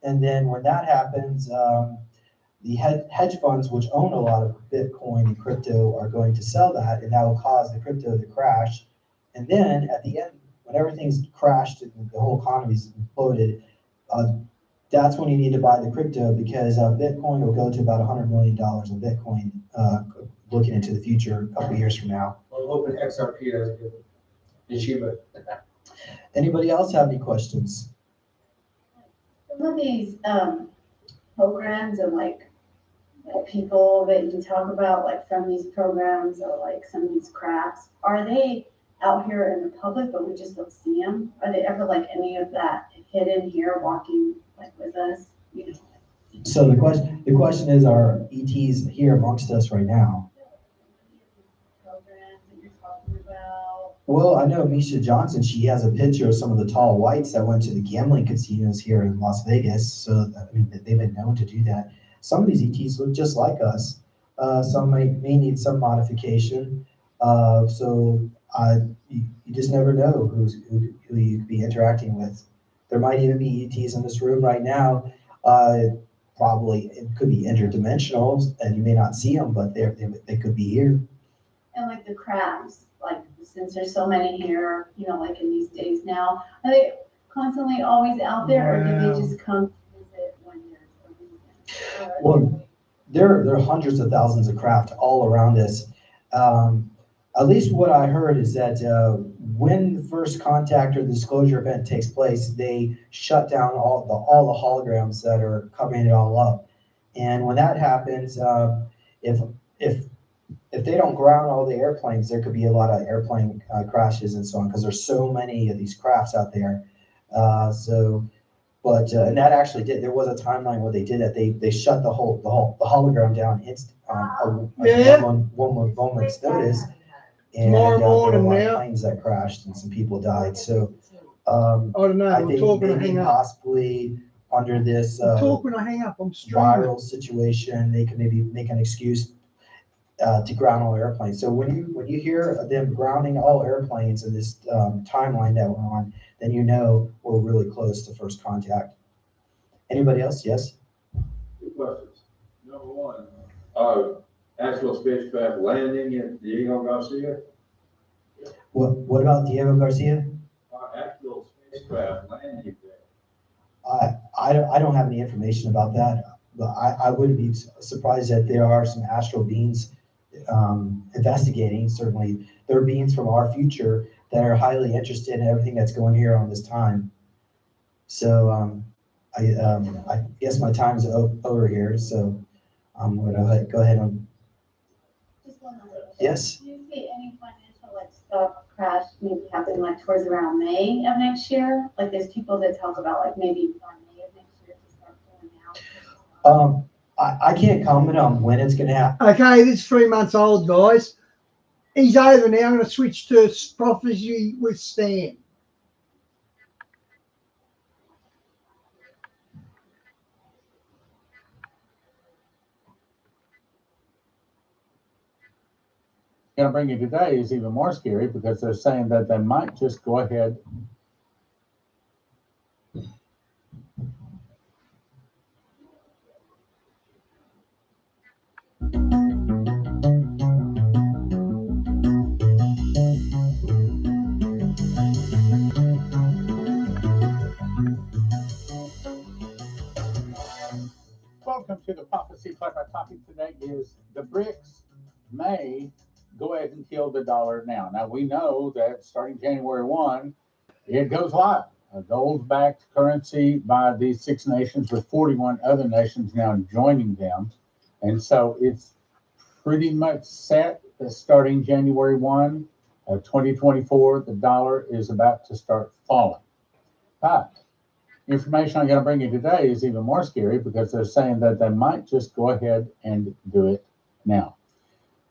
And then when that happens, the hedge funds, which own a lot of Bitcoin and crypto, are going to sell that, and that will cause the crypto to crash. And then at the end, when everything's crashed and the whole economy's imploded, that's when you need to buy the crypto, because Bitcoin will go to about $100 million of Bitcoin looking into the future a couple years from now. Well, I'm hoping XRP does good issue, but. Anybody else have any questions? Some of these programs and like people that you talk about, like from these programs or like some of these crafts, are they out here in the public, but we just don't see them? Are they ever like any of that hidden here, walking like with us? You know? So the question is, are ETs here amongst us right now? Programs that you're talking about. Well, I know Misha Johnson, she has a picture of some of the tall whites that went to the gambling casinos here in Las Vegas. So, I mean, they've been known to do that. Some of these ETs look just like us. Some may need some modification. So you just never know who you could be interacting with. There might even be ETs in this room right now. Probably it could be interdimensional, and you may not see them, but they could be here. And like the crabs, like since there's so many here, you know, like in these days now, are they constantly always out there, or do they just come to visit when there's a reason? Well, there are hundreds of thousands of craft all around us. At least what I heard is that when the first contact or disclosure event takes place, they shut down all the holograms that are covering it all up. And when that happens, if they don't ground all the airplanes, there could be a lot of airplane crashes and so on, because there's so many of these crafts out there. And that actually did. There was a timeline where they did that. They shut the hologram down one moment's notice. And Tomorrow there were a morning lot of now. planes that crashed and some people died. So I don't know. I I'm think talking. I maybe hang up. possibly under this I'm talking. I hang up. I'm streaming. viral situation, they can maybe make an excuse to ground all airplanes. So when you hear them grounding all airplanes in this timeline that we're on, then you know we're really close to first contact. Anybody else? Yes. Two questions. Number one, actual spacecraft landing at Diego Garcia? What about Diego Garcia? Actual spacecraft landing there. I don't have any information about that, but I wouldn't be surprised that there are some astral beings investigating. Certainly, there are beings from our future that are highly interested in everything that's going here on this time. So I guess my time is over here, so I'm going to go ahead and. Just one other question. Yes. Do you see any financial like stock crash maybe happening like towards around May of next year? Like there's people that talk about like maybe on May of next year to start pulling out. I can't comment on when it's going to happen. Okay, this is 3 months old, guys. He's over now. I'm going to switch to prophecy with Stan. Going to bring you today is even more scary, because they're saying that they might just go ahead. Welcome to the Prophecy Club. Our topic today is the BRICS may go ahead and kill the dollar now. Now, we know that starting January 1, it goes live. A gold-backed currency by these 6 nations, with 41 other nations now joining them. And so it's pretty much set that starting January 1 of 2024, the dollar is about to start falling. But the information I'm going to bring you today is even more scary, because they're saying that they might just go ahead and do it now.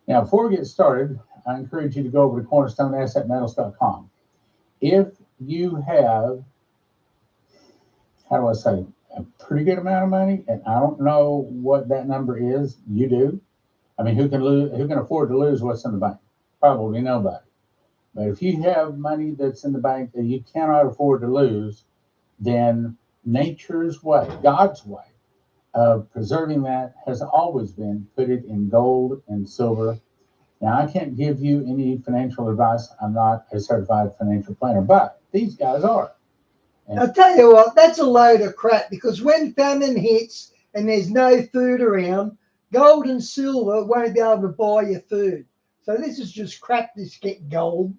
Now, before we get started, I encourage you to go over to cornerstoneassetmetals.com. If you have, how do I say, a pretty good amount of money, and I don't know what that number is, you do. I mean, who can afford to lose what's in the bank? Probably nobody. But if you have money that's in the bank that you cannot afford to lose, then nature's way, God's way of preserving that has always been put it in gold and silver. Now, I can't give you any financial advice. I'm not a certified financial planner, but these guys are. And I'll tell you what, that's a load of crap, because when famine hits and there's no food around, gold and silver won't be able to buy your food. So this is just crap, this get gold.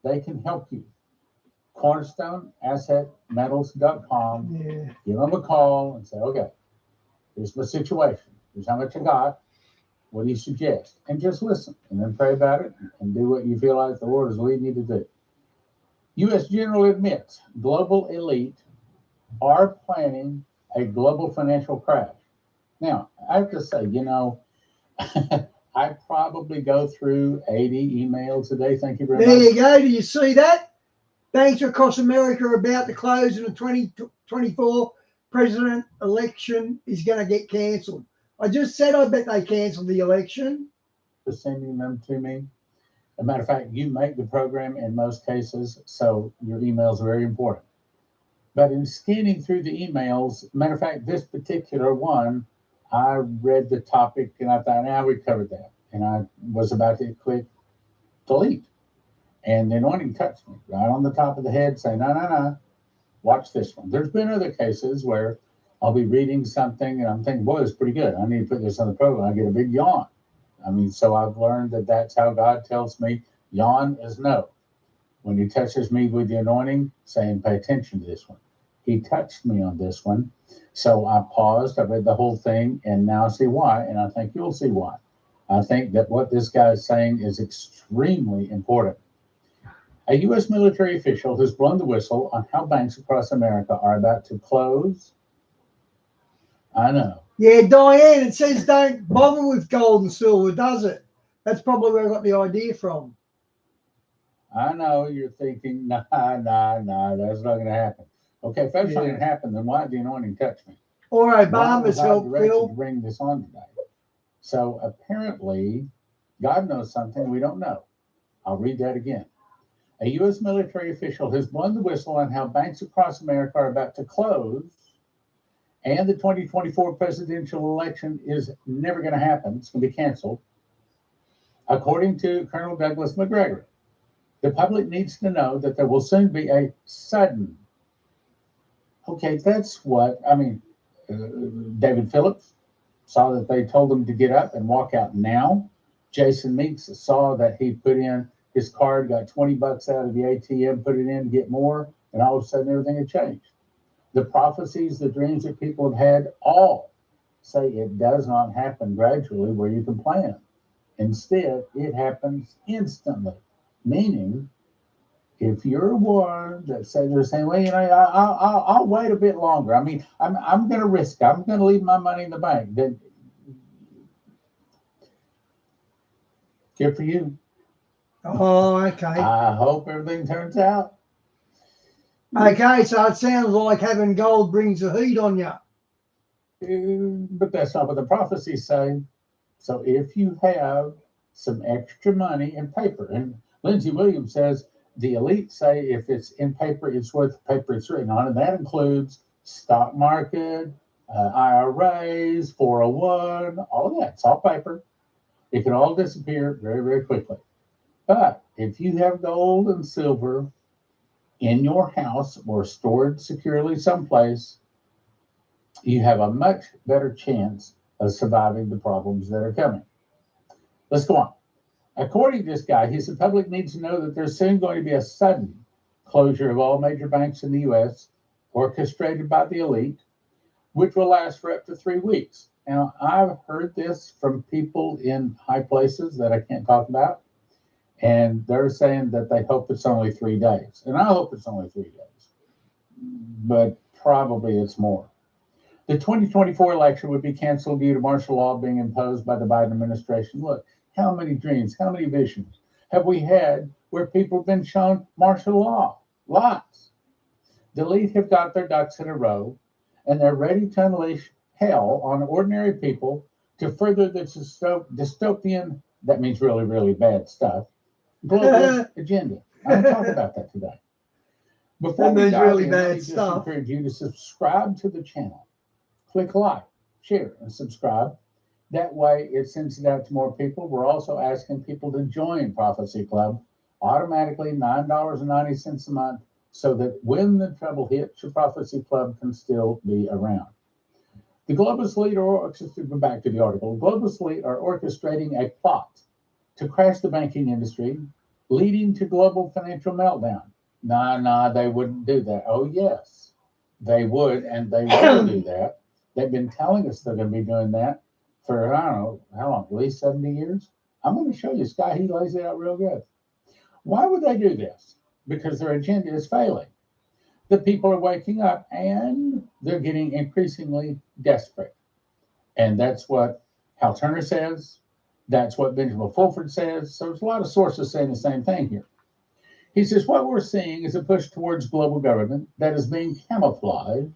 they can help you. CornerstoneAssetMetals.com. Yeah. Give them a call and say, okay, here's my situation. Here's how much I got. What do you suggest? And just listen and then pray about it and do what you feel like the Lord is leading you to do. U.S. General admits global elite are planning a global financial crash. Now, I have to say, I probably go through 80 emails a day. Thank you very There much. you go. Do you see that? Banks across America are about to close, and the 2024 president election is going to get cancelled. I just said I bet they cancelled the election. For sending them to me. As a matter of fact, you make the program in most cases, so your emails are very important. But in scanning through the emails, matter of fact, this particular one, I read the topic and I thought, we covered that. And I was about to click delete. And the anointing touched me right on the top of the head saying, no, watch this one. There's been other cases where I'll be reading something and I'm thinking, boy, it's pretty good. I need to put this on the program. I get a big yawn. So I've learned that that's how God tells me yawn is no. When he touches me with the anointing, saying, pay attention to this one. He touched me on this one. So I paused, I read the whole thing, and now I see why, and I think you'll see why. I think that what this guy is saying is extremely important. A U.S. military official has blown the whistle on how banks across America are about to close. I know. Yeah, Diane, it says don't bother with gold and silver, does it? That's probably where I got the idea from. I know you're thinking, nah, that's not going to happen. Okay, if that's not going to happen, then why did the anointing touch me? Or Obama's help, Phil. To bring this on today. So apparently, God knows something we don't know. I'll read that again. A U.S. military official has blown the whistle on how banks across America are about to close, and the 2024 presidential election is never going to happen. It's going to be canceled. According to Colonel Douglas McGregor, the public needs to know that there will soon be a sudden. Okay, that's what, David Phillips saw that they told him to get up and walk out now. Jason Meeks saw that he put in his card, got $20 out of the ATM, put it in to get more, and all of a sudden everything had changed. The prophecies, the dreams that people have had all say it does not happen gradually where you can plan. Instead, it happens instantly. Meaning, if you're one that says they're saying, well, I'll wait a bit longer. I'm going to risk. I'm going to leave my money in the bank. Then, good for you. Oh, okay. I hope everything turns out. Okay, so it sounds like having gold brings the heat on you. But that's not what the prophecies say. So if you have some extra money in paper, and Lindsey Williams says the elite say if it's in paper, it's worth the paper it's written on, and that includes stock market, IRAs, 401, all of that. It's all paper. It can all disappear very, very quickly. But if you have gold and silver in your house or stored securely someplace, you have a much better chance of surviving the problems that are coming. Let's go on. According to this guy, he said the public needs to know that there's soon going to be a sudden closure of all major banks in the U.S., orchestrated by the elite, which will last for up to 3 weeks. Now, I've heard this from people in high places that I can't talk about, and they're saying that they hope it's only 3 days. And I hope it's only 3 days, but probably it's more. The 2024 election would be canceled due to martial law being imposed by the Biden administration. Look, how many dreams, how many visions have we had where people have been shown martial law? Lots. The elite have got their ducks in a row, and they're ready to unleash hell on ordinary people to further the dystopian that means really, really bad stuff. Global agenda. I'm going to talk about that today. Before That we means dive really in, bad let me just stuff. encourage you to subscribe to the channel. Click like, share, and subscribe. That way, it sends it out to more people. We're also asking people to join Prophecy Club automatically, $9.90 a month, so that when the trouble hits, your Prophecy Club can still be around. The globalist elite are back to the article. Globalist elite are orchestrating a plot to crash the banking industry, leading to global financial meltdown. No, they wouldn't do that. Oh, yes, they would, and they will do that. They've been telling us they're going to be doing that for, I don't know, how long, at least 70 years? I'm going to show you, Sky, he lays it out real good. Why would they do this? Because their agenda is failing. The people are waking up and they're getting increasingly desperate. And that's what Hal Turner says. That's what Benjamin Fulford says. So there's a lot of sources saying the same thing here. He says, what we're seeing is a push towards global government that is being camouflaged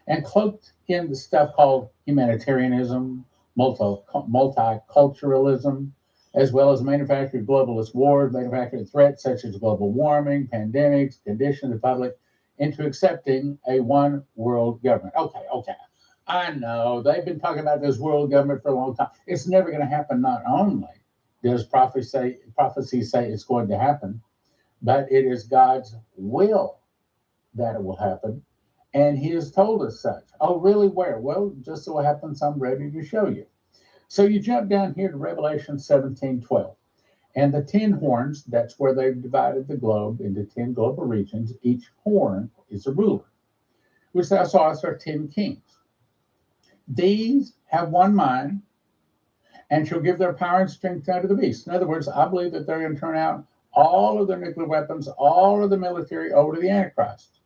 and cloaked in the stuff called humanitarianism, multiculturalism, as well as manufactured globalist wars, manufactured threats such as global warming, pandemics, condition the public into accepting a one world government. Okay. I know they've been talking about this world government for a long time. It's never going to happen. Not only does prophecy say it's going to happen, but it is God's will that it will happen. And he has told us such. Oh, really? Where? Well, just so it happens, I'm ready to show you. So you jump down here to Revelation 17:12. And the 10 horns, that's where they've divided the globe into 10 global regions. Each horn is a ruler, which thou sawest are 10 kings. These have one mind and shall give their power and strength unto the beast. In other words, I believe that they're going to turn out all of their nuclear weapons, all of the military over to the Antichrist.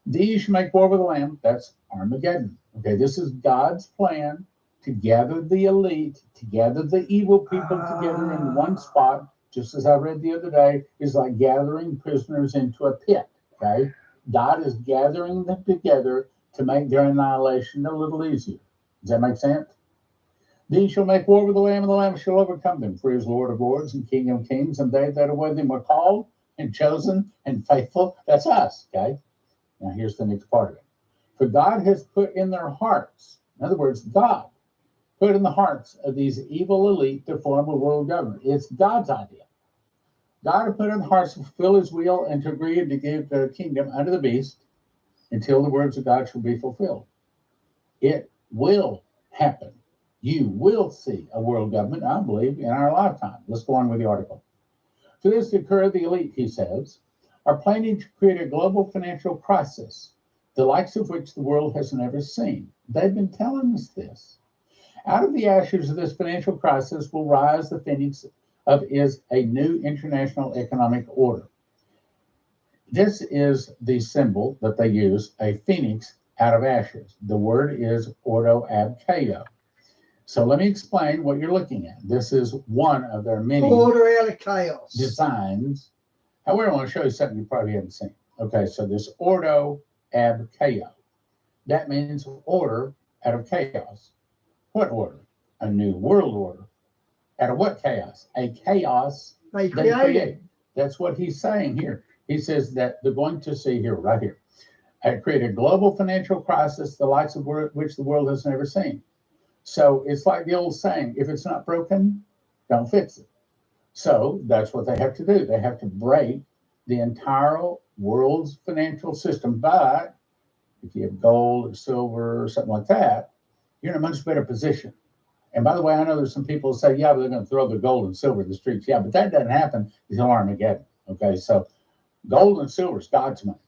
These shall make war with the Lamb. That's Armageddon. Okay, this is God's plan to gather the elite, to gather the evil people together in one spot, just as I read the other day, is like gathering prisoners into a pit. Okay, God is gathering them together to make their annihilation a little easier. Does that make sense? These shall make war with the Lamb, and the Lamb shall overcome them, for he is Lord of lords and King of kings, and they that are with him are called and chosen and faithful. That's us, okay? Now here's the next part of it. For God has put in their hearts, in other words, God put in the hearts of these evil elite to form a world government. It's God's idea. God has put in the hearts to fulfill his will and to agree to give the kingdom unto the beast until the words of God shall be fulfilled. It will happen. You will see a world government, I believe, in our lifetime. Let's go on with the article. For this to occur, the elite, he says, are planning to create a global financial crisis, the likes of which the world has never seen. They've been telling us this. Out of the ashes of this financial crisis will rise the phoenix of is a new international economic order. This is the symbol that they use, a phoenix out of ashes. The word is ordo ab chaos. So let me explain what you're looking at. This is one of their many Order out of chaos. designs. However, I want to show you something you probably haven't seen. Okay, so this ordo ab chaos. That means order out of chaos. What order? A new world order. Out of what chaos? A chaos They they create. created. That's what he's saying here. He says that they're going to see here, right here, create a global financial crisis, the likes of which the world has never seen. So it's like the old saying, if it's not broken, don't fix it. So that's what they have to do. They have to break the entire world's financial system. But if you have gold or silver or something like that, you're in a much better position. And by the way, I know there's some people who say, yeah, but they're going to throw the gold and silver in the streets. Yeah, but that doesn't happen until Armageddon. Okay, so gold and silver is God's money.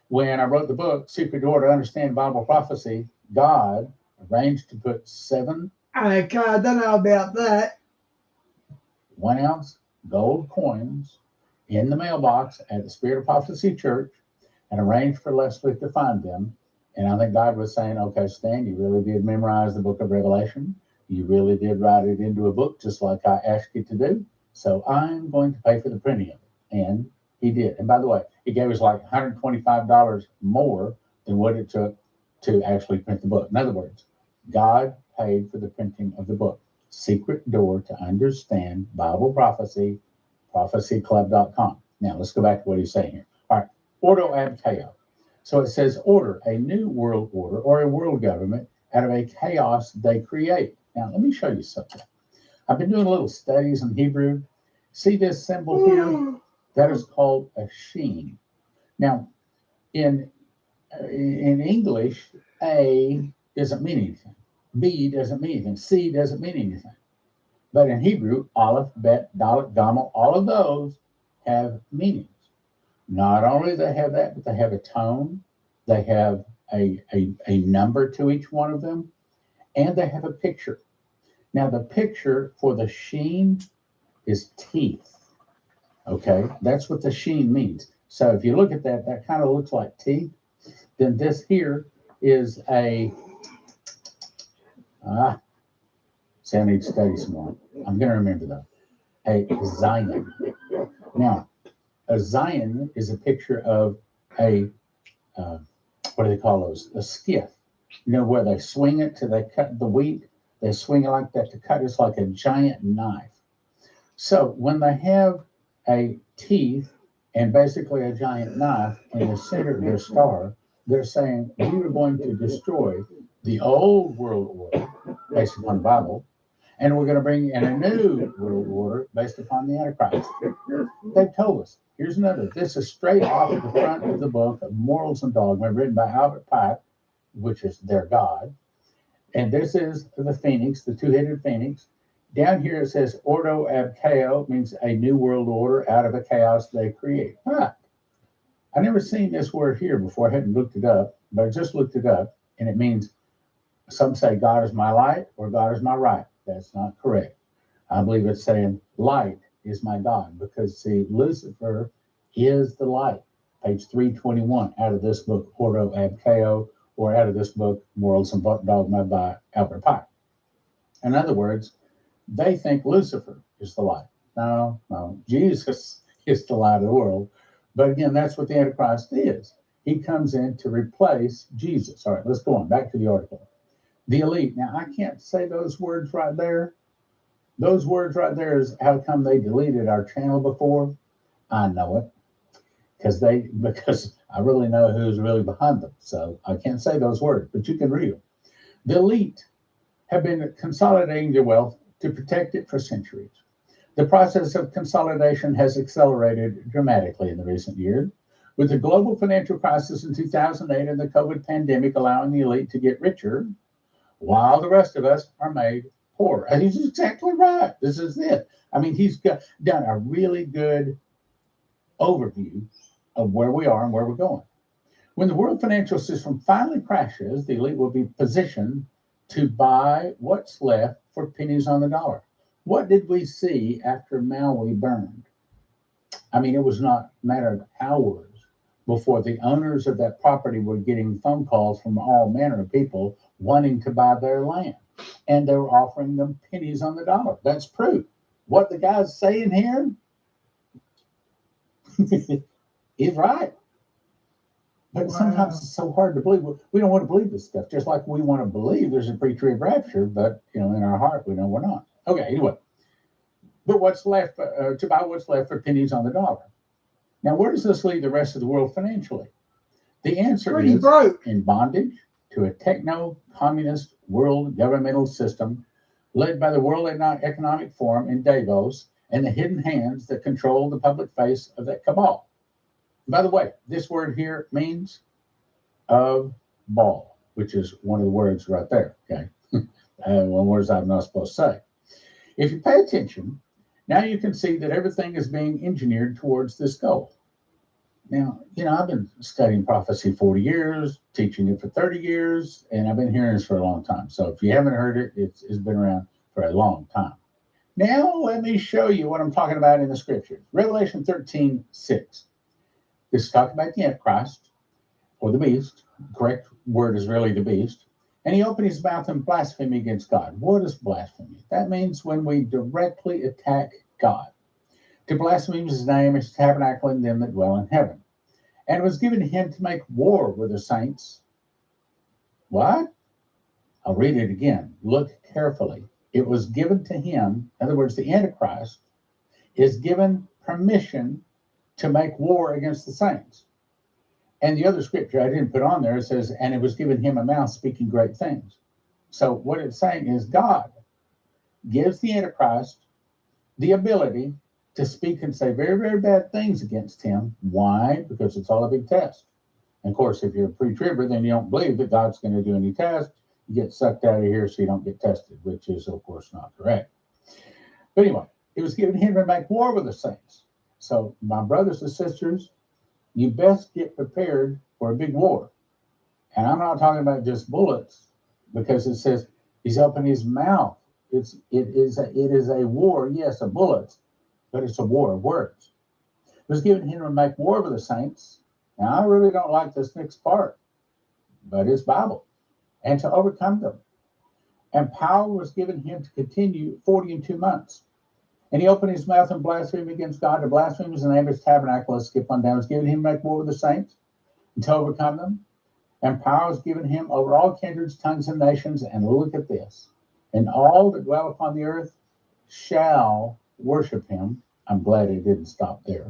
When I wrote the book, Secret Door to Understand Bible Prophecy, God arranged to put 7 Okay, I don't know about that. 1-ounce gold coins in the mailbox at the Spirit of Prophecy Church and arranged for Leslie to find them. And I think God was saying, okay, Stan, you really did memorize the book of Revelation. You really did write it into a book just like I asked you to do. So I'm going to pay for the printing of it. And he did. And by the way, he gave us like $125 more than what it took to actually print the book. In other words, God paid for the printing of the book. secret door to understand Bible prophecy, prophecyclub.com. Now, let's go back to what he's saying here. All right, ordo ab chaos. So it says order, a new world order or a world government out of a chaos they create. Now, let me show you something. I've been doing little studies in Hebrew. See this symbol here? That is called a sheen. Now, in English, A doesn't mean anything. B doesn't mean anything. C doesn't mean anything. But in Hebrew, Aleph, Bet, Dalet, Gamel, all of those have meanings. Not only do they have that, but they have a tone. They have a number to each one of them. And they have a picture. Now, the picture for the sheen is teeth. Okay, that's what the sheen means. So if you look at that, that kind of looks like teeth. Then this here is a, see, I need to study some more. I'm going to remember though. A Zion. Now, a Zion is a picture of a, what do they call those? A skiff. You know, where they swing it till they cut the wheat. They swing it like that to cut. It's like a giant knife. So when they have a teeth and basically a giant knife in the center of their star, they're saying we are going to destroy the old world order based upon the Bible, and we're going to bring in a new world order based upon the Antichrist. They've told us. Here's another. This is straight off of the front of the book of Morals and Dogma, written by Albert Pike, which is their God. And this is the phoenix, the two-headed phoenix. Down here it says ordo ab chaos, means a new world order out of a chaos they create. I never seen this word here before. I hadn't looked it up, but I just looked it up, and it means, some say God is my light or God is my right. That's not correct. I believe it's saying light is my God, because see, Lucifer is the light. Page 321 out of this book, Ordo ab chaos, or out of this book, Morals and Dogma by Albert Pike. In other words, they think Lucifer is the light. No, Jesus is the light of the world. But again, that's what the Antichrist is. He comes in to replace Jesus. All right, let's go on back to the article. The elite. Now, I can't say those words right there. Those words right there is how come they deleted our channel before. I know it. Because I really know who's really behind them. So I can't say those words, but you can read them. The elite have been consolidating their wealth to protect it for centuries. The process of consolidation has accelerated dramatically in the recent years, with the global financial crisis in 2008 and the COVID pandemic allowing the elite to get richer, while the rest of us are made poorer. And he's exactly right. This is it. I mean, he's done a really good overview of where we are and where we're going. When the world financial system finally crashes, the elite will be positioned to buy what's left for pennies on the dollar. What did we see after Maui burned? I mean, it was not a matter of hours before the owners of that property were getting phone calls from all manner of people wanting to buy their land. And they were offering them pennies on the dollar. That's proof. What the guy's saying here is right. But sometimes it's so hard to believe. We don't want to believe this stuff, just like we want to believe there's a pre-trib rapture, but in our heart, we know we're not. Okay, anyway. But what's left, to buy what's left for pennies on the dollar. Now, where does this leave the rest of the world financially? The answer is in bondage to a techno-communist world governmental system led by the World Economic Forum in Davos and the hidden hands that control the public face of that cabal. By the way, this word here means of ball, which is one of the words right there, okay? One words I'm not supposed to say. If you pay attention, now you can see that everything is being engineered towards this goal. Now, I've been studying prophecy 40 years, teaching it for 30 years, and I've been hearing this for a long time. So if you haven't heard it, it's been around for a long time. Now, let me show you what I'm talking about in the scriptures. Revelation 13:6. This is talking about the Antichrist, or the beast. The correct word is really the beast. And he opened his mouth in blasphemy against God. What is blasphemy? That means when we directly attack God. To blaspheme his name is tabernacle in them that dwell in heaven. And it was given to him to make war with the saints. What? I'll read it again. Look carefully. It was given to him. In other words, the Antichrist is given permission to make war against the saints. And the other scripture I didn't put on there, it says, and it was given him a mouth speaking great things. So what it's saying is God gives the Antichrist the ability to speak and say very, very bad things against him. Why? Because it's all a big test. And of course, if you're a pre-tribber, then you don't believe that God's going to do any tests. You get sucked out of here so you don't get tested, which is, of course, not correct. But anyway, it was given him to make war with the saints. So my brothers and sisters, you best get prepared for a big war. And I'm not talking about just bullets, because it says he's opened his mouth. It is a war, yes, of bullets, but it's a war of words. It was given him to make war with the saints. Now, I really don't like this next part, but it's Bible. And to overcome them. And power was given him to continue 40 and 2 months. And he opened his mouth and blasphemed against God. To blaspheme is the name of his tabernacle. Let's skip on down. It was given him to make war with the saints and to overcome them. And power was given him over all kindreds, tongues, and nations. And look at this. And all that dwell upon the earth shall worship him. I'm glad it didn't stop there.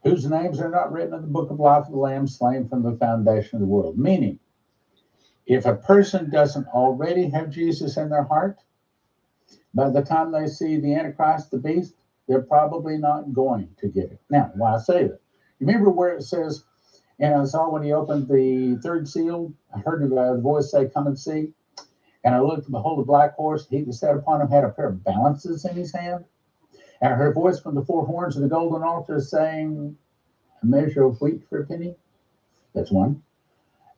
Whose names are not written in the book of life of the Lamb slain from the foundation of the world. Meaning, if a person doesn't already have Jesus in their heart, by the time they see the Antichrist, the beast, they're probably not going to get it. Now, why I say that? Remember where it says, and I saw when he opened the third seal, I heard the voice say, come and see. And I looked, and behold, a black horse. He that sat upon him had a pair of balances in his hand. And I heard a voice from the four horns of the golden altar saying, a measure of wheat for a penny. That's one.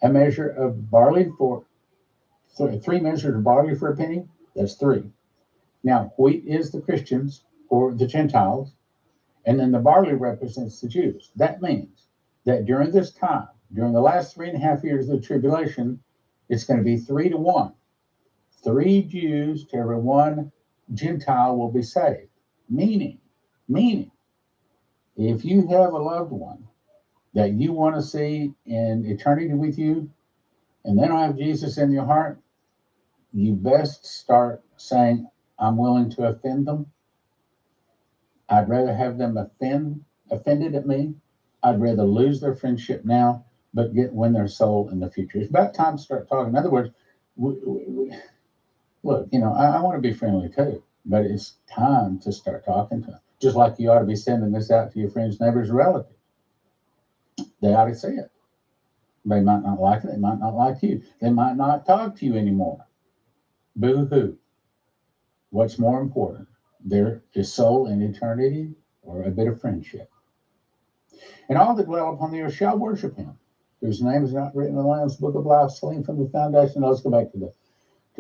A measure of barley for, 3 measures of barley for a penny. That's 3. Now, wheat is the Christians or the Gentiles, and then the barley represents the Jews. That means that during this time, during the last 3.5 years of the tribulation, it's going to be 3 to 1. 3 Jews to every 1 Gentile will be saved. Meaning, if you have a loved one that you want to see in eternity with you, and they don't have Jesus in your heart, you best start saying, I'm willing to offend them. I'd rather have them offended at me. I'd rather lose their friendship now, but win their soul in the future. It's about time to start talking. In other words, look, I want to be friendly too, but it's time to start talking to them. Just like you ought to be sending this out to your friends, neighbors, relatives. They ought to see it. They might not like it. They might not like you. They might not talk to you anymore. Boo-hoo. What's more important? Their soul in eternity or a bit of friendship? And all that dwell upon the earth shall worship him, whose name is not written in the Lamb's book of life, slain from the foundation. Let's go back to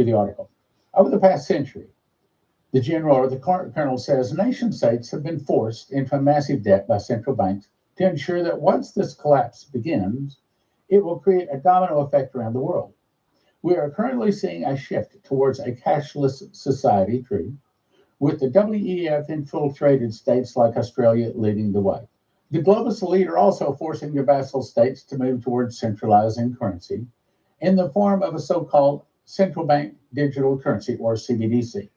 the article. Over the past century, the general or the colonel says nation states have been forced into a massive debt by central banks to ensure that once this collapse begins, it will create a domino effect around the world. We are currently seeing a shift towards a cashless society, true, with the WEF infiltrated states like Australia leading the way. The globalist elite are also forcing their vassal states to move towards centralizing currency in the form of a so-called central bank digital currency, or CBDC,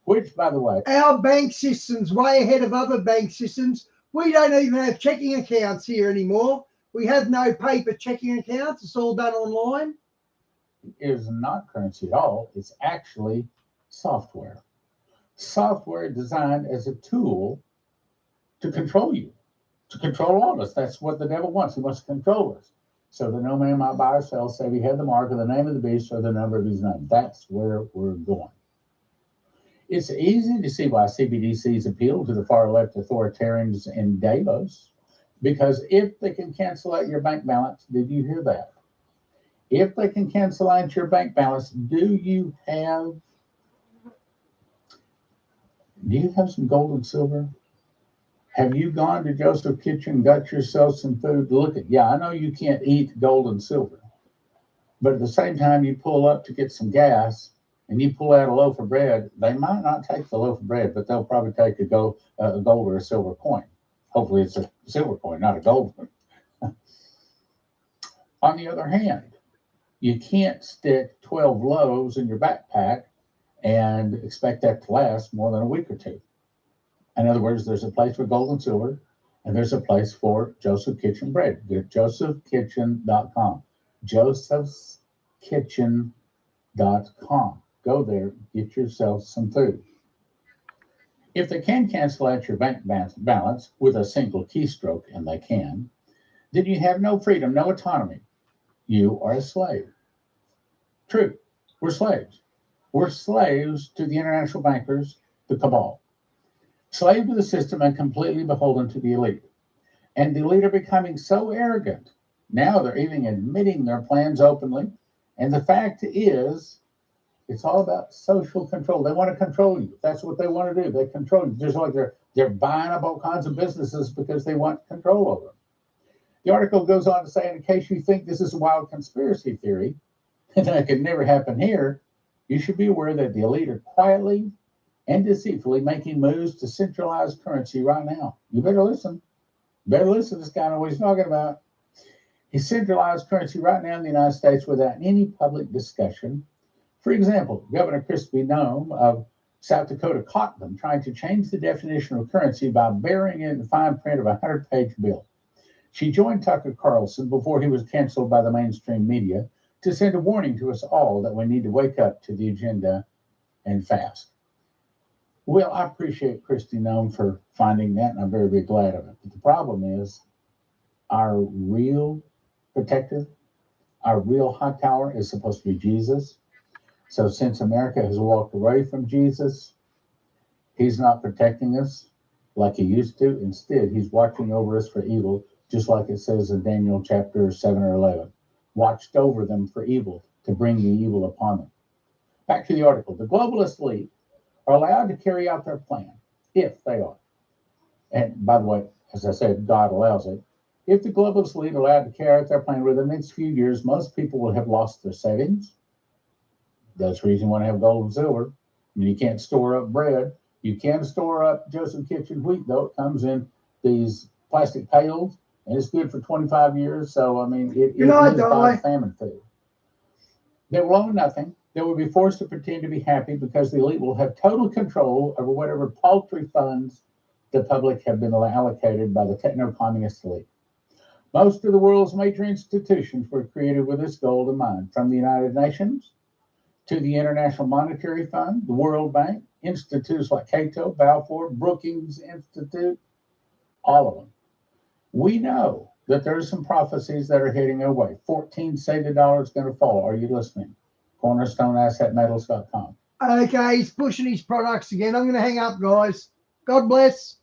which, by the way, our bank system's way ahead of other bank systems. We don't even have checking accounts here anymore. We have no paper checking accounts. It's all done online. Is not currency at all. It's actually software. Software designed as a tool to control you, to control all of us. That's what the devil wants. He wants to control us. So that no man might buy or sell, save he had the mark of the name of the beast or the number of his name. That's where we're going. It's easy to see why CBDCs appeal to the far left authoritarians in Davos, because if they can cancel out your bank balance, did you hear that? If they can cancel out your bank balance, do you have some gold and silver? Have you gone to Joseph's Kitchen and got yourself some food to look at? Yeah, I know you can't eat gold and silver, but at the same time you pull up to get some gas and you pull out a loaf of bread, they might not take the loaf of bread, but they'll probably take a gold or a silver coin. Hopefully it's a silver coin, not a gold one. On the other hand, you can't stick 12 loaves in your backpack and expect that to last more than a week or two. In other words, there's a place for gold and silver, and there's a place for Joseph Kitchen bread. Go to josephkitchen.com. josephskitchen.com. Go there, get yourself some food. If they can cancel out your bank balance with a single keystroke, and they can, then you have no freedom, no autonomy. You are a slave. True, we're slaves. We're slaves to the international bankers, the cabal. Slave to the system and completely beholden to the elite. And the elite are becoming so arrogant. Now they're even admitting their plans openly. And the fact is, it's all about social control. They want to control you. That's what they want to do. They control you. Just like they're buying up all kinds of businesses because they want control over them. The article goes on to say, in case you think this is a wild conspiracy theory, and that could never happen here, you should be aware that the elite are quietly and deceitfully making moves to centralize currency right now. You better listen. Better listen to this guy, know what he's talking about. He centralized currency right now in the United States without any public discussion. For example, Governor Kristi Noem of South Dakota caught them trying to change the definition of currency by burying it in the fine print of a 100-page bill. She joined Tucker Carlson before he was canceled by the mainstream media to send a warning to us all that we need to wake up to the agenda and fast. Well, I appreciate Kristi Noem for finding that, and I'm very, very glad of it. But the problem is our real protector, our real high tower is supposed to be Jesus. So since America has walked away from Jesus, he's not protecting us like he used to. Instead, he's watching over us for evil, just like it says in Daniel chapter 7 or 11. Watched over them for evil, to bring the evil upon them. Back to the article. The globalist elite are allowed to carry out their plan, if they are. And by the way, as I said, God allows it. If the globalist elite are allowed to carry out their plan within the next few years, most people will have lost their savings. That's the reason you want to have gold and silver. I mean, you can't store up bread. You can store up Joseph Kitchen wheat, though. It comes in these plastic pails, and it's good for 25 years. So, I mean, it is by famine food. They will own nothing. They will be forced to pretend to be happy because the elite will have total control over whatever paltry funds the public have been allocated by the techno-communist elite. Most of the world's major institutions were created with this goal in mind, from the United Nations to the International Monetary Fund, the World Bank, institutes like Cato, Balfour, Brookings Institute, all of them. We know that there are some prophecies that are heading our way. 14 say the dollar is going to fall. Are you listening? CornerstoneAssetMetals.com. Okay, he's pushing his products again. I'm going to hang up, guys. God bless.